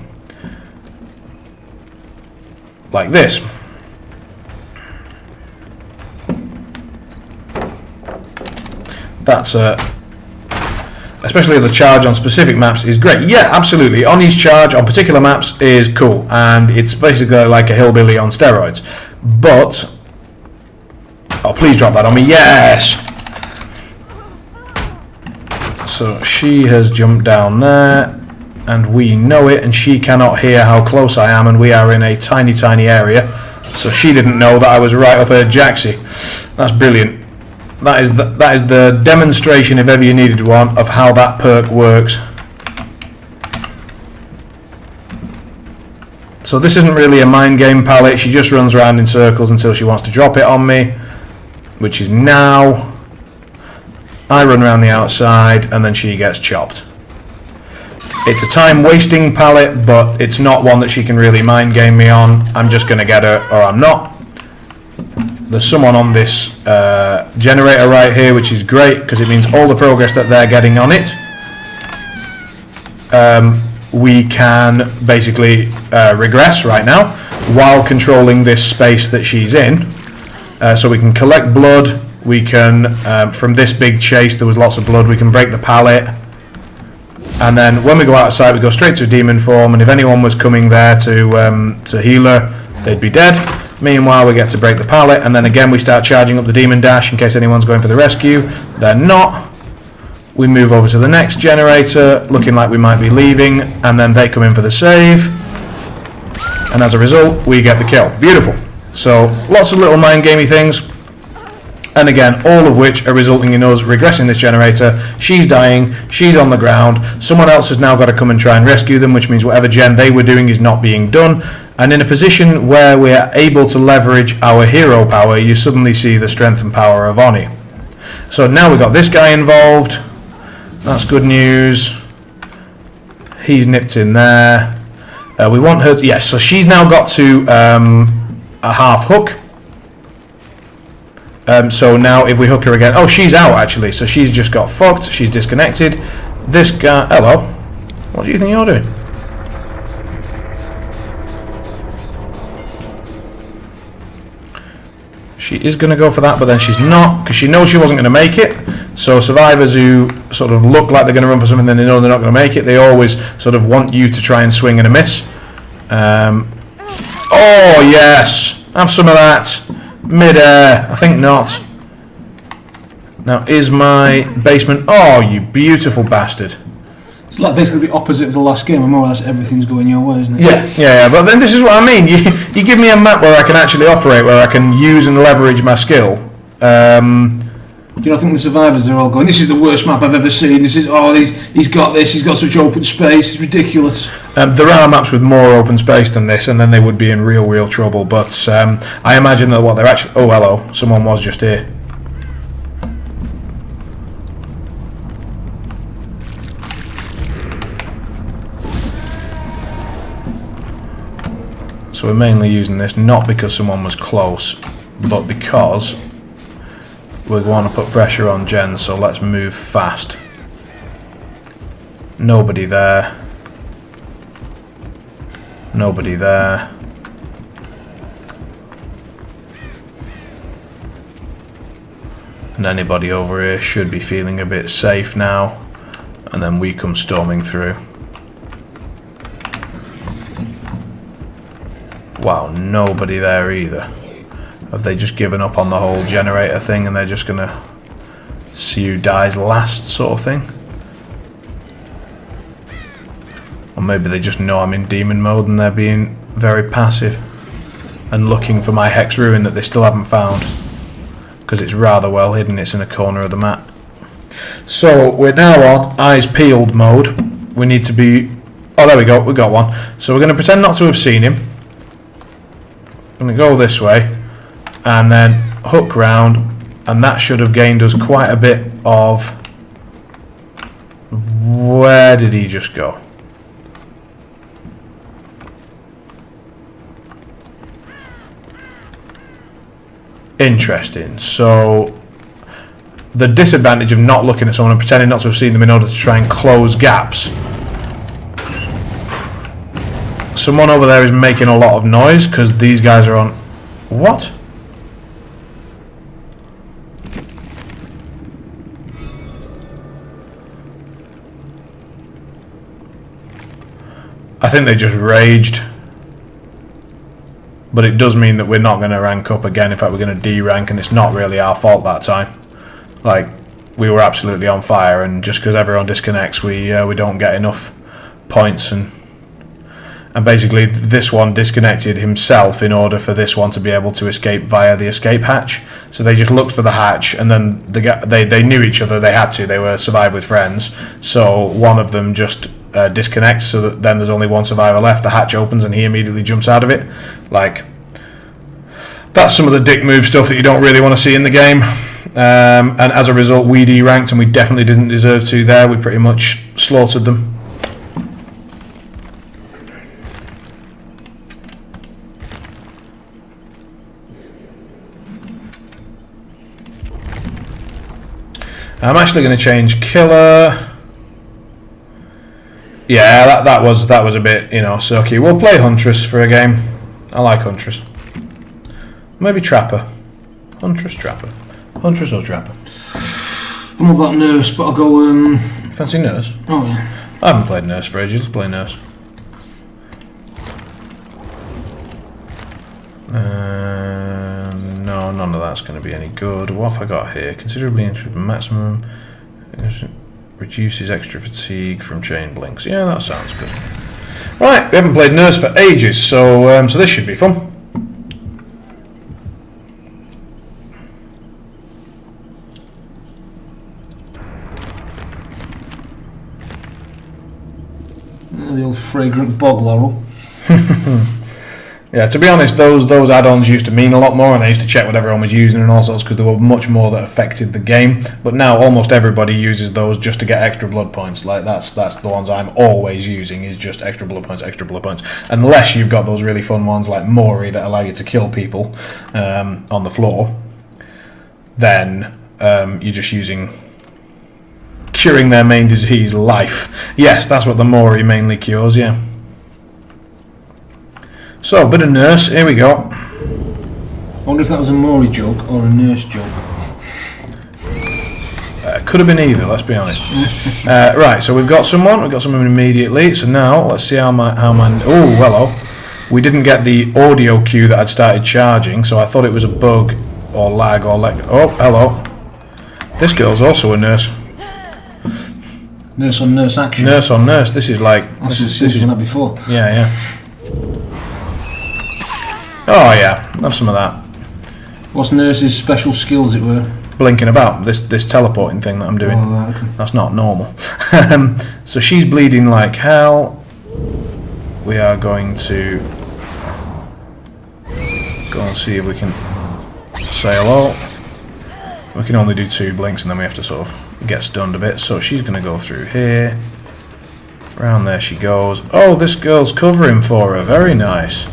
Like this. That's especially the charge on specific maps is great. Yeah, absolutely. Oni's charge on particular maps is cool, and it's basically like a hillbilly on steroids. But oh, please drop that on me. Yes. So she has jumped down there, and we know it, and she cannot hear how close I am, and we are in a tiny, tiny area. So she didn't know that I was right up her jacksie. That's brilliant. that is the demonstration, if ever you needed one, of how that perk works. So this isn't really a mind game pallet. She just runs around in circles until she wants to drop it on me, which is now. I run around the outside and then she gets chopped. It's a time wasting pallet, but it's not one that she can really mind game me on. I'm just going to get her or I'm not. There's someone on this generator right here, which is great because it means all the progress that they're getting on it, we can basically regress right now while controlling this space that she's in. So we can collect blood. We can, from this big chase, there was lots of blood. We can break the pallet, and then when we go outside, we go straight to demon form. And if anyone was coming there to heal her, they'd be dead. Meanwhile, we get to break the pallet, and then again we start charging up the demon dash in case anyone's going for the rescue. They're not. We move over to the next generator, looking like we might be leaving, and then they come in for the save. And as a result, we get the kill. Beautiful. So lots of little mind gamey things. And again, all of which are resulting in us regressing this generator. She's dying, she's on the ground, someone else has now got to come and try and rescue them, which means whatever gen they were doing is not being done. And in a position where we are able to leverage our hero power, you suddenly see the strength and power of Oni. So now we've got this guy involved. That's good news. He's nipped in there. We want her to, yes, so she's now got to a half hook. So now if we hook her again, oh, she's out actually, so she's just got fucked, she's disconnected. This guy, hello, what do you think you're doing? She is going to go for that, but then she's not, because she knows she wasn't going to make it. So survivors who sort of look like they're going to run for something, then they know they're not going to make it, they always sort of want you to try and swing and a miss. Oh yes, have some of that. Mid-air, I think not. Now, is my basement... Oh, you beautiful bastard. It's like basically the opposite of the last game, and more or less everything's going your way, isn't it? Yeah, but then this is what I mean. You give me a map where I can actually operate, where I can use and leverage my skill. Do you not think the survivors are all going, this is the worst map I've ever seen, this is, oh, he's got this, he's got such open space, it's ridiculous. There are maps with more open space than this, and then they would be in real trouble, but I imagine that what they're actually... Oh, hello, someone was just here. So we're mainly using this not because someone was close, but because we want to put pressure on gens, so let's move fast. Nobody there. Nobody there. And anybody over here should be feeling a bit safe now. And then we come storming through. Wow, nobody there either. Have they just given up on the whole generator thing and they're just gonna see who dies last sort of thing? Or maybe they just know I'm in demon mode and they're being very passive and looking for my hex ruin that they still haven't found, because it's rather well hidden, it's in a corner of the map. So we're now on eyes peeled mode. We need to be... Oh, there we go, we got one. So we're going to pretend not to have seen him. I'm going to go this way and then hook round, and that should have gained us quite a bit of... Where did he just go? Interesting. So the disadvantage of not looking at someone and pretending not to have seen them in order to try and close gaps. Someone over there is making a lot of noise because these guys are on... What? I think they just raged. But it does mean that we're not going to rank up again. In fact, we're going to D-rank, and it's not really our fault that time. Like, we were absolutely on fire, and just because everyone disconnects, we don't get enough points. And And basically this one disconnected himself in order for this one to be able to escape via the escape hatch. So they just looked for the hatch, and then they knew each other, they had to, they were survive with friends. So one of them just disconnects, so that then there's only one survivor left, the hatch opens and he immediately jumps out of it. Like, that's some of the dick move stuff that you don't really want to see in the game. And as a result, we deranked, and we definitely didn't deserve to there. We pretty much slaughtered them. I'm actually going to change killer. Yeah, that was a bit, you know, sucky. We'll play Huntress for a game. I like Huntress. Maybe Trapper. Huntress, Trapper. Huntress or Trapper? I'm all about Nurse, but I'll go. Fancy Nurse? Oh yeah. I haven't played Nurse for ages. Let's play Nurse. No, none of that's going to be any good. What have I got here? Considerably increased maximum. Reduces extra fatigue from chain blinks. Yeah, that sounds good. Right, we haven't played Nurse for ages, so so this should be fun. The old fragrant bog laurel. Yeah, to be honest, those add-ons used to mean a lot more, and I used to check what everyone was using and all sorts, because there were much more that affected the game. But now almost everybody uses those just to get extra blood points. Like that's the ones I'm always using, is just extra blood points, unless you've got those really fun ones like Mori that allow you to kill people on the floor. Then you're just using curing their main disease, life. Yes, that's what the Mori mainly cures. Yeah. So, bit of Nurse, here we go. I wonder if that was a Mori joke or a Nurse joke. Could have been either, let's be honest. Right, so we've got someone immediately. So now, let's see how my oh, hello. We didn't get the audio cue that I'd started charging, so I thought it was a bug or lag or lag. Oh, hello. This girl's also a nurse. Nurse on Nurse action. Nurse on Nurse, this is like... I've seen that before. Yeah. Oh yeah, have some of that. What's Nurse's special skill, as it were? Blinking about, this teleporting thing that I'm doing. Oh, okay. That's not normal. So she's bleeding like hell. We are going to go and see if we can say hello. We can only do 2 blinks and then we have to sort of get stunned a bit. So she's going to go through here. Round there she goes. Oh, this girl's covering for her. Very nice.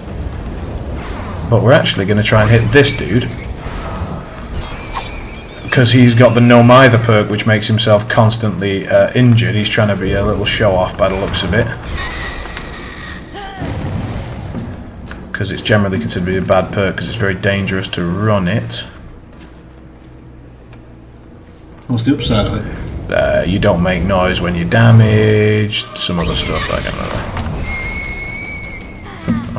But we're actually going to try and hit this dude, because he's got the No Mither perk, which makes himself constantly injured. He's trying to be a little show-off by the looks of it, because it's generally considered to be a bad perk because it's very dangerous to run it. What's the upside of it? You don't make noise when you're damaged. Some other stuff I can't remember.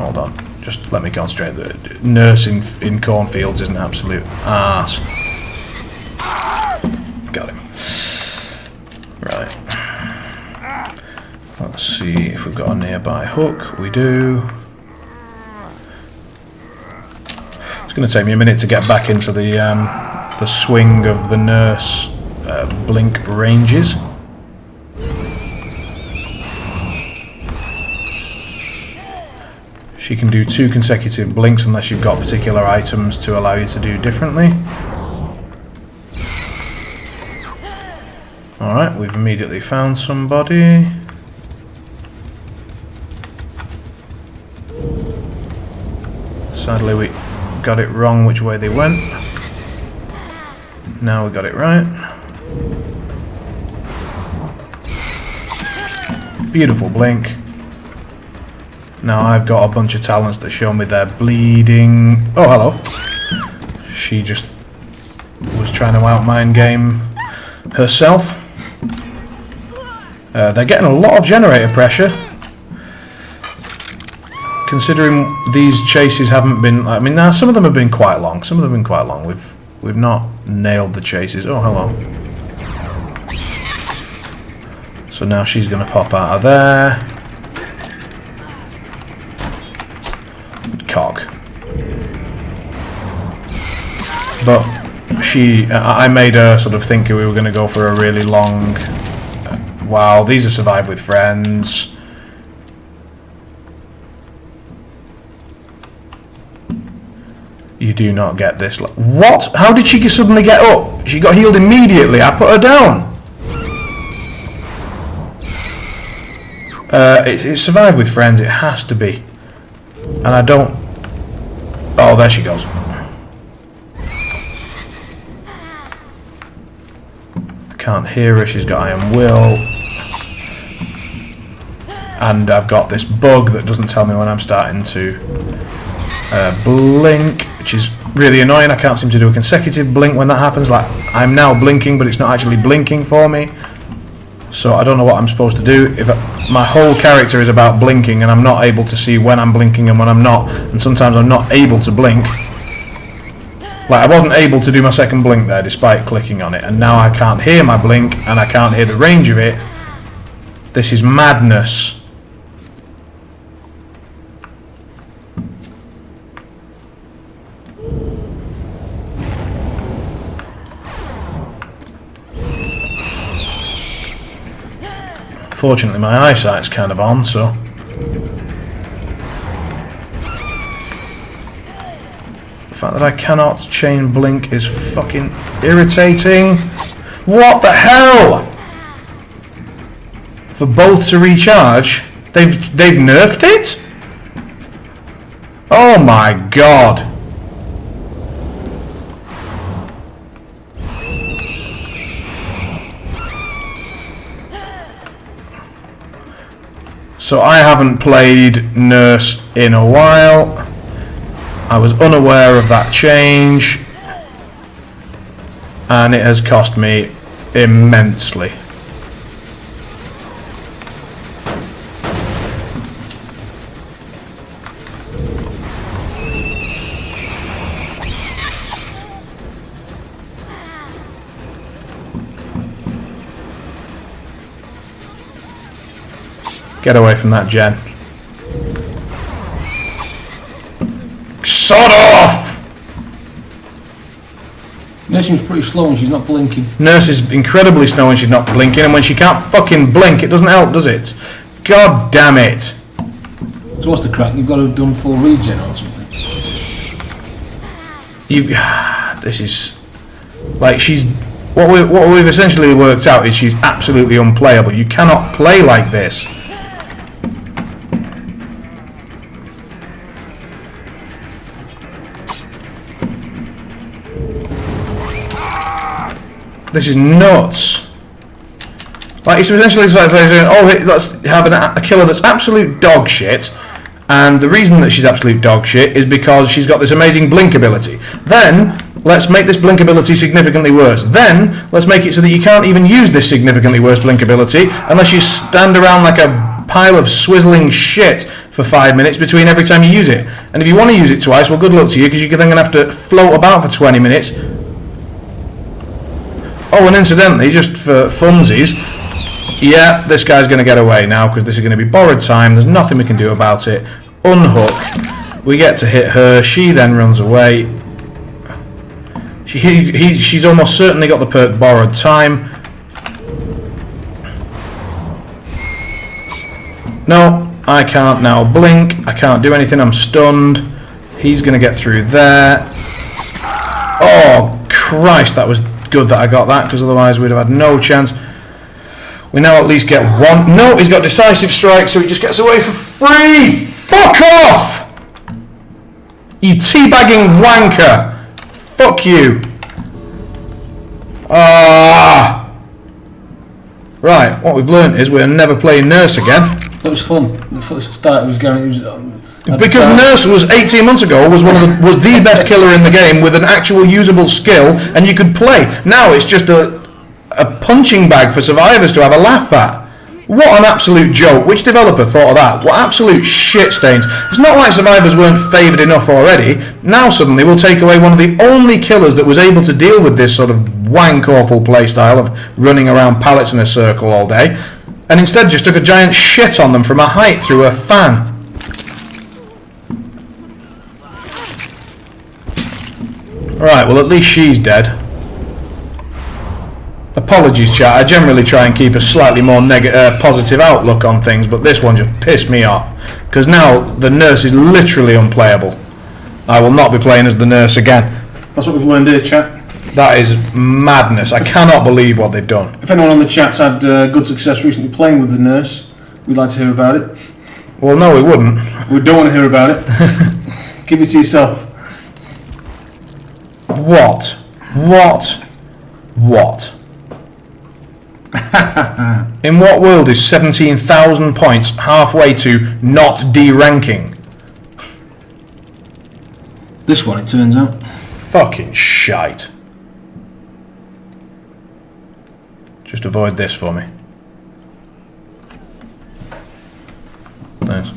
Hold on. Just let me concentrate. The Nurse in cornfields is an absolute arse. Got him. Right. Let's see if we've got a nearby hook. We do. It's going to take me a minute to get back into the swing of the Nurse blink ranges. She can do 2 consecutive blinks unless you've got particular items to allow you to do differently. Alright, we've immediately found somebody. Sadly we got it wrong which way they went. Now we got it right. Beautiful blink. Now I've got a bunch of talents that show me they're bleeding. Oh, hello. She just was trying to outmind game herself. They're getting a lot of generator pressure, considering these chases haven't been. I mean, now some of them have been quite long. We've not nailed the chases. Oh, hello. So now she's going to pop out of there. cock. But I made her sort of think we were going to go for a really long... wow, these are survive with friends. You do not get this. What? How did she suddenly get up? She got healed immediately. I put her down. It's survive with friends. It has to be. And I don't... oh, there she goes. I can't hear her. She's got iron will. And I've got this bug that doesn't tell me when I'm starting to blink, which is really annoying. I can't seem to do a consecutive blink when that happens. Like, I'm now blinking, but it's not actually blinking for me. So I don't know what I'm supposed to do. My whole character is about blinking, and I'm not able to see when I'm blinking and when I'm not. And sometimes I'm not able to blink. Like, I wasn't able to do my second blink there despite clicking on it. And now I can't hear my blink, and I can't hear the range of it. This is madness. Fortunately, my eyesight's kind of on, so... the fact that I cannot chain blink is fucking irritating. What the hell? For both to recharge? They've nerfed it? Oh my god. So I haven't played Nurse in a while. I was unaware of that change, and it has cost me immensely. Get away from that, Jen. Sod off! Nurse seems pretty slow and she's not blinking. Nurse is incredibly slow and she's not blinking, and when she can't fucking blink, it doesn't help, does it? God damn it! So what's the crack? You've got to have done full regen or something. This is... like, she's... What we've essentially worked out is she's absolutely unplayable. You cannot play like this. This is nuts. Like, it's essentially like saying, oh, let's have a killer that's absolute dog shit, and the reason that she's absolute dog shit is because she's got this amazing blink ability. Then, let's make this blink ability significantly worse. Then, let's make it so that you can't even use this significantly worse blink ability unless you stand around like a pile of swizzling shit for 5 minutes between every time you use it. And if you want to use it twice, well, good luck to you, because you're then going to have to float about for 20 minutes. Oh, and incidentally, just for funsies, yeah, this guy's going to get away now because this is going to be borrowed time. There's nothing we can do about it. Unhook. We get to hit her. She then runs away. She's almost certainly got the perk borrowed time. No, I can't now blink. I can't do anything. I'm stunned. He's going to get through there. Oh, Christ, that was good that I got that, because otherwise we'd have had no chance. We now at least get one. No, he's got decisive strike, so he just gets away for free. Fuck off! You teabagging wanker. Fuck you. Right, what we've learnt is we're never playing Nurse again. That was fun. The first start was going. It was, because Nurse was 18 months ago was the best killer in the game with an actual usable skill, and you could play. Now it's just a punching bag for survivors to have a laugh at. What an absolute joke. Which developer thought of that? What absolute shit stains. It's not like survivors weren't favoured enough already. Now suddenly we'll take away one of the only killers that was able to deal with this sort of wank awful playstyle of running around pallets in a circle all day, and instead just took a giant shit on them from a height through a fan. Right, well at least she's dead. Apologies chat, I generally try and keep a slightly more positive outlook on things, but this one just pissed me off. Because now the nurse is literally unplayable. I will not be playing as the nurse again. That's what we've learned here, chat. That is madness. I cannot believe what they've done. If anyone on the chat's had good success recently playing with the nurse, we'd like to hear about it. Well, no, we wouldn't. We don't want to hear about it. Keep it to yourself. What? In what world is 17,000 points halfway to not D-ranking? This one, it turns out. Fucking shite. Just avoid this for me. Thanks.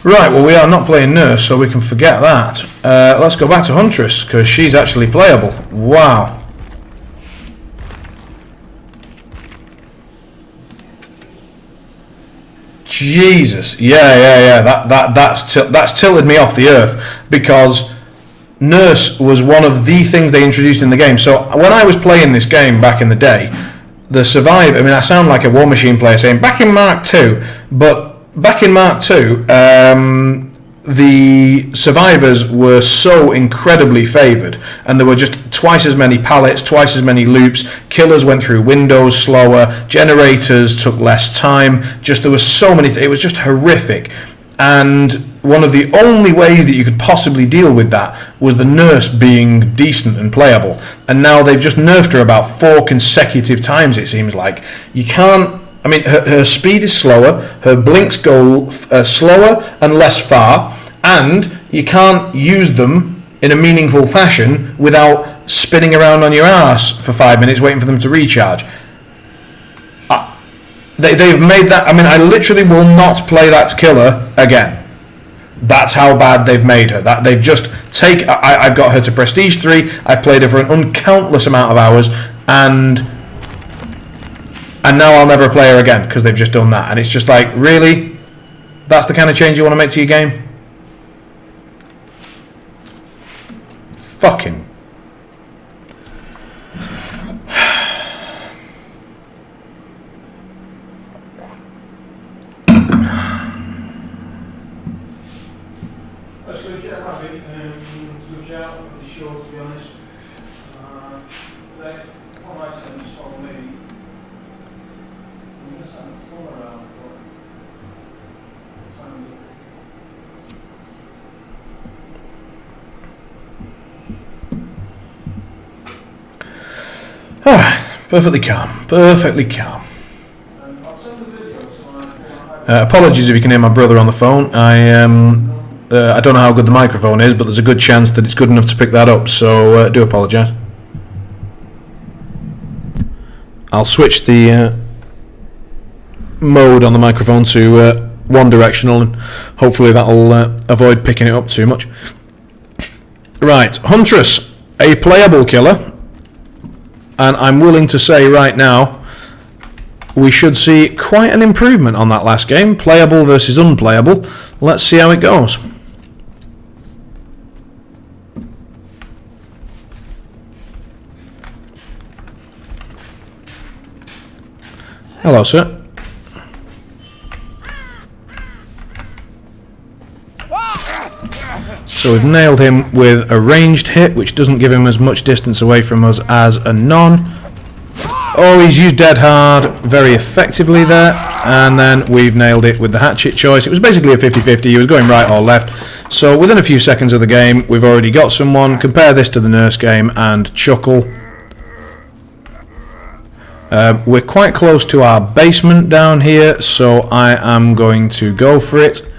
Right, well we are not playing nurse, so we can forget that. Let's go back to Huntress, because she's actually playable. Wow. Jesus, yeah. That's tilted me off the earth, because nurse was one of the things they introduced in the game. So when I was playing this game back in the day, the survivor. I mean, I sound like a War Machine player saying back in Mark II, but back in Mark II, the survivors were so incredibly favoured, and there were just twice as many pallets, twice as many loops. Killers went through windows slower. Generators took less time. Just there were so many. It was just horrific. And one of the only ways that you could possibly deal with that was the nurse being decent and playable. And now they've just nerfed her about 4 consecutive times, it seems like. You can't... I mean, her speed is slower, her blinks go slower and less far, and you can't use them in a meaningful fashion without spinning around on your ass for 5 minutes waiting for them to recharge. They've made that... I mean, I literally will not play that killer again. That's how bad they've made her. That they've just I've got her to Prestige 3, I've played her for an uncountless amount of hours, and now I'll never play her again because they've just done that. And it's just like, really? That's the kind of change you want to make to your game? Fucking... Alright, perfectly calm. Apologies if you can hear my brother on the phone. I don't know how good the microphone is, but there's a good chance that it's good enough to pick that up, so do apologise. I'll switch the mode on the microphone to one directional, and hopefully that'll avoid picking it up too much. Right, Huntress, a playable killer. And I'm willing to say right now, we should see quite an improvement on that last game. Playable versus unplayable. Let's see how it goes. Hello, sir. So we've nailed him with a ranged hit, which doesn't give him as much distance away from us as a non. Oh, he's used dead hard very effectively there. And then we've nailed it with the hatchet choice. It was basically a 50-50. He was going right or left. So within a few seconds of the game, we've already got someone. Compare this to the nurse game and chuckle. We're quite close to our basement down here, so I am going to go for it.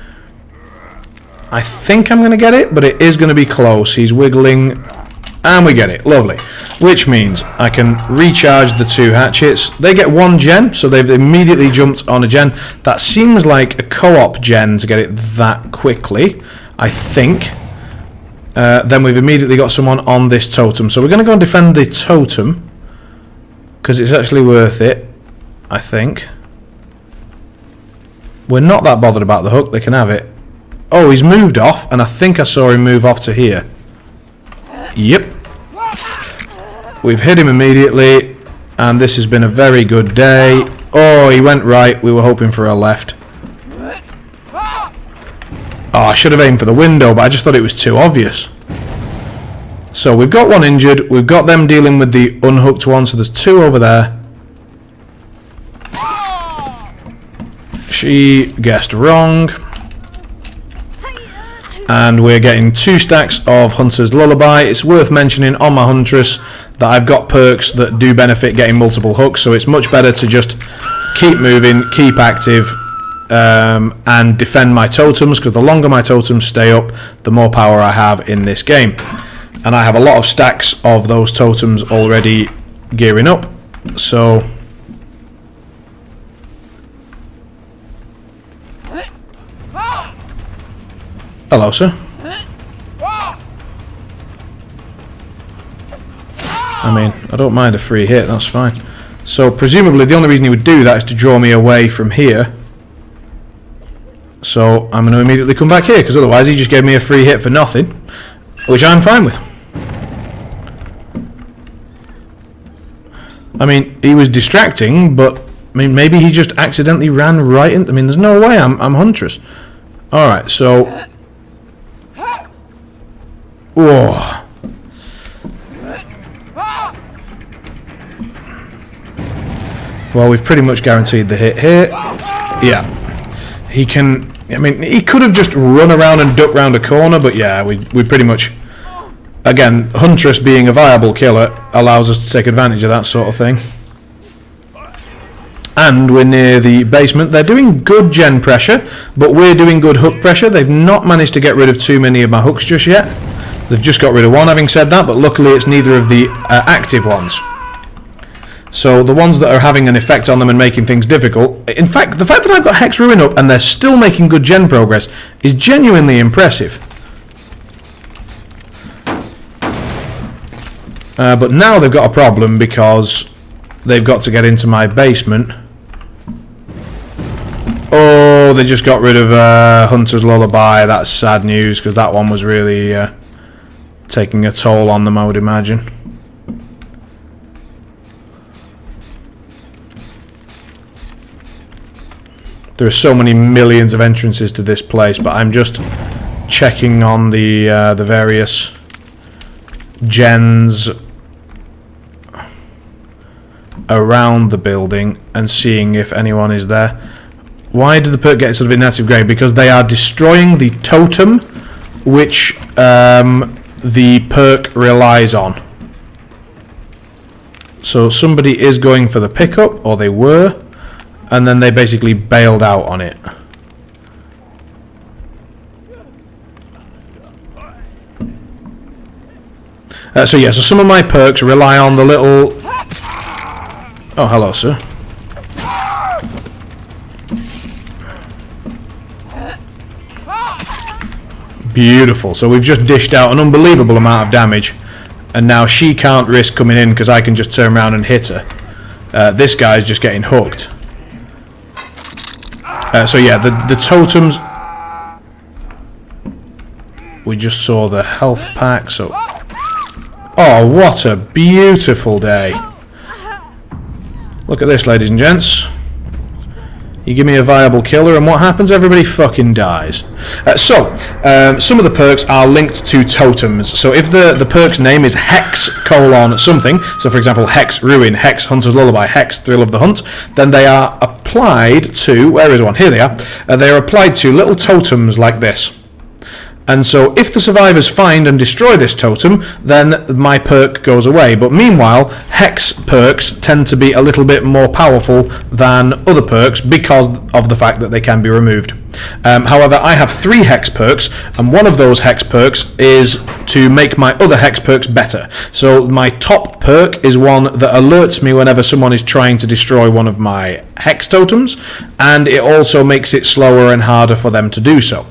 I think I'm going to get it, but it is going to be close. He's wiggling, and we get it. Lovely. Which means I can recharge the 2 hatchets. They get 1 gen, so they've immediately jumped on a gen. That seems like a co-op gen to get it that quickly, I think. Then we've immediately got someone on this totem. So we're going to go and defend the totem, because it's actually worth it, I think. We're not that bothered about the hook. They can have it. Oh, he's moved off, and I think I saw him move off to here. Yep. We've hit him immediately, and this has been a very good day. Oh, he went right. We were hoping for a left. Oh, I should have aimed for the window, but I just thought it was too obvious. So we've got one injured. We've got them dealing with the unhooked one, so there's two over there. She guessed wrong. And we're getting 2 stacks of Hunter's Lullaby. It's worth mentioning on my Huntress that I've got perks that do benefit getting multiple hooks, so it's much better to just keep moving, keep active, and defend my totems, because the longer my totems stay up, the more power I have in this game. And I have a lot of stacks of those totems already gearing up, so... Hello, sir. I mean, I don't mind a free hit, that's fine. So, presumably, the only reason he would do that is to draw me away from here. So, I'm going to immediately come back here, because otherwise he just gave me a free hit for nothing, which I'm fine with. I mean, he was distracting, but, I mean, maybe he just accidentally ran right in. I mean, there's no way I'm Huntress. Alright, so... Whoa. Well, we've pretty much guaranteed the hit here. Yeah. He can... I mean, he could have just run around and ducked round a corner, but yeah, we pretty much... Again, Huntress being a viable killer allows us to take advantage of that sort of thing. And we're near the basement. They're doing good gen pressure, but we're doing good hook pressure. They've not managed to get rid of too many of my hooks just yet. They've just got rid of one, having said that, but luckily it's neither of the active ones. So the ones that are having an effect on them and making things difficult... In fact, the fact that I've got Hex Ruin up and they're still making good gen progress is genuinely impressive. But now they've got a problem because they've got to get into my basement. Oh, they just got rid of Hunter's Lullaby. That's sad news, because that one was really taking a toll on them, I would imagine. There are so many millions of entrances to this place, but I'm just checking on the various gens around the building and seeing if anyone is there. Why did the perk get sort of inactive grade? Because they are destroying the totem which the perk relies on. So somebody is going for the pickup, or they were, and then they basically bailed out on it. So yeah, so some of my perks rely on the little... Oh, hello, sir. Beautiful. So we've just dished out an unbelievable amount of damage, and now she can't risk coming in because I can just turn around and hit her. This guy's just getting hooked. So yeah, the totems... We just saw the health pack, so... Oh, what a beautiful day. Look at this, ladies and gents. You give me a viable killer, and what happens? Everybody fucking dies. Some of the perks are linked to totems. So if the perk's name is Hex : something, so for example, Hex Ruin, Hex Hunter's Lullaby, Hex Thrill of the Hunt, then they are applied to... Where is one? Here they are. They are applied to little totems like this. And so if the survivors find and destroy this totem, then my perk goes away. But meanwhile, Hex perks tend to be a little bit more powerful than other perks because of the fact that they can be removed. However, I have 3 Hex perks, and one of those Hex perks is to make my other Hex perks better. So my top perk is one that alerts me whenever someone is trying to destroy one of my Hex totems, and it also makes it slower and harder for them to do so.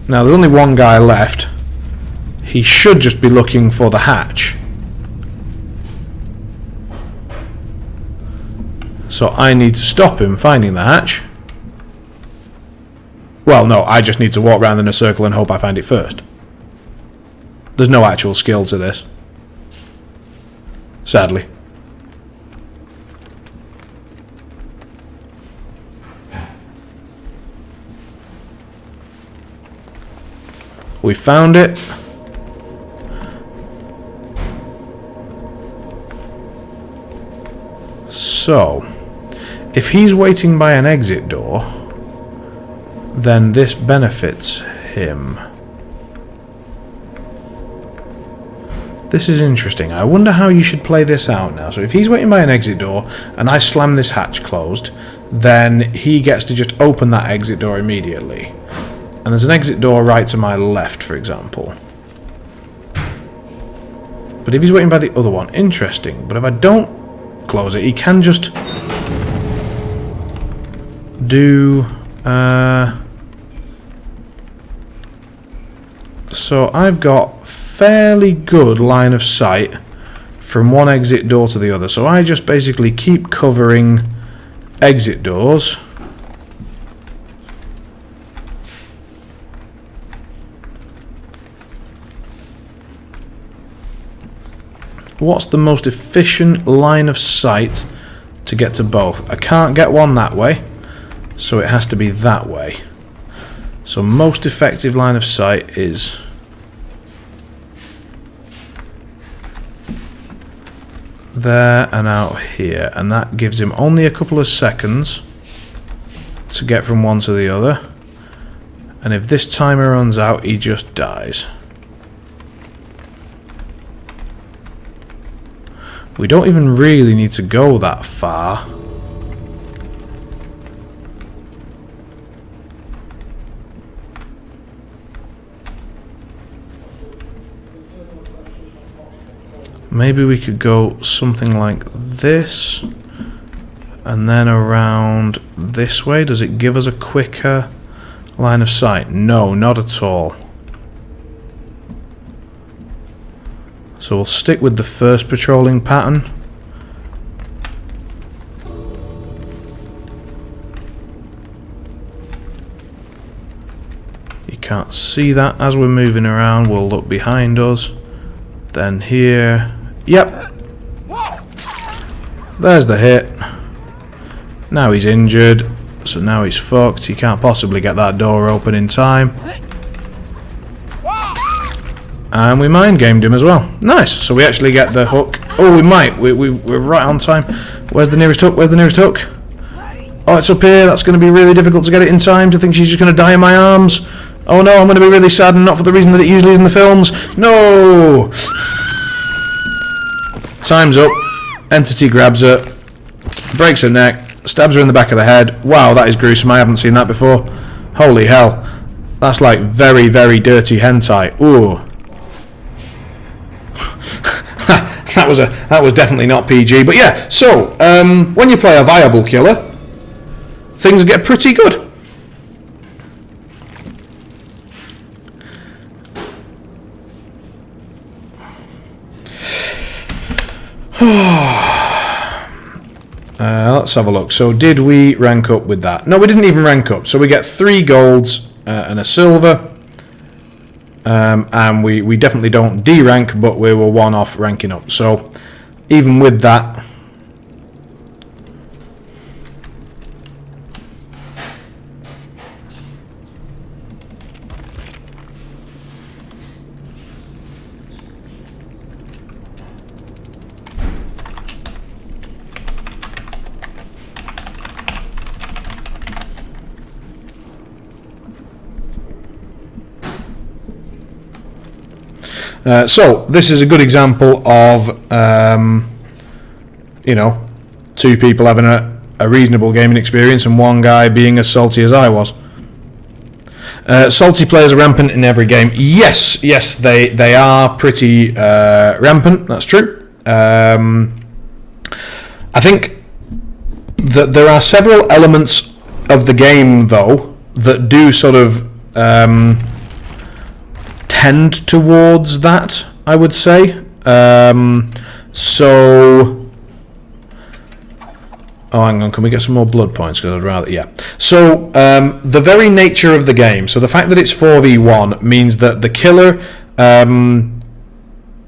Now there's only one guy left. He should just be looking for the hatch. So I need to stop him finding the hatch. Well, no, I just need to walk around in a circle and hope I find it first. There's no actual skill to this. Sadly. We found it. So, if he's waiting by an exit door, then this benefits him. This is interesting. I wonder how you should play this out now. So if he's waiting by an exit door and I slam this hatch closed, then he gets to just open that exit door immediately. And there's an exit door right to my left, for example. But if he's waiting by the other one, interesting. But if I don't close it, he can just do... So I've got fairly good line of sight from one exit door to the other. So I just basically keep covering exit doors. What's the most efficient line of sight to get to both? I can't get one that way, so it has to be that way. So most effective line of sight is there and out here, and that gives him only a couple of seconds to get from one to the other. And if this timer runs out, he just dies. We don't even really need to go that far. Maybe we could go something like this and then around this way. Does it give us a quicker line of sight? No, not at all. So we'll stick with the first patrolling pattern. You can't see that as we're moving around. We'll look behind us. Then here. Yep. There's the hit. Now he's injured. So now he's fucked. He can't possibly get that door open in time. And we mind gamed him as well. Nice. So we actually get the hook. Oh, we might. We're right on time. Where's the nearest hook? Where's the nearest hook? Oh, it's up here. That's going to be really difficult to get it in time. To think she's just going to die in my arms. Oh no, I'm going to be really sad, and not for the reason that it usually is in the films. No! Time's up. Entity grabs her. Breaks her neck. Stabs her in the back of the head. Wow, that is gruesome. I haven't seen that before. Holy hell. That's like very, very dirty hentai. Ooh. That was definitely not PG, but yeah. So when you play a viable killer, things get pretty good. Let's have a look. So did we rank up with that? No, we didn't even rank up. So we get 3 golds and a silver. And we definitely don't D-rank, but we were 1 off ranking up. So even with that, so this is a good example of, you know, 2 people having a reasonable gaming experience and 1 guy being as salty as I was. Salty players are rampant in every game. Yes, they are pretty rampant. That's true. I think that there are several elements of the game, though, that do sort of tend towards that, I would say. So, Oh, hang on, can we get some more blood points? Because I'd rather, yeah. So, the very nature of the game, so the fact that it's 4v1 means that the killer,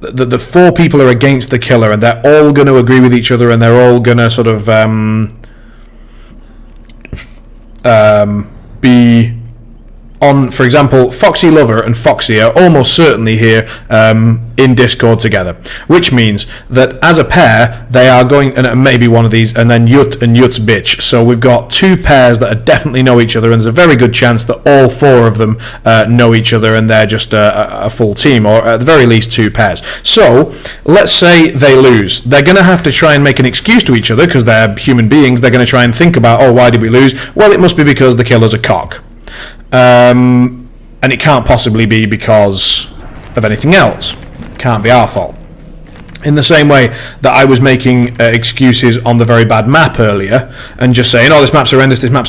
the 4 people are against the killer, and they're all going to agree with each other, and they're all going to sort of be on, for example, Foxy Lover and Foxy are almost certainly here in Discord together, which means that as a pair they are going, and maybe one of these, and then Yut and Yut's bitch. So we've got 2 pairs that definitely know each other, and there's a very good chance that all 4 of them know each other, and they're just a full team, or at the very least 2 pairs. So let's say they lose. They're going to have to try and make an excuse to each other because they're human beings. They're going to try and think about, oh, why did we lose? Well, it must be because the killer's a cock. And it can't possibly be because of anything else. It can't be our fault. In the same way that I was making excuses on the very bad map earlier and just saying, oh, this map's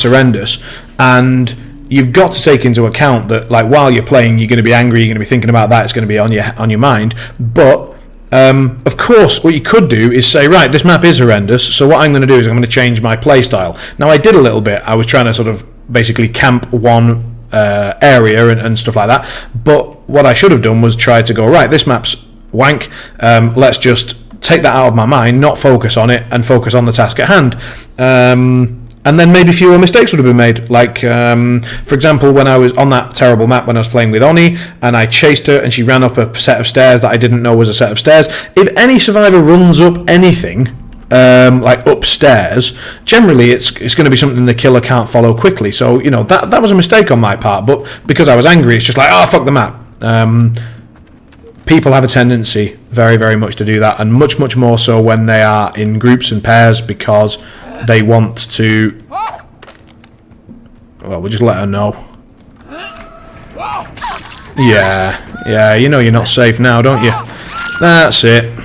horrendous, and you've got to take into account that, like, while you're playing, you're going to be angry, you're going to be thinking about that, it's going to be on your mind, but of course, what you could do is say, right, this map is horrendous, so what I'm going to do is I'm going to change my playstyle. Now, I did a little bit. I was trying to sort of basically camp one area and stuff like that, but what I should have done was try to go, right, this map's wank, let's just take that out of my mind, not focus on it, and focus on the task at hand. And then maybe fewer mistakes would have been made. Like, for example, when I was on that terrible map when I was playing with Oni, and I chased her and she ran up a set of stairs that I didn't know was a set of stairs. If any survivor runs up anything, like upstairs, generally it's going to be something the killer can't follow quickly. So, you know, that was a mistake on my part, but because I was angry, it's just like, oh, fuck the map. People have a tendency very, very much to do that, and much, much more so when they are in groups and pairs, because they want to, well, we'll just let her know. Yeah, you know you're not safe now, don't you? That's it.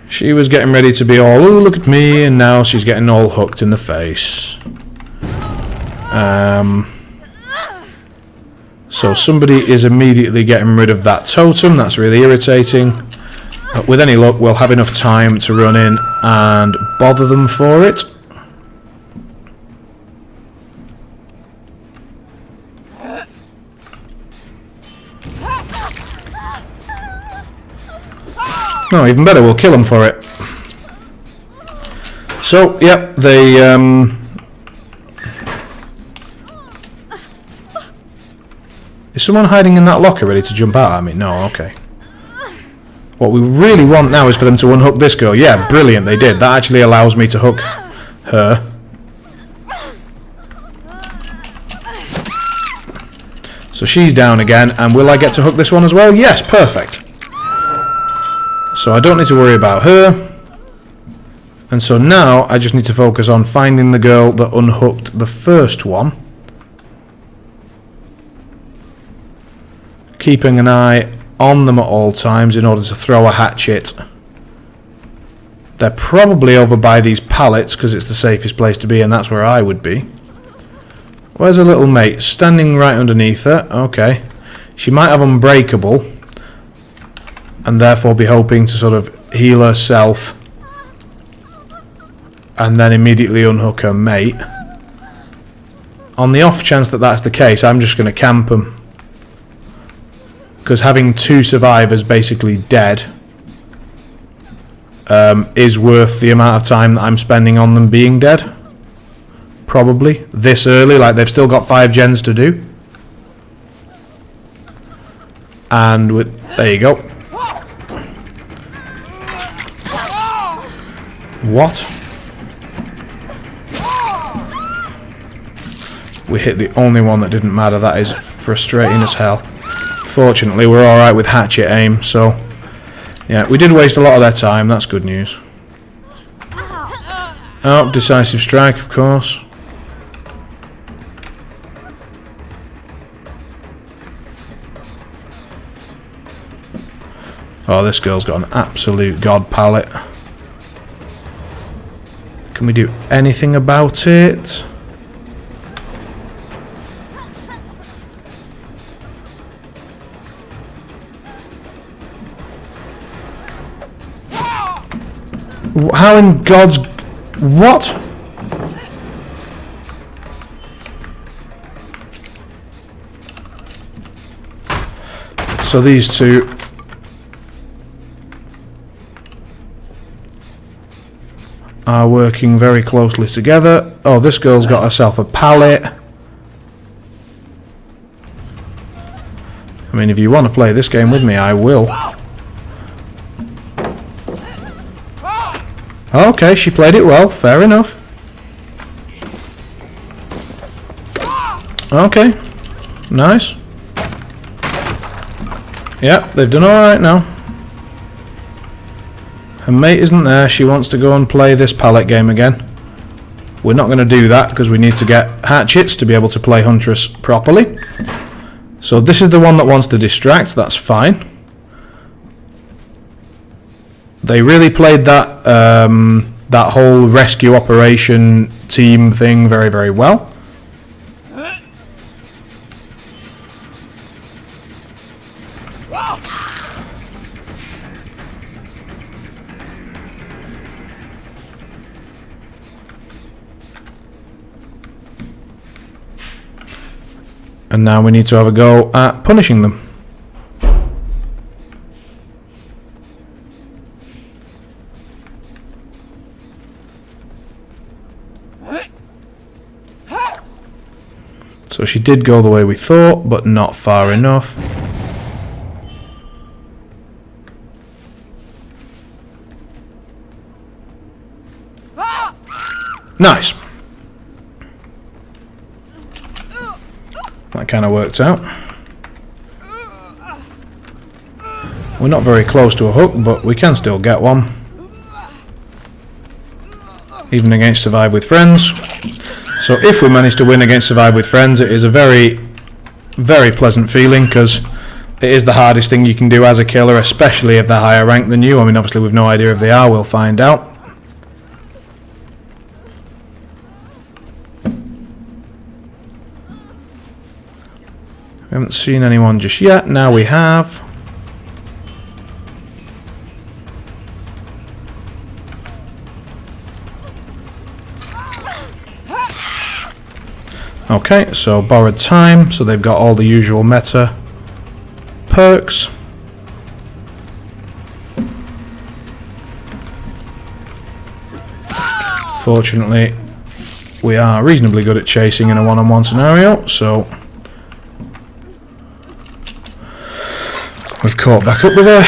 She was getting ready to be all, oh, look at me, and now she's getting all hooked in the face. So somebody is immediately getting rid of that totem. That's really irritating. With any luck, we'll have enough time to run in and bother them for it. No, even better, we'll kill them for it. So, yep, they, is someone hiding in that locker ready to jump out at me? No, okay. What we really want now is for them to unhook this girl. Yeah, brilliant, they did. That actually allows me to hook her. So she's down again, and will I get to hook this one as well? Yes, perfect. So I don't need to worry about her. And so now I just need to focus on finding the girl that unhooked the first one. Keeping an eye on them at all times in order to throw a hatchet. They're probably over by these pallets because it's the safest place to be, and that's where I would be. Where's her little mate? Standing right underneath her. Okay. She might have Unbreakable, and therefore be hoping to sort of heal herself and then immediately unhook her mate. On the off chance that that's the case, I'm just going to camp them, because having 2 survivors basically dead is worth the amount of time that I'm spending on them being dead. Probably this early, like they've still got 5 gens to do. And with, there you go. What? We hit the only one that didn't matter. That is frustrating as hell. Fortunately, we're alright with hatchet aim, so yeah, we did waste a lot of their time. That's good news. Oh, decisive strike, of course. Oh, this girl's got an absolute god palette. Can we do anything about it? How in God's... What? So these two are working very closely together. Oh, this girl's got herself a pallet. I mean, if you want to play this game with me, I will. Okay, she played it well. Fair enough. Okay. Nice. Yep, they've done alright now. Her mate isn't there. She wants to go and play this pallet game again. We're not going to do that because we need to get hatchets to be able to play Huntress properly. So this is the one that wants to distract. That's fine. They really played that that whole rescue operation team thing very, very well. And now we need to have a go at punishing them. So she did go the way we thought, but not far enough. Nice. That kind of worked out. We're not very close to a hook, but we can still get one. Even against Survive with Friends. So if we manage to win against Survive with Friends, it is a very, very pleasant feeling, because it is the hardest thing you can do as a killer, especially if they're higher ranked than you. I mean, obviously we've no idea if they are, we'll find out. We haven't seen anyone just yet. Now we have. Okay, so borrowed time. So they've got all the usual meta perks. Fortunately, we are reasonably good at chasing in a one-on-one scenario, so we've caught back up with her.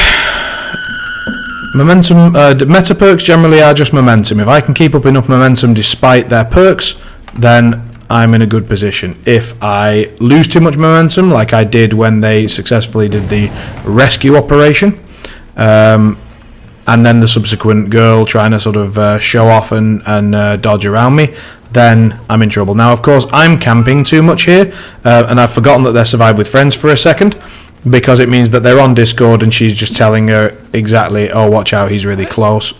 Momentum, meta perks generally are just momentum. If I can keep up enough momentum despite their perks, then I'm in a good position. If I lose too much momentum, like I did when they successfully did the rescue operation, and then the subsequent girl trying to sort of show off and dodge around me, then I'm in trouble. Now, of course, I'm camping too much here, and I've forgotten that they're Survive with Friends for a second, because it means that they're on Discord and she's just telling her exactly, oh, watch out, he's really close.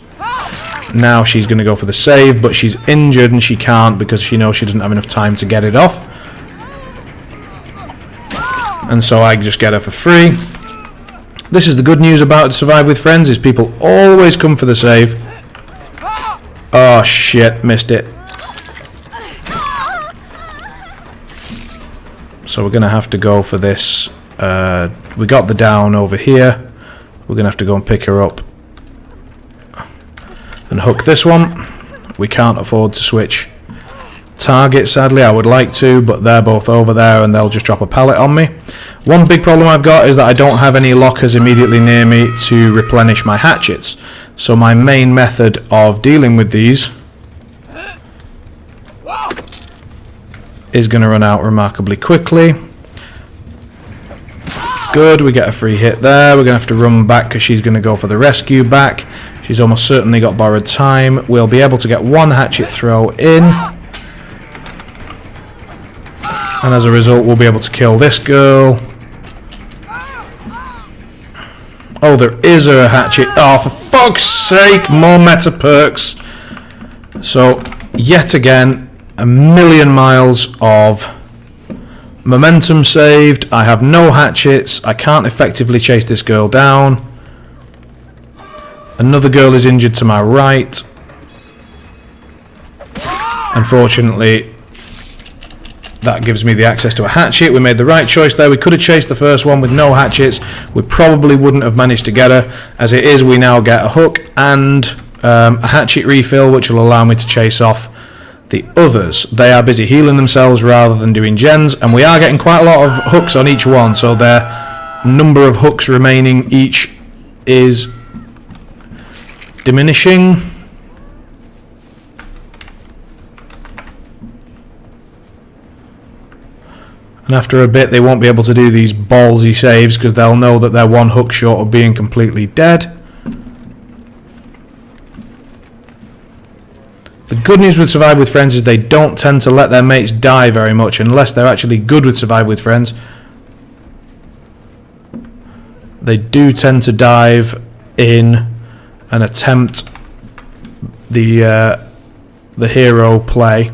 Now she's going to go for the save, but she's injured and she can't because she knows she doesn't have enough time to get it off. And so I just get her for free. This is the good news about Survive with Friends, is people always come for the save. Oh shit, missed it. So we're going to have to go for this. We got the down over here. We're going to have to go and pick her up and hook this one. We can't afford to switch target, sadly. I would like to, but they're both over there and they'll just drop a pallet on me. One big problem I've got is that I don't have any lockers immediately near me to replenish my hatchets. So my main method of dealing with these is going to run out remarkably quickly. Good, we get a free hit there. We're going to have to run back because she's going to go for the rescue back. She's almost certainly got borrowed time. We'll be able to get one hatchet throw in. And as a result, we'll be able to kill this girl. Oh, there is a hatchet. Oh, for fuck's sake, more meta perks. So, yet again, a million miles of momentum saved. I have no hatchets. I can't effectively chase this girl down. Another girl is injured to my right. Unfortunately, that gives me the access to a hatchet. We made the right choice there. We could have chased the first one with no hatchets. We probably wouldn't have managed to get her. As it is, we now get a hook and a hatchet refill, which will allow me to chase off the others. They are busy healing themselves rather than doing gens, and we are getting quite a lot of hooks on each one, so their number of hooks remaining each is diminishing. And after a bit they won't be able to do these ballsy saves because they'll know that they're one hook short of being completely dead. The good news with Survive with Friends is they don't tend to let their mates die very much unless they're actually good with Survive with Friends. They do tend to dive in and attempt the hero play.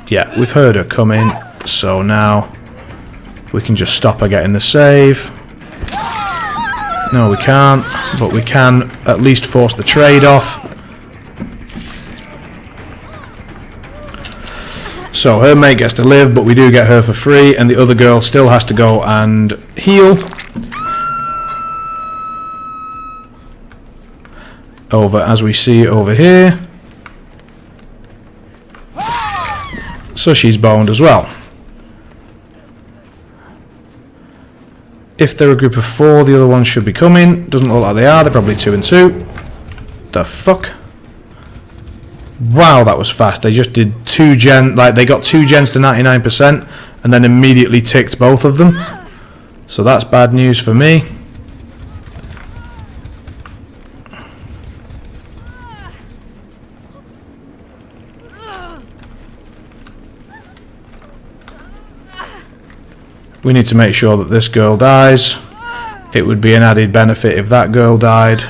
Yeah, we've heard her coming, so now we can just stop her getting the save. No, we can't, but we can at least force the trade off. So her mate gets to live, but we do get her for free, and the other girl still has to go and heal. Over, as we see over here. So she's boned as well. If they're a group of 4, the other ones should be coming. Doesn't look like they are. They're probably 2 and 2. The fuck? Wow, that was fast. They just did 2 gen, like they got 2 gens to 99% and then immediately ticked both of them. So that's bad news for me. We need to make sure that this girl dies. It would be an added benefit if that girl died.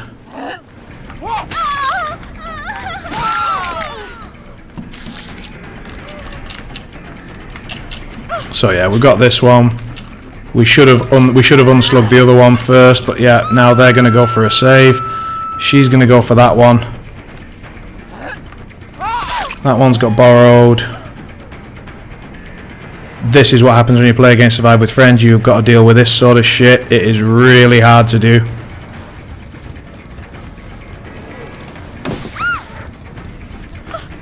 So yeah, we got this one. We should have unslugged the other one first, but yeah, now they're going to go for a save. She's going to go for that one. That one's got borrowed. This is what happens when you play against Survive with Friends. You've got to deal with this sort of shit. It is really hard to do.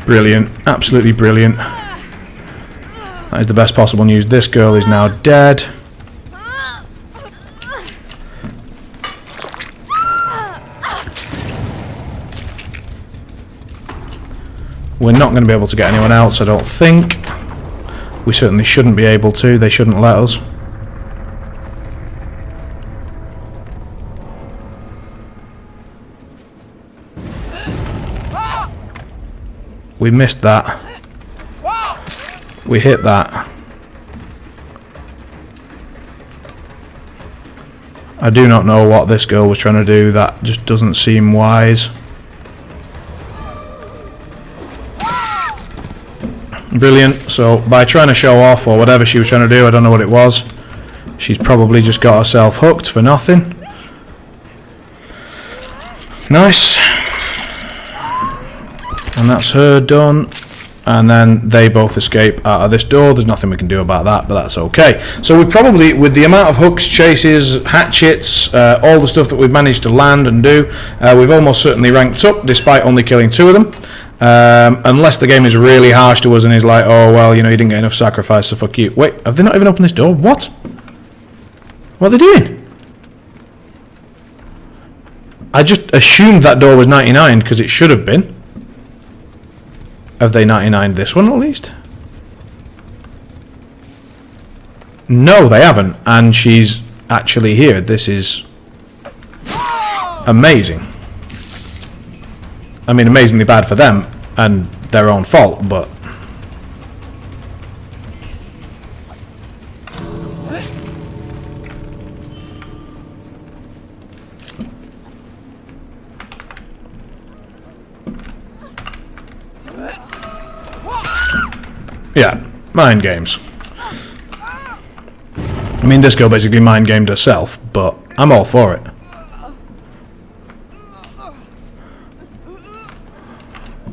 Brilliant. Absolutely brilliant. That is the best possible news. This girl is now dead. We're not going to be able to get anyone else, I don't think. We certainly shouldn't be able to. They shouldn't let us. We missed that. We hit that. I do not know what this girl was trying to do. That just doesn't seem wise. Brilliant. So by trying to show off or whatever she was trying to do, I don't know what it was, she's probably just got herself hooked for nothing. Nice. And that's her done. And then they both escape out of this door. There's nothing we can do about that, but that's okay. So we've probably, with the amount of hooks, chases, hatchets, all the stuff that we've managed to land and do, we've almost certainly ranked up despite only killing 2 of them. Unless the game is really harsh to us and is like, oh well, you know, you didn't get enough sacrifice, so fuck you. Wait, have they not even opened this door? What? What are they doing? I just assumed that door was 99 because it should have been. Have they 99'd this one at least? No, they haven't, and she's actually here. This is amazing. I mean, amazingly bad for them and their own fault, but yeah, mind games. I mean, this girl basically mind gamed herself, but I'm all for it.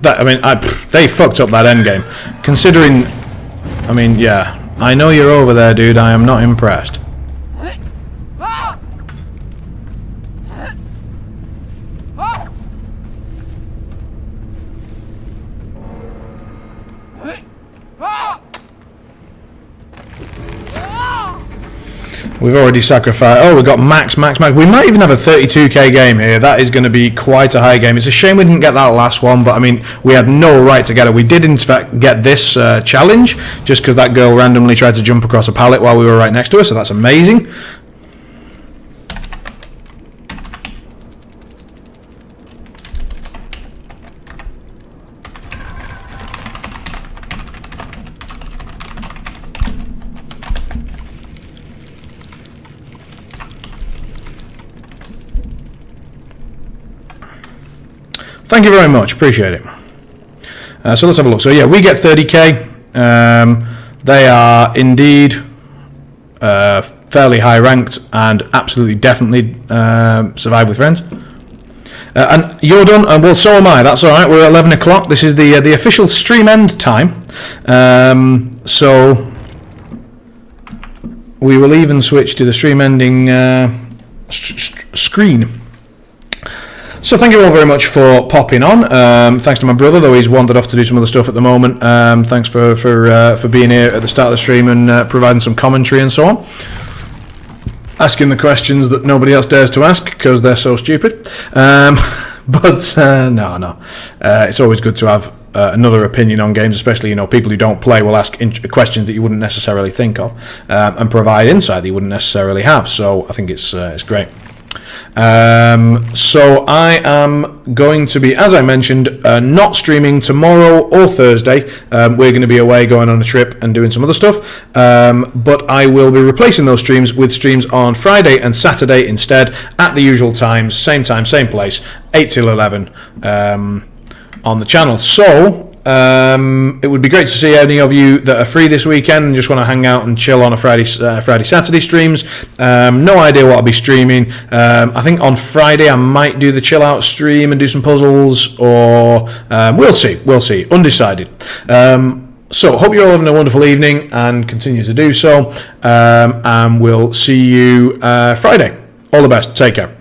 that. I mean, they fucked up that end game. Considering, I mean, yeah, I know you're over there, dude. I am not impressed. We've already sacrificed. Oh, we've got max. We might even have a 32k game here. That is going to be quite a high game. It's a shame we didn't get that last one, but I mean, we had no right to get it. We did, in fact, get this challenge just because that girl randomly tried to jump across a pallet while we were right next to her, so that's amazing. Thank you very much, appreciate it. So let's have a look. So yeah, we get 30k. They are indeed fairly high ranked and absolutely definitely survive with friends. And you're done, and well, so am I. That's all right. We're at 11 o'clock. This is the official stream end time. So we will even switch to the stream ending screen. So thank you all very much for popping on. Thanks to my brother, though he's wandered off to do some other stuff at the moment. Thanks for being here at the start of the stream and providing some commentary and so on. Asking the questions that nobody else dares to ask because they're so stupid. But no. It's always good to have another opinion on games, especially people who don't play will ask questions that you wouldn't necessarily think of and provide insight that you wouldn't necessarily have. So I think it's great. So I am going to be, as I mentioned, not streaming tomorrow or Thursday. We're going to be away going on a trip and doing some other stuff, but I will be replacing those streams with streams on Friday and Saturday instead at the usual times, same time, same place, 8 till 11 on the channel. So it would be great to see any of you that are free this weekend and just want to hang out and chill on a Friday Saturday streams. No idea what I'll be streaming. I think on Friday I might do the chill out stream and do some puzzles, or we'll see, undecided. So hope you're all having a wonderful evening and continue to do so, and we'll see you Friday. All the best, take care.